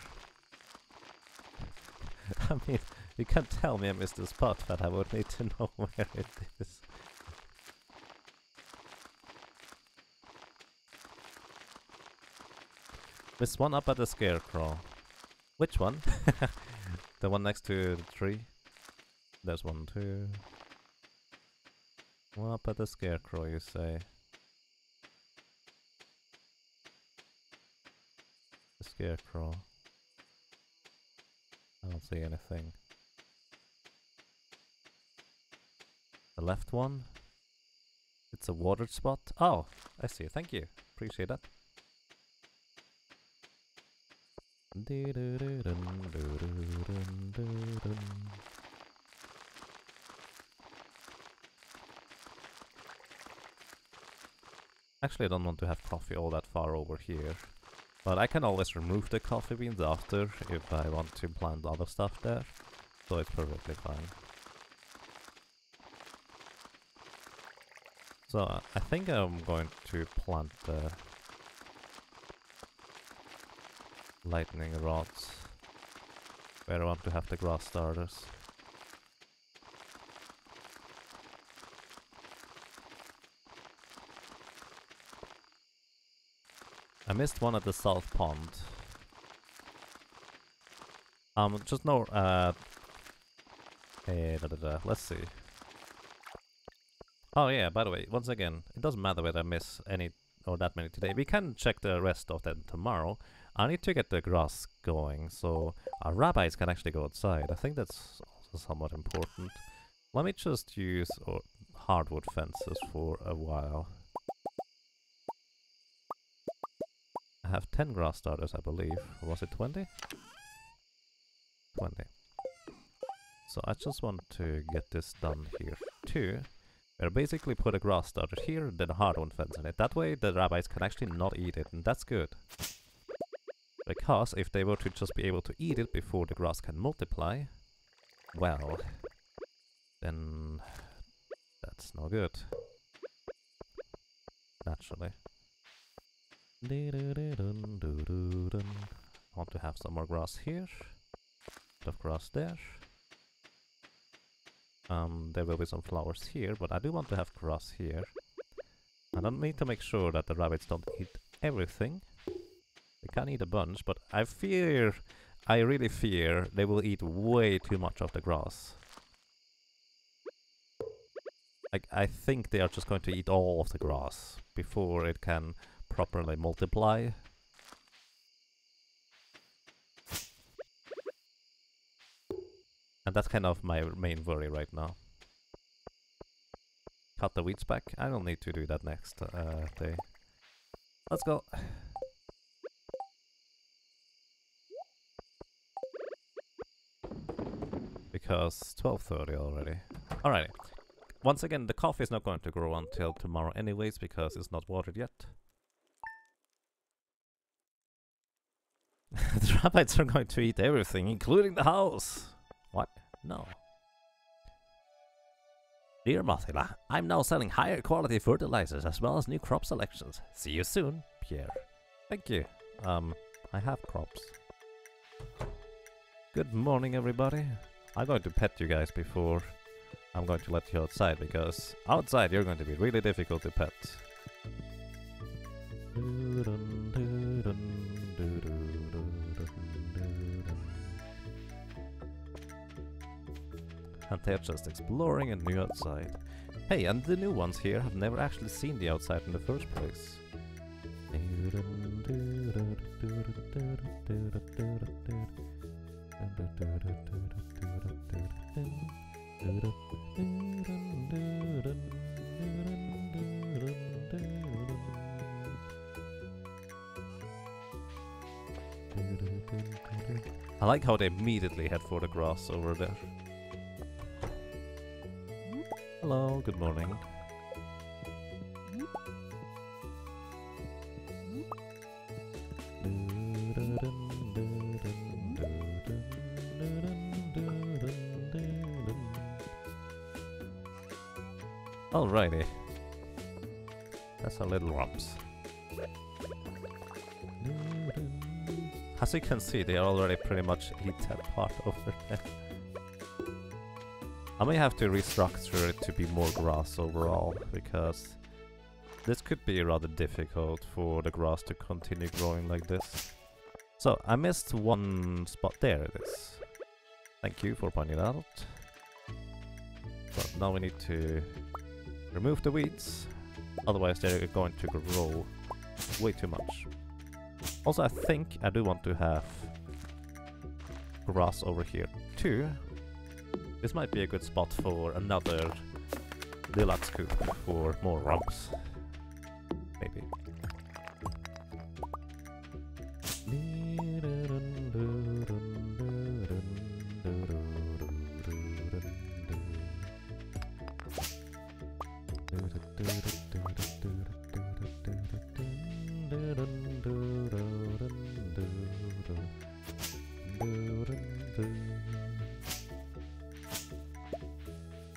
I mean, you can't tell me I missed a spot, but I would need to know where it is. Missed one up at the scarecrow. Which one? The one next to the tree? There's one too. One up at the scarecrow, you say? The scarecrow. I don't see anything. The left one? It's a watered spot? Oh, I see. Thank you. Appreciate that. Actually, I don't want to have coffee all that far over here. But I can always remove the coffee beans after if I want to plant other stuff there. So it's perfectly fine. So I think I'm going to plant the lightning rods where I want to have the grass starters. I missed one at the south pond. Just no, let's see. Oh yeah, by the way, once again, it doesn't matter whether I miss any or that many today. We can check the rest of them tomorrow. I need to get the grass going, so our rabbits can actually go outside. I think that's also somewhat important. Let me just use hardwood fences for a while. I have 10 grass starters, I believe. Or was it 20? 20. So I just want to get this done here too. We'll basically put a grass starter here, then a hardwood fence in it. That way the rabbits can actually not eat it, and that's good. Because if they were to just be able to eat it before the grass can multiply, well, then that's no good. Naturally. I want to have some more grass here. Bit of grass there. There will be some flowers here, but I do want to have grass here. I don't need to make sure that the rabbits don't eat everything. They can eat a bunch, but I really fear they will eat way too much of the grass. I think they are just going to eat all of the grass before it can properly multiply. And that's kind of my main worry right now. Cut the weeds back. I don't need to do that next day. Let's go. Because 12:30 already. Alrighty. Once again, the coffee is not going to grow until tomorrow anyways, because it's not watered yet. The rabbits are going to eat everything, including the house. What? No. Dear Mothila, I'm now selling higher quality fertilizers as well as new crop selections. See you soon, Pierre. Thank you. I have crops. Good morning, everybody. I'm going to pet you guys before I'm going to let you outside, because outside you're going to be really difficult to pet. And they're just exploring a new outside. Hey, and the new ones here have never actually seen the outside in the first place. I like how they immediately head for the grass over there. Hello, good morning. Alrighty. That's our little rumps. As you can see, they already pretty much eat that part over there. I may have to restructure it to be more grass overall, because this could be rather difficult for the grass to continue growing like this. So, I missed one spot. There it is. Thank you for pointing it out. But now we need to remove the weeds, otherwise they're going to grow way too much. Also, I think I do want to have grass over here too. This might be a good spot for another deluxe coop for more rumps. Maybe.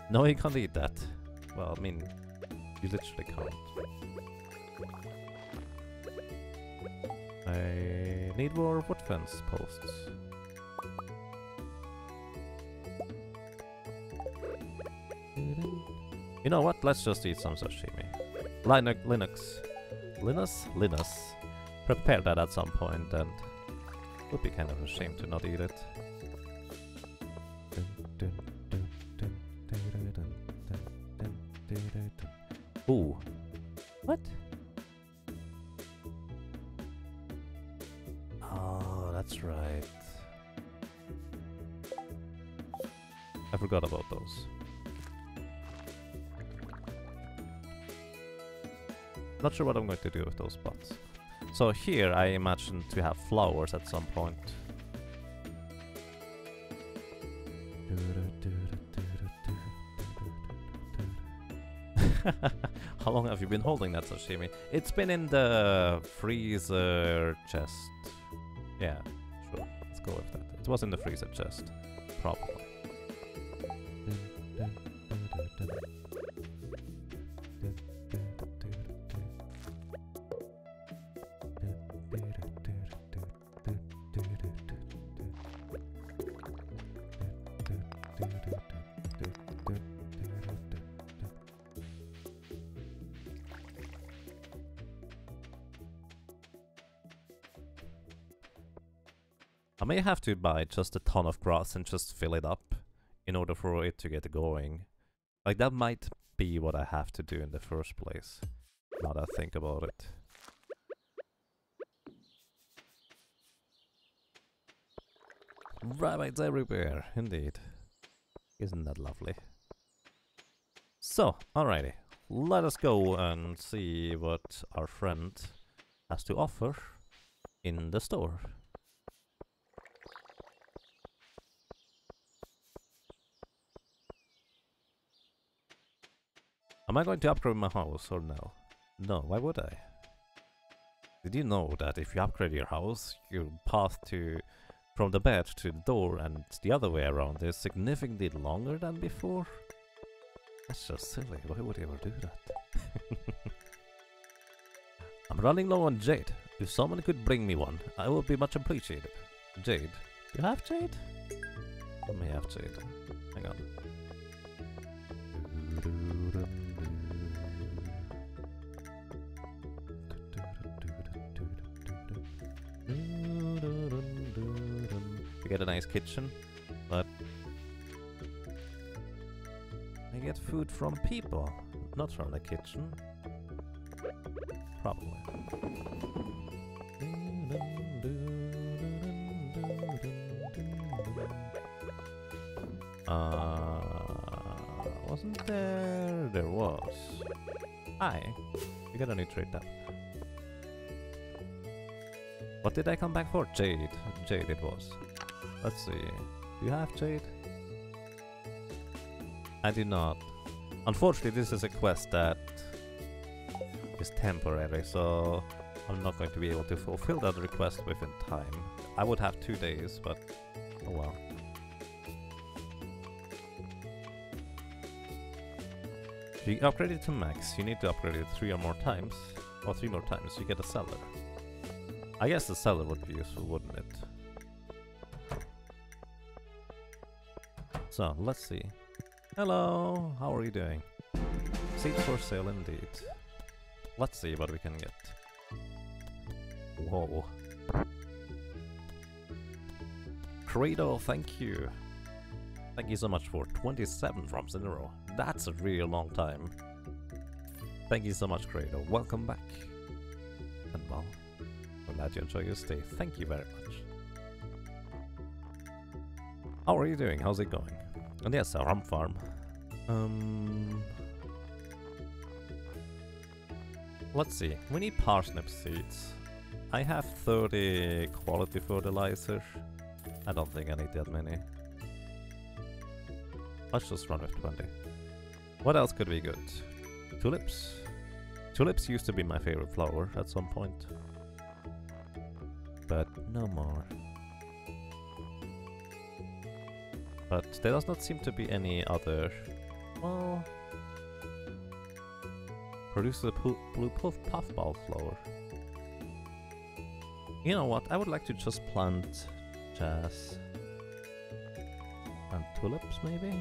No, you can't eat that. Well, I mean, you literally can't. I need more wood fence posts. You know what? Let's just eat some sashimi. Linux. Prepare that at some point, and it would be kind of a shame to not eat it. Ooh. What? Oh, that's right. I forgot about those. Not sure what I'm going to do with those pots. So here I imagine to have flowers at some point. How long have you been holding that sashimi? It's been in the freezer chest. Yeah, sure. Let's go with that. It was in the freezer chest. Probably. I may have to buy just a ton of grass and just fill it up in order for it to get going. Like, that might be what I have to do in the first place, now that I think about it. Rabbits everywhere, indeed. Isn't that lovely? So, alrighty. Let us go and see what our friend has to offer in the store. Am I going to upgrade my house or no? No, why would I? Did you know that if you upgrade your house, your path from the bed to the door and the other way around is significantly longer than before? That's just silly. Why would you ever do that? I'm running low on jade. If someone could bring me one, I would be much appreciated. Jade. Do you have jade? Let me have jade. Hang on. You get a nice kitchen, but I get food from people, not from the kitchen. Probably. Wasn't there? There was. Hi. You got a new trade tab. What did I come back for? Jade. Jade it was. Let's see. Do you have jade? I do not. Unfortunately, this is a quest that is temporary, so I'm not going to be able to fulfill that request within time. I would have 2 days, but oh well. If you upgrade it to max, you need to upgrade it 3 or more times, or 3 more times, you get a seller. I guess the seller would be useful, wouldn't it? So, let's see. Hello, how are you doing? Seeds for sale indeed. Let's see what we can get. Whoa. Credo, thank you. Thank you so much for 27 drums in a row. That's a real long time. Thank you so much, Credo. Welcome back. And well, I'm glad you enjoy your stay. Thank you very much. How are you doing? How's it going? And yes, a rump farm. Let's see. We need parsnip seeds. I have 30 quality fertilizer. I don't think I need that many. Let's just run with 20. What else could be good? Tulips. Tulips used to be my favorite flower at some point. But no more. But there does not seem to be any other... Well... Produces a blue puffball flower. You know what? I would like to just plant jazz and tulips, maybe?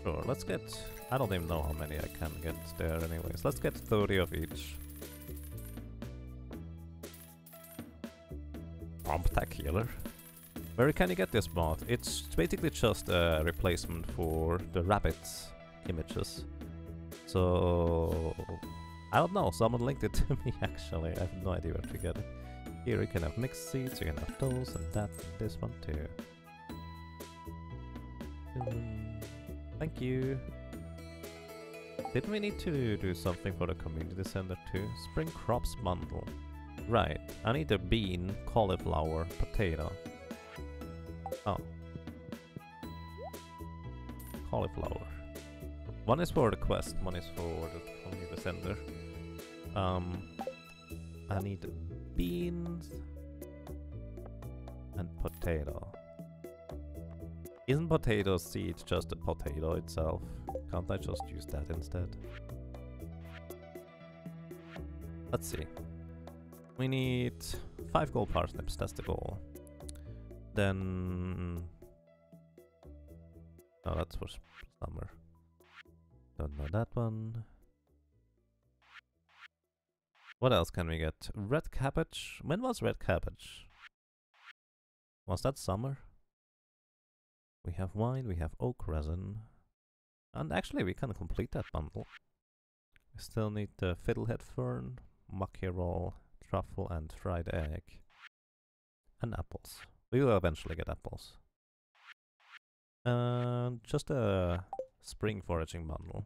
Sure, let's get... I don't even know how many I can get there anyways. Let's get 30 of each. Spectacular. Where can you get this mod? It's basically just a replacement for the rabbits images. So... I don't know, someone linked it to me actually. I have no idea where to get it. Here you can have mixed seeds, you can have those and that and this one too. Thank you. Didn't we need to do something for the community center too? Spring crops bundle. Right, I need a bean, cauliflower, potato. Oh. Cauliflower. One is for the quest, one is for the community center. I need beans and potato. Isn't potato seed just a potato itself? Can't I just use that instead? Let's see. We need 5 gold parsnips, that's the goal. Then... Oh, that's for summer. Don't know that one. What else can we get? Red cabbage? When was red cabbage? Was that summer? We have wine, we have oak resin. And actually we can complete that bundle. We still need the fiddlehead fern, mackerel, truffle and fried egg. And apples. We will eventually get apples. And just a spring foraging bundle.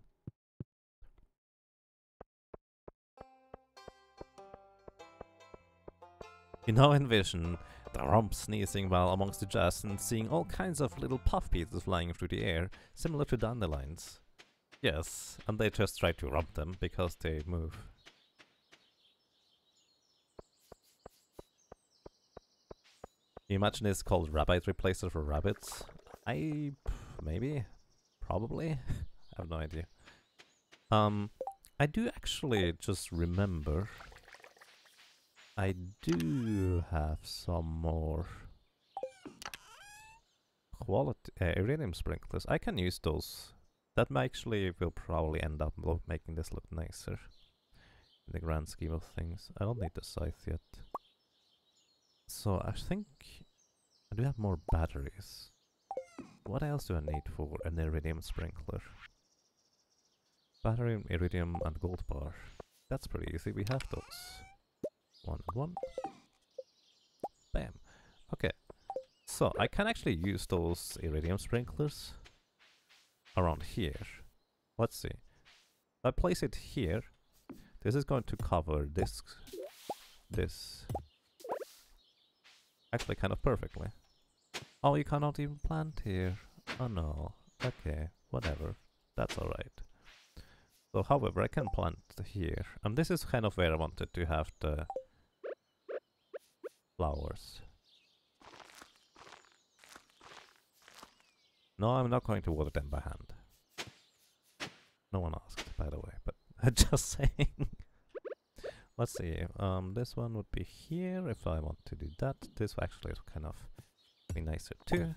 You now envision the rump sneezing while amongst the jazz and seeing all kinds of little puff pieces flying through the air, similar to dandelions. Yes, and they just try to rump them because they move. You imagine it's called rabbit replacer for rabbits? Maybe? Probably? I have no idea. I do actually just remember I do have some more quality iridium sprinklers. I can use those. That actually will probably end up making this look nicer in the grand scheme of things. I don't need the scythe yet. So I think I do have more batteries. What else do I need for an iridium sprinkler? Battery, iridium and gold bar. That's pretty easy, we have those. 1 and 1. Bam. Okay. So I can actually use those iridium sprinklers around here. Let's see. If I place it here, this is going to cover this actually kind of perfectly. Oh, you cannot even plant here. Oh no. Okay, whatever. That's alright. So however, I can plant here. And this is kind of where I wanted to have the flowers. No, I'm not going to water them by hand. No one asked, by the way, but I'm just saying. Let's see, this one would be here if I want to do that. This actually is kind of be nicer too.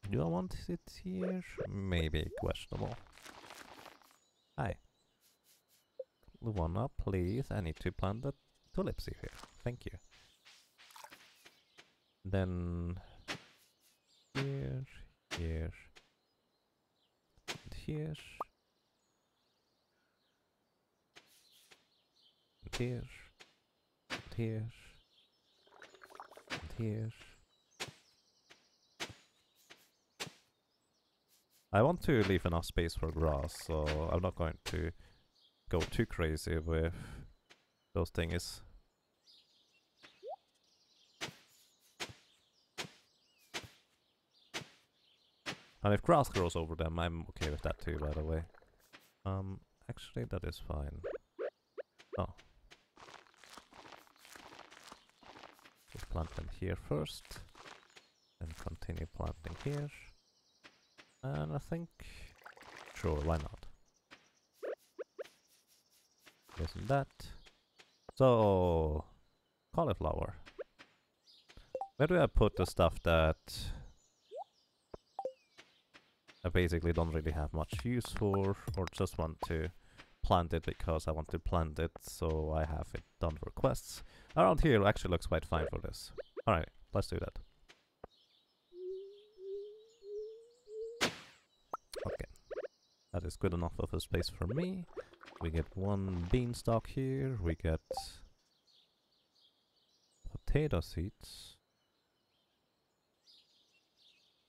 Do I want it here? Maybe questionable. Hi. Luana, please, I need to plant the tulips here. Thank you. Then here, here, and here, and here, and here, and here. I want to leave enough space for grass, so I'm not going to go too crazy with those things. And if grass grows over them, I'm okay with that too, by the way. Actually, that is fine. Oh. plant them here first. Then continue planting here. And I think... Sure, why not? Isn't that? So... Cauliflower. Where do I put the stuff that I basically don't really have much use for, or just want to plant it because I want to plant it, so I have it done for quests. Around here actually looks quite fine for this. Alright, let's do that. Okay, that is good enough of a space for me. We get one beanstalk here, we get potato seeds.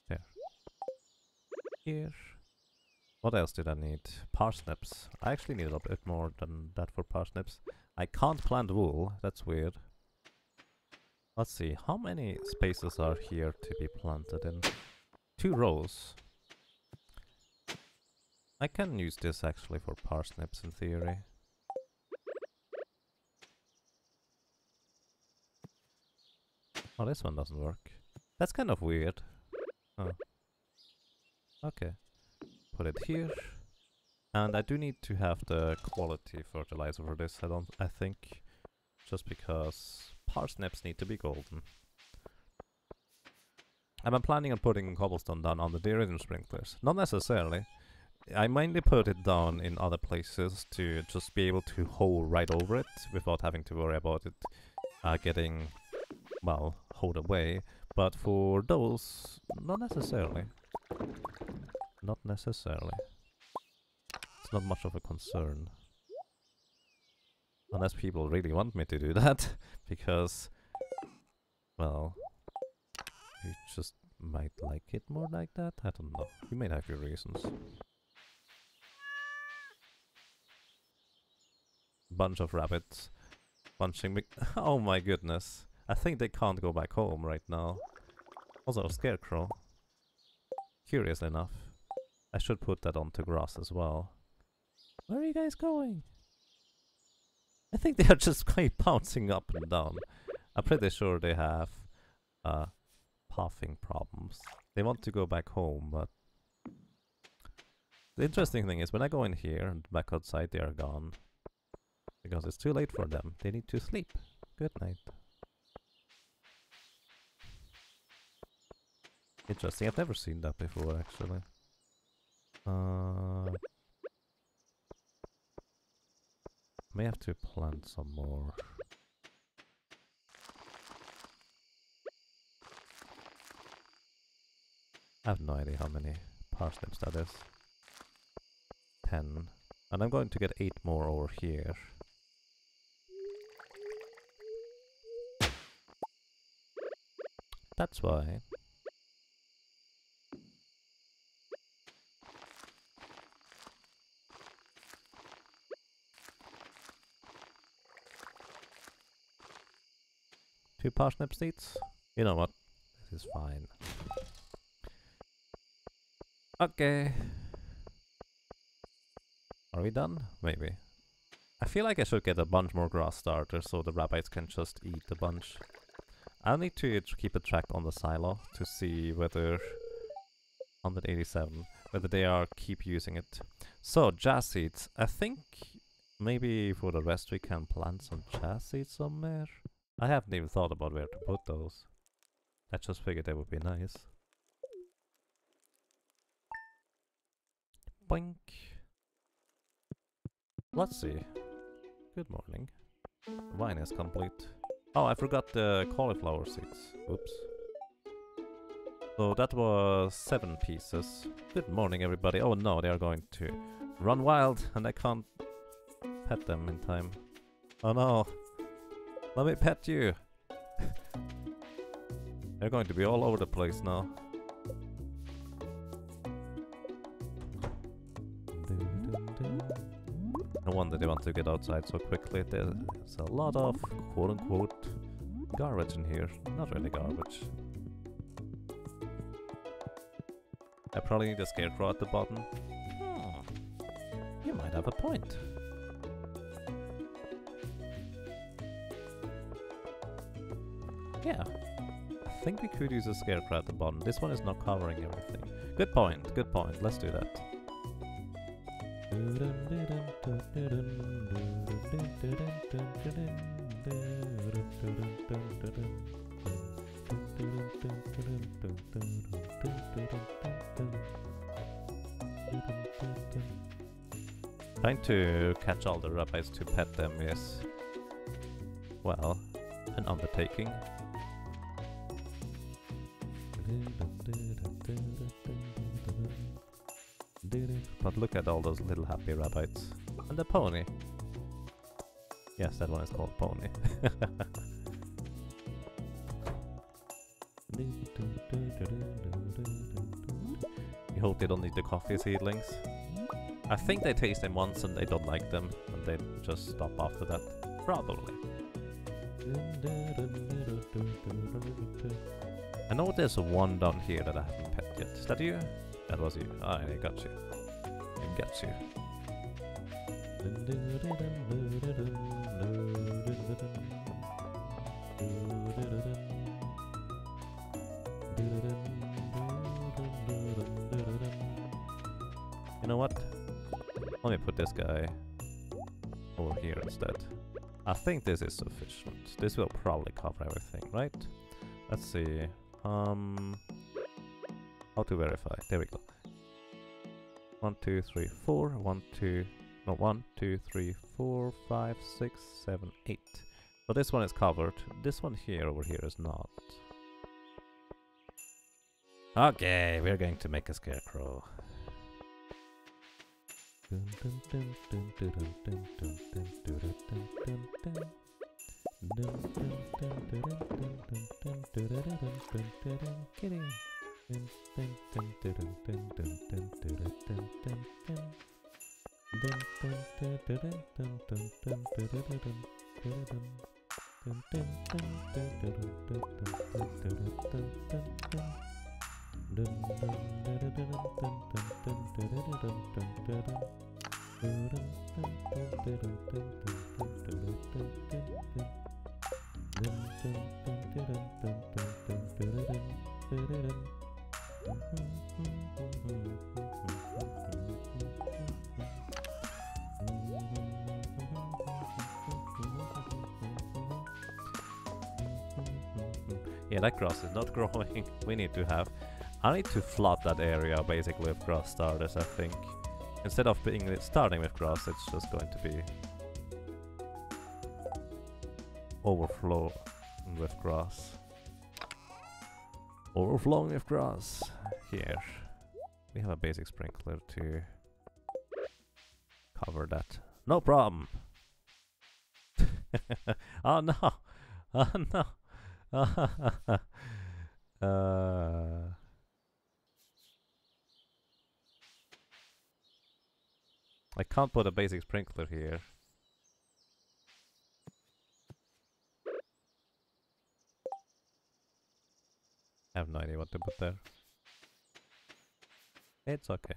There. Here. What else did I need? Parsnips. I actually need a bit more than that for parsnips. I can't plant wool, that's weird. Let's see, how many spaces are here to be planted in? 2 rows. I can use this actually for parsnips in theory. Oh, this one doesn't work. That's kind of weird. Oh. Okay. Put it here. And I do need to have the quality fertilizer for this, I think. Just because parsnips need to be golden. I've been planning on putting cobblestone down on the iridium sprinklers. Not necessarily. I mainly put it down in other places to just be able to hoe right over it without having to worry about it getting, well, hoed away. But for those, not necessarily. Not necessarily. It's not much of a concern. Unless people really want me to do that, because, well, you just might like it more like that? I don't know. You may have your reasons. Bunch of rabbits punching me. Oh my goodness. I think they can't go back home right now. Also a scarecrow. Curiously enough. I should put that onto grass as well. Where are you guys going? I think they are just quite bouncing up and down. I'm pretty sure they have pathing problems. They want to go back home, but the interesting thing is when I go in here and back outside they are gone. Because it's too late for them. They need to sleep. Good night. Interesting. I've never seen that before, actually. May have to plant some more. I have no idea how many parsnips that is. 10. And I'm going to get 8 more over here. That's why. Two parsnip seeds? You know what? This is fine. Okay. Are we done? Maybe. I feel like I should get a bunch more grass starters so the rabbits can just eat a bunch. I'll need to keep a track on the silo to see whether 187, whether they are keep using it. So, jazz seeds. I think maybe for the rest we can plant some jazz seeds somewhere. I haven't even thought about where to put those. I just figured they would be nice. Boink. Let's see. Good morning. Wine is complete. Oh, I forgot the cauliflower seeds. Oops. So that was 7 pieces. Good morning, everybody. Oh no, they are going to run wild and I can't pet them in time. Oh no. Let me pet you. They're going to be all over the place now. No wonder they want to get outside so quickly. There's a lot of quote-unquote garbage in here. Not really garbage. I probably need a scarecrow at the bottom. You might have a point. Yeah. I think we could use a scarecrow at the bottom. This one is not covering everything. Good point, good point. Let's do that. Trying to catch all the rabbits to pet them is, well, an undertaking. But look at all those little happy rabbits. And the pony. Yes, that one is called Pony. You hope they don't eat the coffee seedlings. I think they taste them once and they don't like them, and they just stop after that. Probably. I know there's one down here that I haven't pet yet. Is that you? That was you. Ah, I got you. I got you. You know what? Let me put this guy over here instead. I think this is sufficient. This will probably cover everything, right? Let's see. How to verify? There we go. 1, 2, 3, 4. 1, 2. No, 1, 2, 3, 4, 5, 6, 7, 8. So this one is covered. This one here over here is not. Okay, we're going to make a scarecrow. Yeah, that grass is not growing. We need to have... I need to flood that area basically with grass starters, I think. Instead of starting with grass, it's just going to be... overflow with grass. Overflowing with grass. Here. We have a basic sprinkler to cover that. No problem! Oh no! Oh no! I can't put a basic sprinkler here. I have no idea what to put there. It's okay.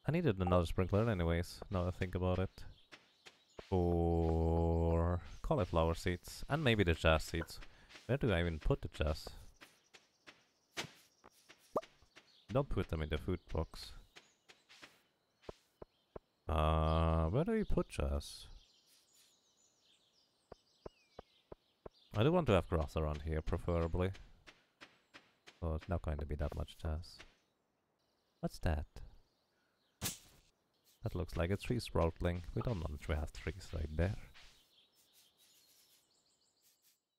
I needed another sprinkler anyways, now I think about it. For cauliflower seeds, and maybe the jazz seeds. Where do I even put the jazz? Don't put them in the food box. Where do we put jazz? I do want to have grass around here, preferably. So it's not going to be that much jazz. What's that? That looks like a tree sprouting. We don't want to have trees right there.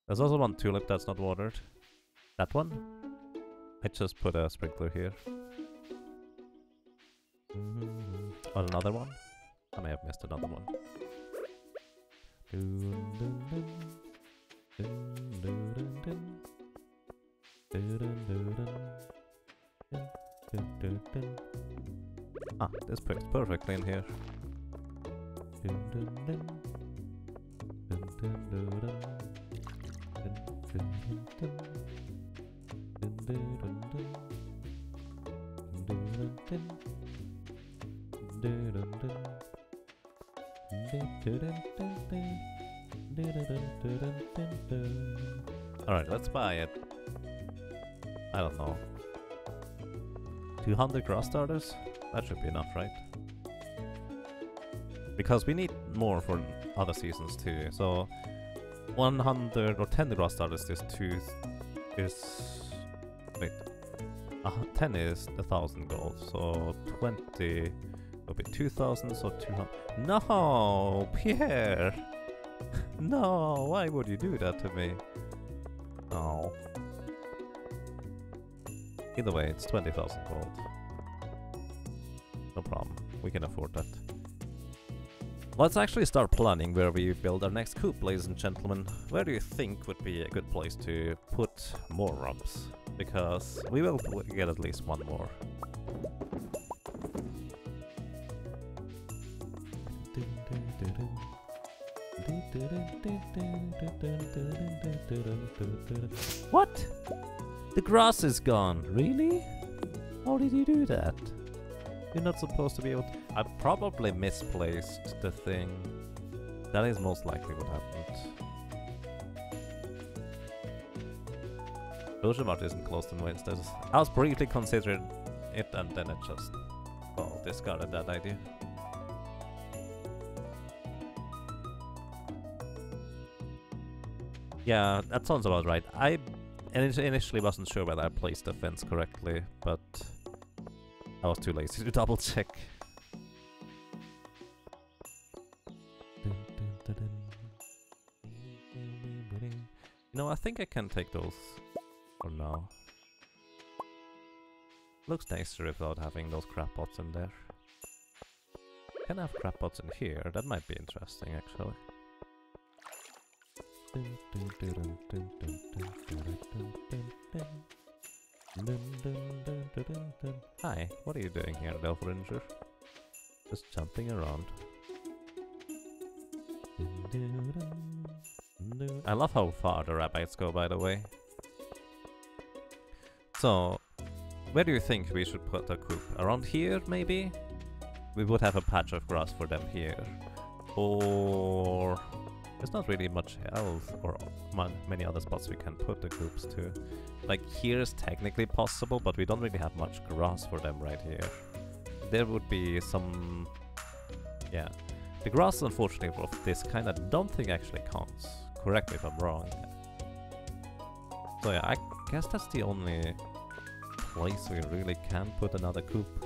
There's also one tulip that's not watered. That one? I just put a sprinkler here. Oh, another one? I may have missed another one. Ah, this fits perfectly in here. Alright, let's buy it. I don't know. 200 grass starters? That should be enough, right? Because we need more for other seasons too. So 100 or 10 grass starters is 2 is wait. 10 is 1,000 gold. So 20 will be 2,000, so 200. No, Pierre! No, why would you do that to me? Oh. Either way, it's 20,000 gold. No problem. We can afford that. Let's actually start planning where we build our next coop, ladies and gentlemen. Where do you think would be a good place to put more rumps? Because we will get at least one more. What? The grass is gone. Really? How did you do that? You're not supposed to be able to... I probably misplaced the thing. That is most likely what happened. Rosemart isn't closed in Wednesdays. I was briefly considering it and then it just... well, discarded that idea. Yeah, that sounds about right. I initially wasn't sure whether I placed the fence correctly, but I was too lazy to double check. You know, I think I can take those for now. Looks nicer without having those crap pots in there. Can I have crap pots in here? That might be interesting, actually. Hi, what are you doing here, Delph Ranger? Just jumping around. I love how far the rabbits go, by the way. So, where do you think we should put a coop? Around here, maybe? We would have a patch of grass for them here. Or... there's not really much else or many other spots we can put the coops to. Like, here is technically possible, but we don't really have much grass for them right here. There would be some... yeah. The grass, unfortunately, of this kind I don't think actually counts. Correct me if I'm wrong. So yeah, I guess that's the only place we really can put another coop.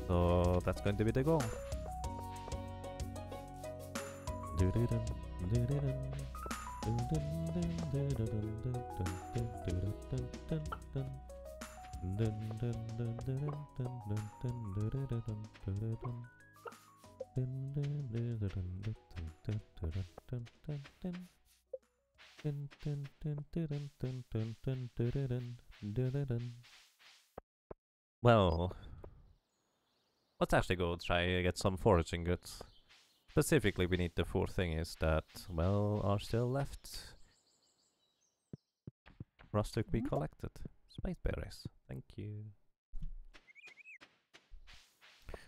So that's going to be the goal. Well, let's actually go try and get some foraging goods. Specifically, we need the 4 things that, well, are still left for us to be collected. Space berries. Thank you.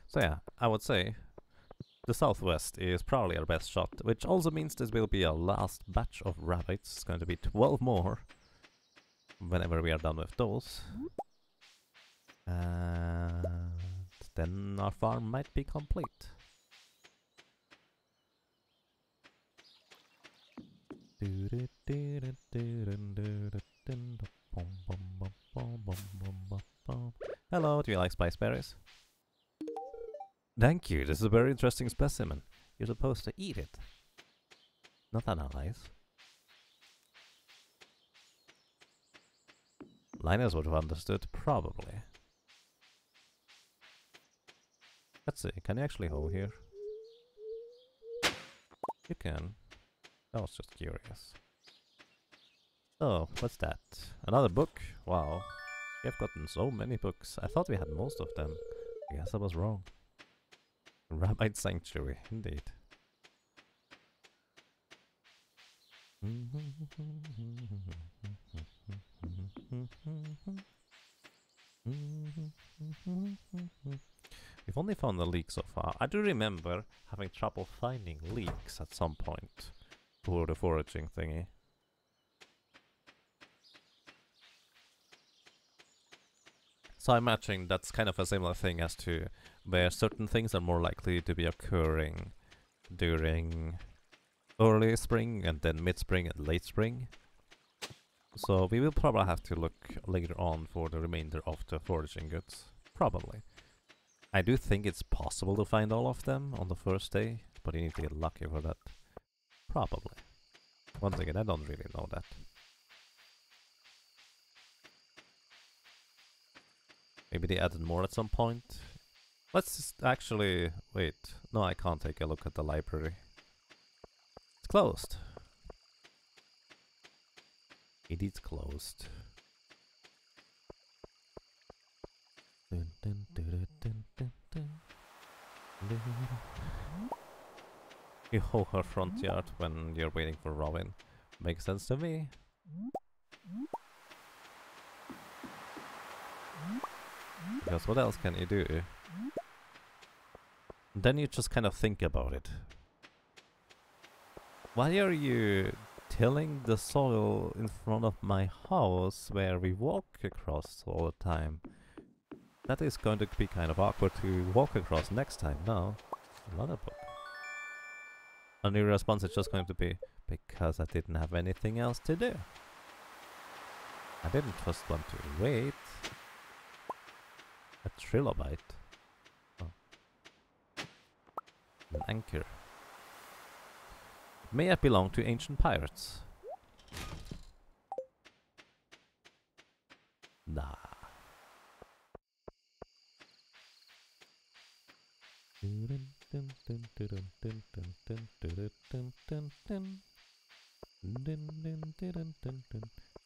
So yeah, I would say the southwest is probably our best shot, which also means this will be our last batch of rabbits. It's going to be 12 more whenever we are done with those. And then our farm might be complete. Hello, do you like spice berries? Thank you, this is a very interesting specimen. You're supposed to eat it, not analyze. Linus would have understood, probably. Let's see, can you actually hold here? You can. I was just curious. Oh, what's that? Another book? Wow. We have gotten so many books. I thought we had most of them. I guess I was wrong. Rabbit Sanctuary, indeed. We've only found a leak so far. I do remember having trouble finding leaks at some point for the foraging thingy. So I imagine that's kind of a similar thing as to where certain things are more likely to be occurring during early spring and then mid-spring and late spring. So we will probably have to look later on for the remainder of the foraging goods. Probably. I do think it's possible to find all of them on the first day, but you need to get lucky for that. Probably. Once again, I don't really know that. Maybe they added more at some point. Let's just actually... wait. No, I can't take a look at the library. It's closed. It is closed. You hoe her front yard when you're waiting for Robin. Makes sense to me. Because what else can you do? Then you just kind of think about it. Why are you tilling the soil in front of my house where we walk across all the time? That is going to be kind of awkward to walk across next time. No, another book. And your response is just going to be, because I didn't have anything else to do. I didn't just want to wait. A trilobite. Oh. An anchor. May have belonged to ancient pirates. Nah.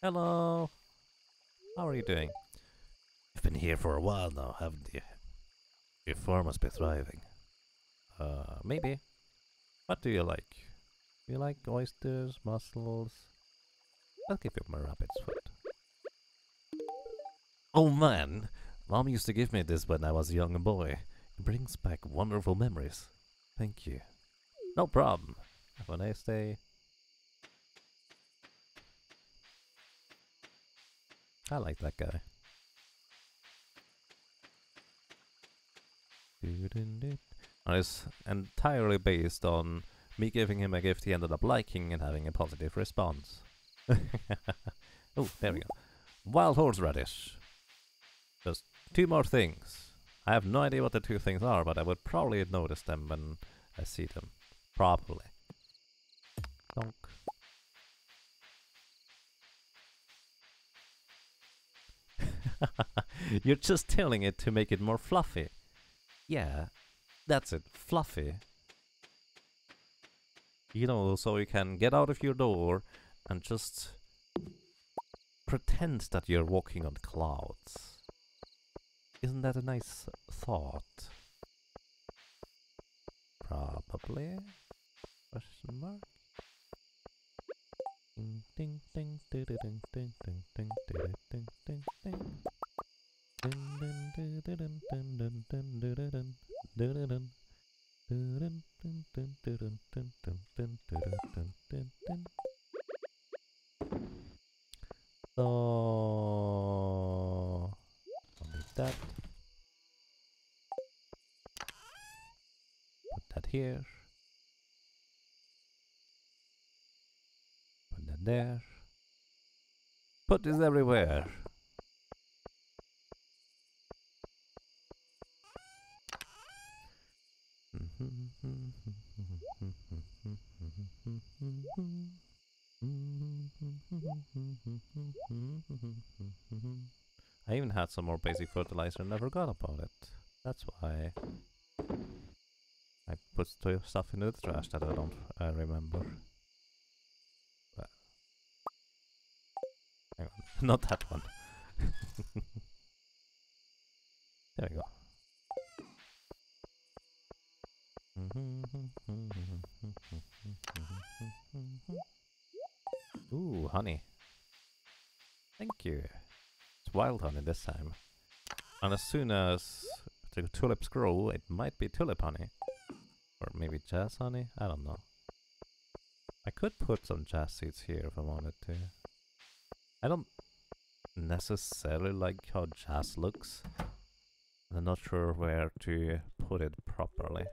Hello. How are you doing? You've been here for a while now, haven't you? Your farm must be thriving. Maybe. What do you like? Do you like oysters, mussels? I'll give you my rabbit's foot. Oh man! Mom used to give me this when I was a young boy. It brings back wonderful memories. Thank you. No problem. Have a nice day. I like that guy. It's entirely based on me giving him a gift he ended up liking and having a positive response. Oh, there we go. Wild horseradish. Just 2 more things. I have no idea what the 2 things are, but I would probably notice them when I see them. Probably. Donk. You're just tilling it to make it more fluffy. Yeah, that's it. Fluffy. You know, so you can get out of your door and just pretend that you're walking on clouds. Isn't that a nice thought? Probably. Question mark. Ding ding ding ding ding ding ding ding ding ding ding ding ding. So I'll need that. Put that here. Put that there. Put this everywhere. I even had some more basic fertilizer and never got about it. That's why I put stuff into the trash that I remember. But hang on, not that one. There we go. Ooh, honey. Thank you. wild honey this time. And as soon as the tulips grow, it might be tulip honey. Or maybe jazz honey? I don't know. I could put some jazz seeds here if I wanted to. I don't necessarily like how jazz looks. I'm not sure where to put it properly.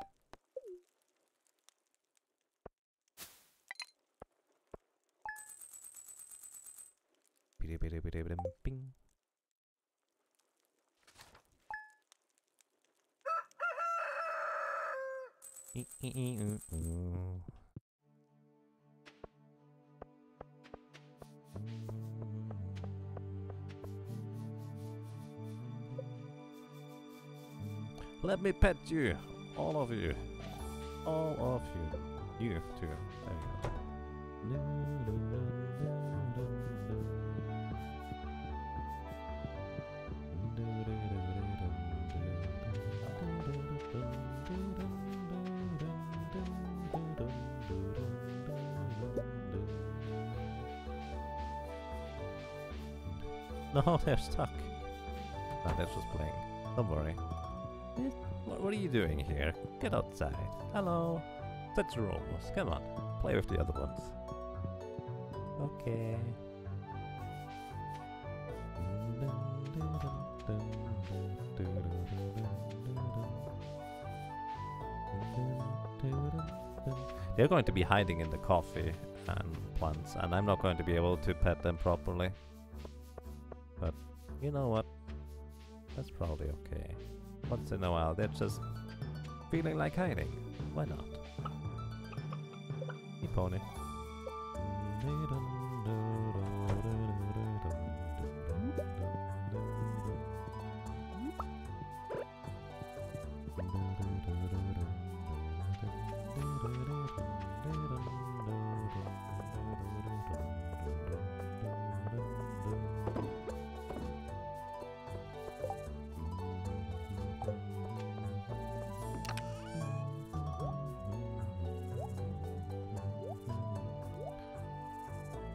Bing. Let me pet you, all of you, all of you, you too. There you go. No, they're stuck. No, they're just playing. Don't worry. What are you doing here? Get outside. Hello. That's rules. Come on. Play with the other ones. Okay. They're going to be hiding in the coffee and plants, and I'm not going to be able to pet them properly. But you know what? That's probably okay. Once in a while, they're just feeling like hiding. Why not? Hey, pony.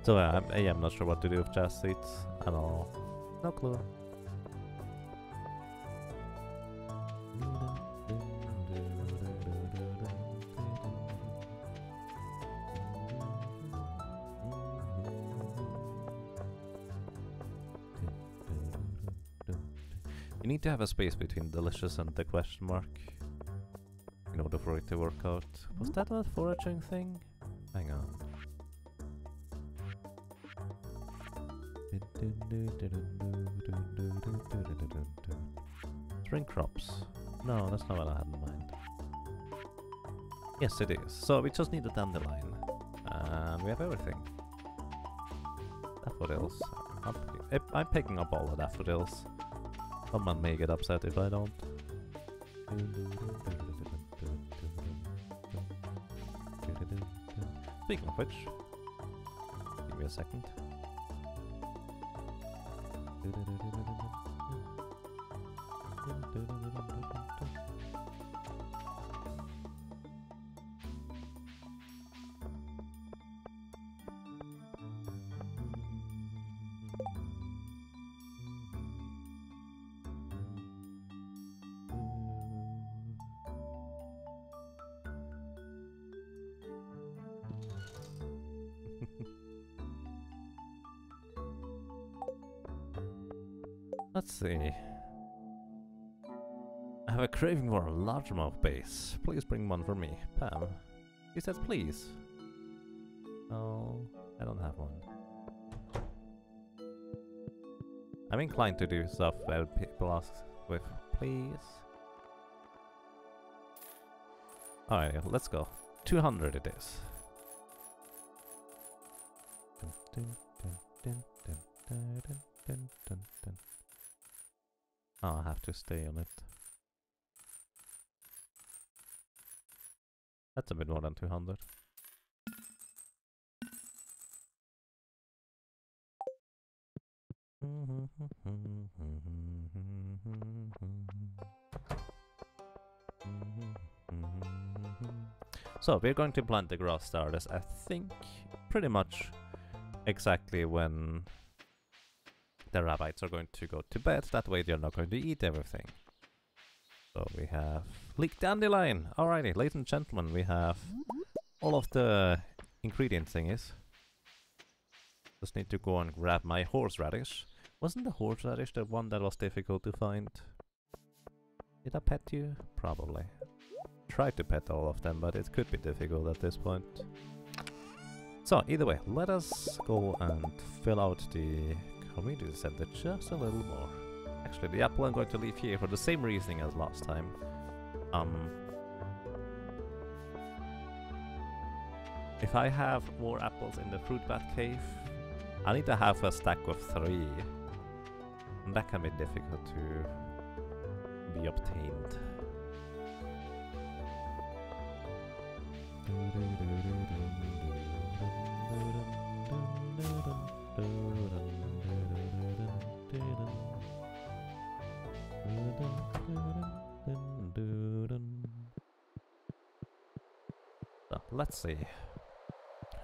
So I'm not sure what to do with jazz seeds at all. No clue. You need to have a space between delicious and the question mark in order for it to work out. Was that a foraging thing? Hang on. Spring crops. No, that's not what I had in mind. Yes, it is. So we just need a dandelion. And we have everything. Daffodils. I'm picking up all the daffodils. Someone may get upset if I don't. Speaking of which, give me a second. Let's see. I have a craving for a largemouth base. Please bring one for me. Pam. He says please. Oh, I don't have one. I'm inclined to do stuff where people ask with please. Alright, let's go. 200 it is. Oh, I have to stay on it. That's a bit more than 200. So we're going to plant the grass starters, I think, pretty much exactly when the rabbits are going to go to bed. That way they're not going to eat everything. So we have leek dandelion. Alrighty, ladies and gentlemen, we have all of the ingredient thingies. Just need to go and grab my horseradish. Wasn't the horseradish the one that was difficult to find? Did I pet you? Probably. Tried to pet all of them, but it could be difficult at this point. So, either way, let us go and fill out the community center just a little more. Actually, the apple I'm going to leave here for the same reasoning as last time. If I have more apples in the fruit bat cave, I need to have a stack of 3. And that can be difficult to be obtained. So, let's see.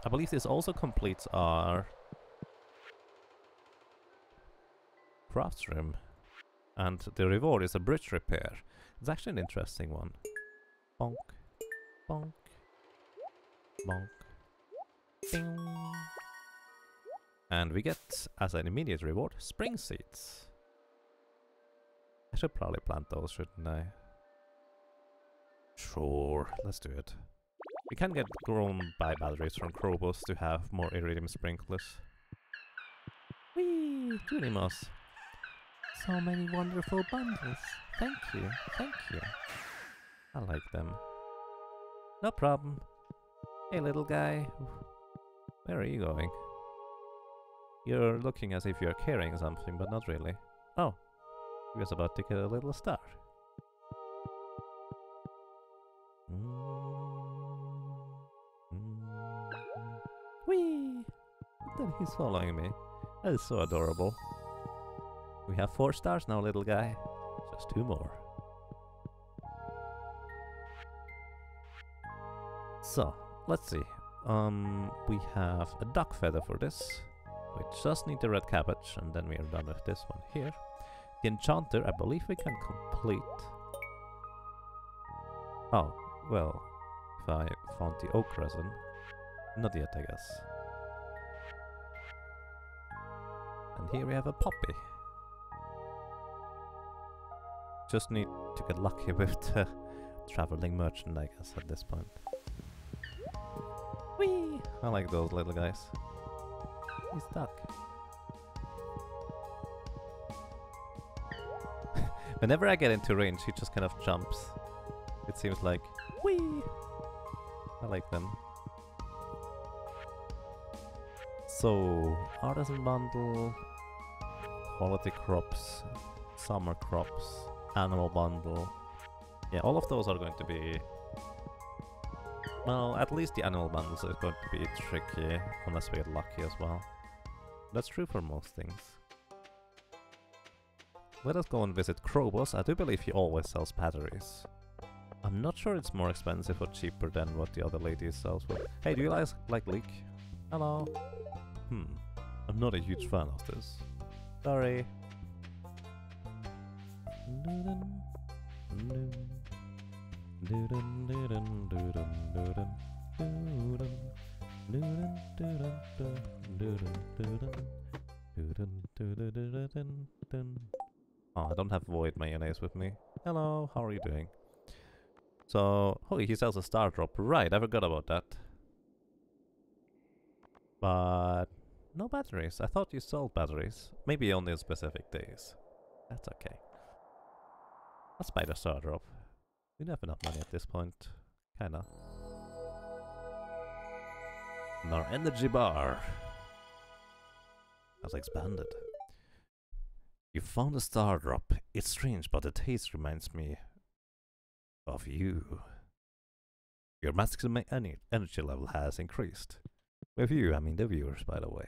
I believe this also completes our crafts room, and the reward is a bridge repair. It's actually an interesting one. Bonk, bonk, bonk, bing. And we get, as an immediate reward, spring seeds. I should probably plant those, shouldn't I? Sure, let's do it. We can get grown by batteries from Krobos to have more iridium sprinklers. Whee! Junimos! So many wonderful bundles. Thank you, thank you. I like them. No problem. Hey little guy. Where are you going? You're looking as if you're carrying something, but not really. Oh, he was about to get a little star. Whee! That he's following me. That is so adorable. We have 4 stars now, little guy. Just 2 more. So, let's see. We have a duck feather for this. We just need the red cabbage, and then we are done with this one here. The enchanter, I believe we can complete. Oh, well, if I found the oak resin. Not yet, I guess. And here we have a poppy. Just need to get lucky with the traveling merchant, I guess, at this point. Whee! I like those little guys. He's stuck. Whenever I get into range, he just kind of jumps. It seems like, whee! I like them. So, artisan bundle, quality crops, summer crops, animal bundle. Yeah, all of those are going to be... Well, at least the animal bundles is going to be tricky, unless we get lucky as well. That's true for most things. Let us go and visit Krobos. I do believe he always sells batteries. I'm not sure it's more expensive or cheaper than what the other lady sells. But hey, do you guys like leek? Hello? I'm not a huge fan of this. Sorry. Oh, I don't have void mayonnaise with me. Hello, how are you doing? So, oh, he sells a star drop. Right, I forgot about that. But no batteries. I thought you sold batteries. Maybe only on specific days. That's okay. Let's buy the star drop. We don't have enough money at this point. Kinda. And our energy bar has expanded. You found a star drop. It's strange, but the taste reminds me of you. Your maximum energy level has increased. With you, I mean the viewers, by the way.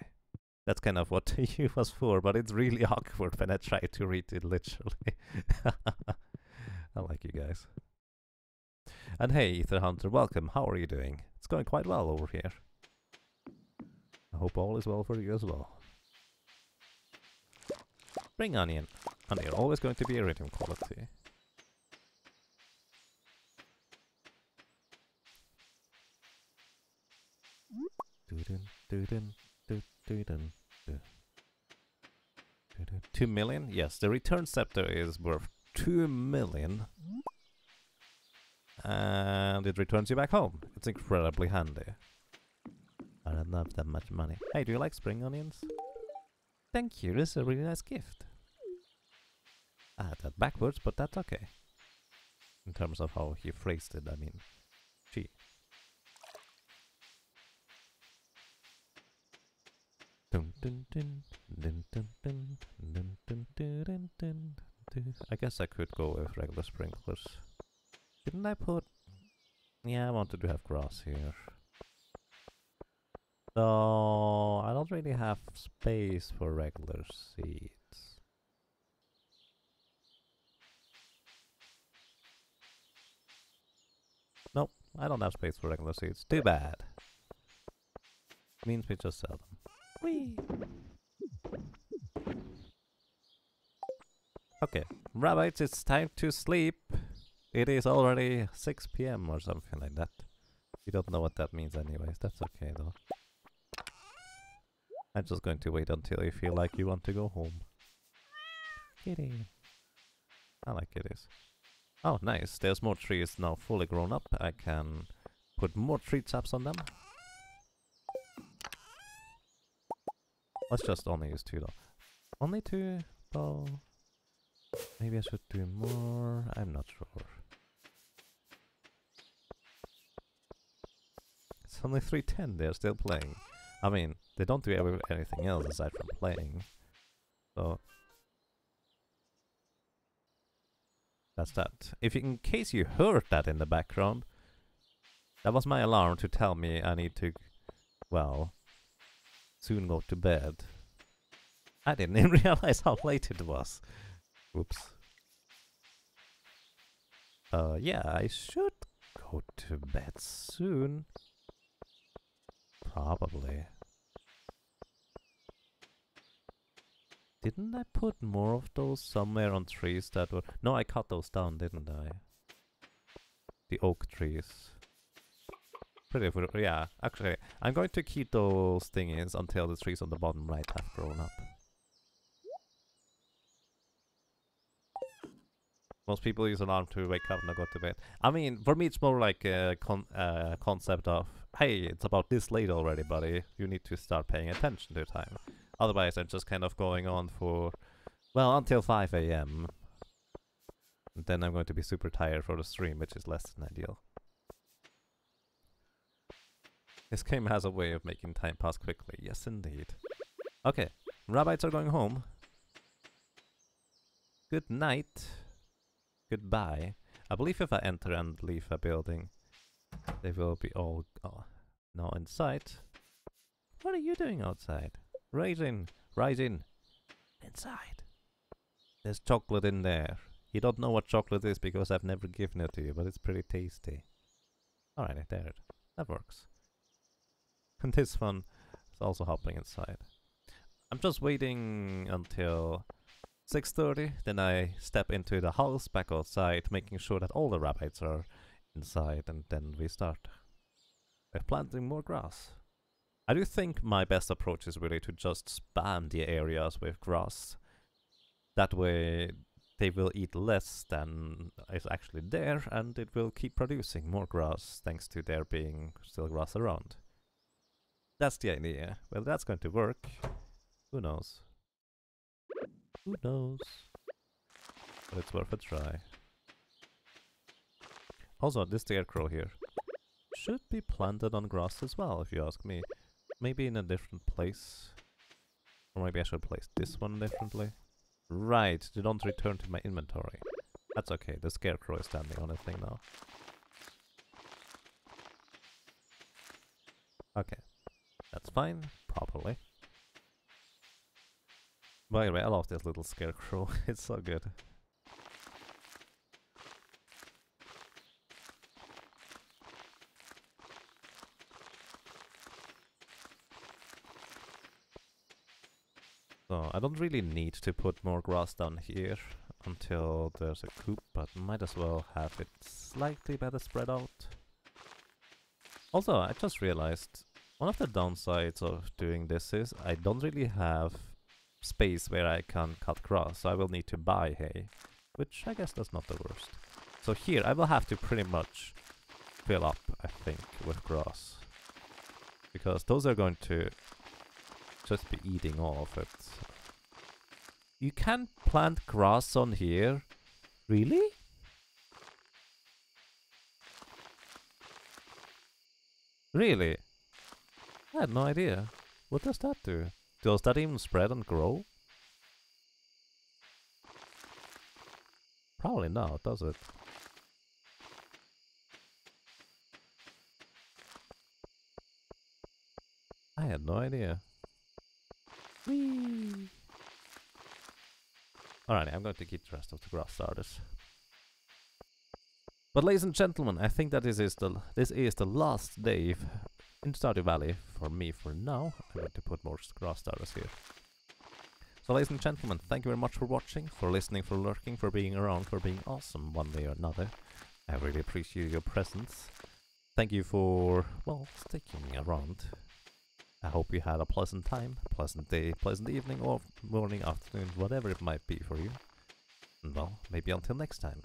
That's kind of what you was for, but it's really awkward when I try to read it literally. I like you guys. And hey, Ether Hunter, welcome. How are you doing? It's going quite well over here. I hope all is well for you as well. Spring onion. And they're always going to be iridium quality. Doo-dun, doo-dun, doo-dun, doo. 2 million? Yes, the return scepter is worth 2 million. And it returns you back home. It's incredibly handy. I don't have that much money. Hey, do you like spring onions? Thank you, this is a really nice gift. I had that backwards, but that's okay. In terms of how he phrased it, I mean, she. Dun, dun, dun, dun, dun, dun, dun, dun, dun, dun, dun, dun. I guess I could go with regular sprinklers. Didn't I put... Yeah, I wanted to have grass here. So I don't really have space for regular seeds. Nope, I don't have space for regular seeds. Too bad. Means we just sell them. Whee! Okay, rabbits, it's time to sleep. It is already 6 PM or something like that. You don't know what that means anyways, that's okay though. I'm just going to wait until you feel like you want to go home. Kitty. I like kitties. Oh, nice. There's more trees now fully grown up. I can put more tree taps on them. Let's just only use 2 though. Only 2? Oh. Maybe I should do more. I'm not sure. It's only 3:10. They're still playing. I mean, they don't do anything else aside from playing. So that's that. In case you heard that in the background, that was my alarm to tell me I need to, well, soon go to bed. I didn't even realize how late it was. Oops. Yeah, I should go to bed soon. Probably. Didn't I put more of those somewhere on trees that were... No, I cut those down, didn't I? The oak trees. Yeah, actually, I'm going to keep those thingies until the trees on the bottom right have grown up. Most people use alarm to wake up and not go to bed. I mean, for me it's more like a concept of, hey, it's about this late already, buddy. You need to start paying attention to time. Otherwise, I'm just kind of going on for, well, until 5 AM. And then I'm going to be super tired for the stream, which is less than ideal. This game has a way of making time pass quickly. Yes, indeed. Okay, rabbits are going home. Good night. Goodbye. I believe if I enter and leave a building, they will be all now inside. What are you doing outside? Rise in. Inside. There's chocolate in there. You don't know what chocolate is because I've never given it to you, but it's pretty tasty. Alright, there it. That works. And this one is also hopping inside. I'm just waiting until 6:30, then I step into the house, back outside, making sure that all the rabbits are inside, and then we start with planting more grass. I do think my best approach is really to just spam the areas with grass. That way they will eat less than is actually there, and it will keep producing more grass thanks to there being still grass around. That's the idea. Well, that's going to work. Who knows? Who knows? But it's worth a try. Also, this scarecrow here should be planted on grass as well, if you ask me. Maybe in a different place. Or maybe I should place this one differently. Right, they don't return to my inventory. That's okay, the scarecrow is standing on a thing now. Okay, that's fine, probably. By the way, I love this little scarecrow, it's so good. So I don't really need to put more grass down here until there's a coop, but might as well have it slightly better spread out. Also, I just realized one of the downsides of doing this is I don't really have space where I can cut grass, so I will need to buy hay, which I guess that's not the worst. So here I will have to pretty much fill up, I think, with grass, because those are going to just be eating all of it. You can plant grass on here? Really? Really? I had no idea. What does that do? Does that even spread and grow? Probably not, does it? I had no idea. Whee! Alright, I'm going to keep the rest of the grass starters. But ladies and gentlemen, I think that this is the last day in Stardew Valley for me for now. I'm going to put more grass starters here. So ladies and gentlemen, thank you very much for watching, for listening, for lurking, for being around, for being awesome one way or another. I really appreciate your presence. Thank you for, well, sticking around. I hope you had a pleasant time, pleasant day, pleasant evening, or morning, afternoon, whatever it might be for you. And well, maybe until next time.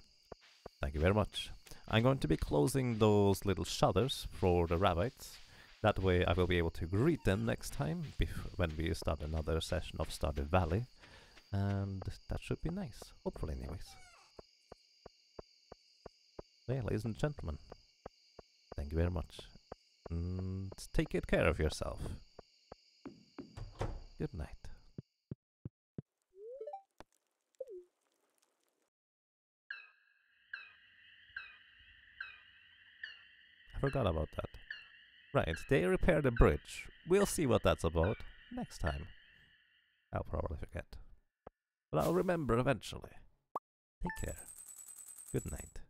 Thank you very much. I'm going to be closing those little shutters for the rabbits. That way I will be able to greet them next time, when we start another session of Stardew Valley. And that should be nice, hopefully anyways. So yeah, ladies and gentlemen, thank you very much. And take good care of yourself. Good night. I forgot about that. Right, they repaired the bridge. We'll see what that's about next time. I'll probably forget. But I'll remember eventually. Take care. Good night.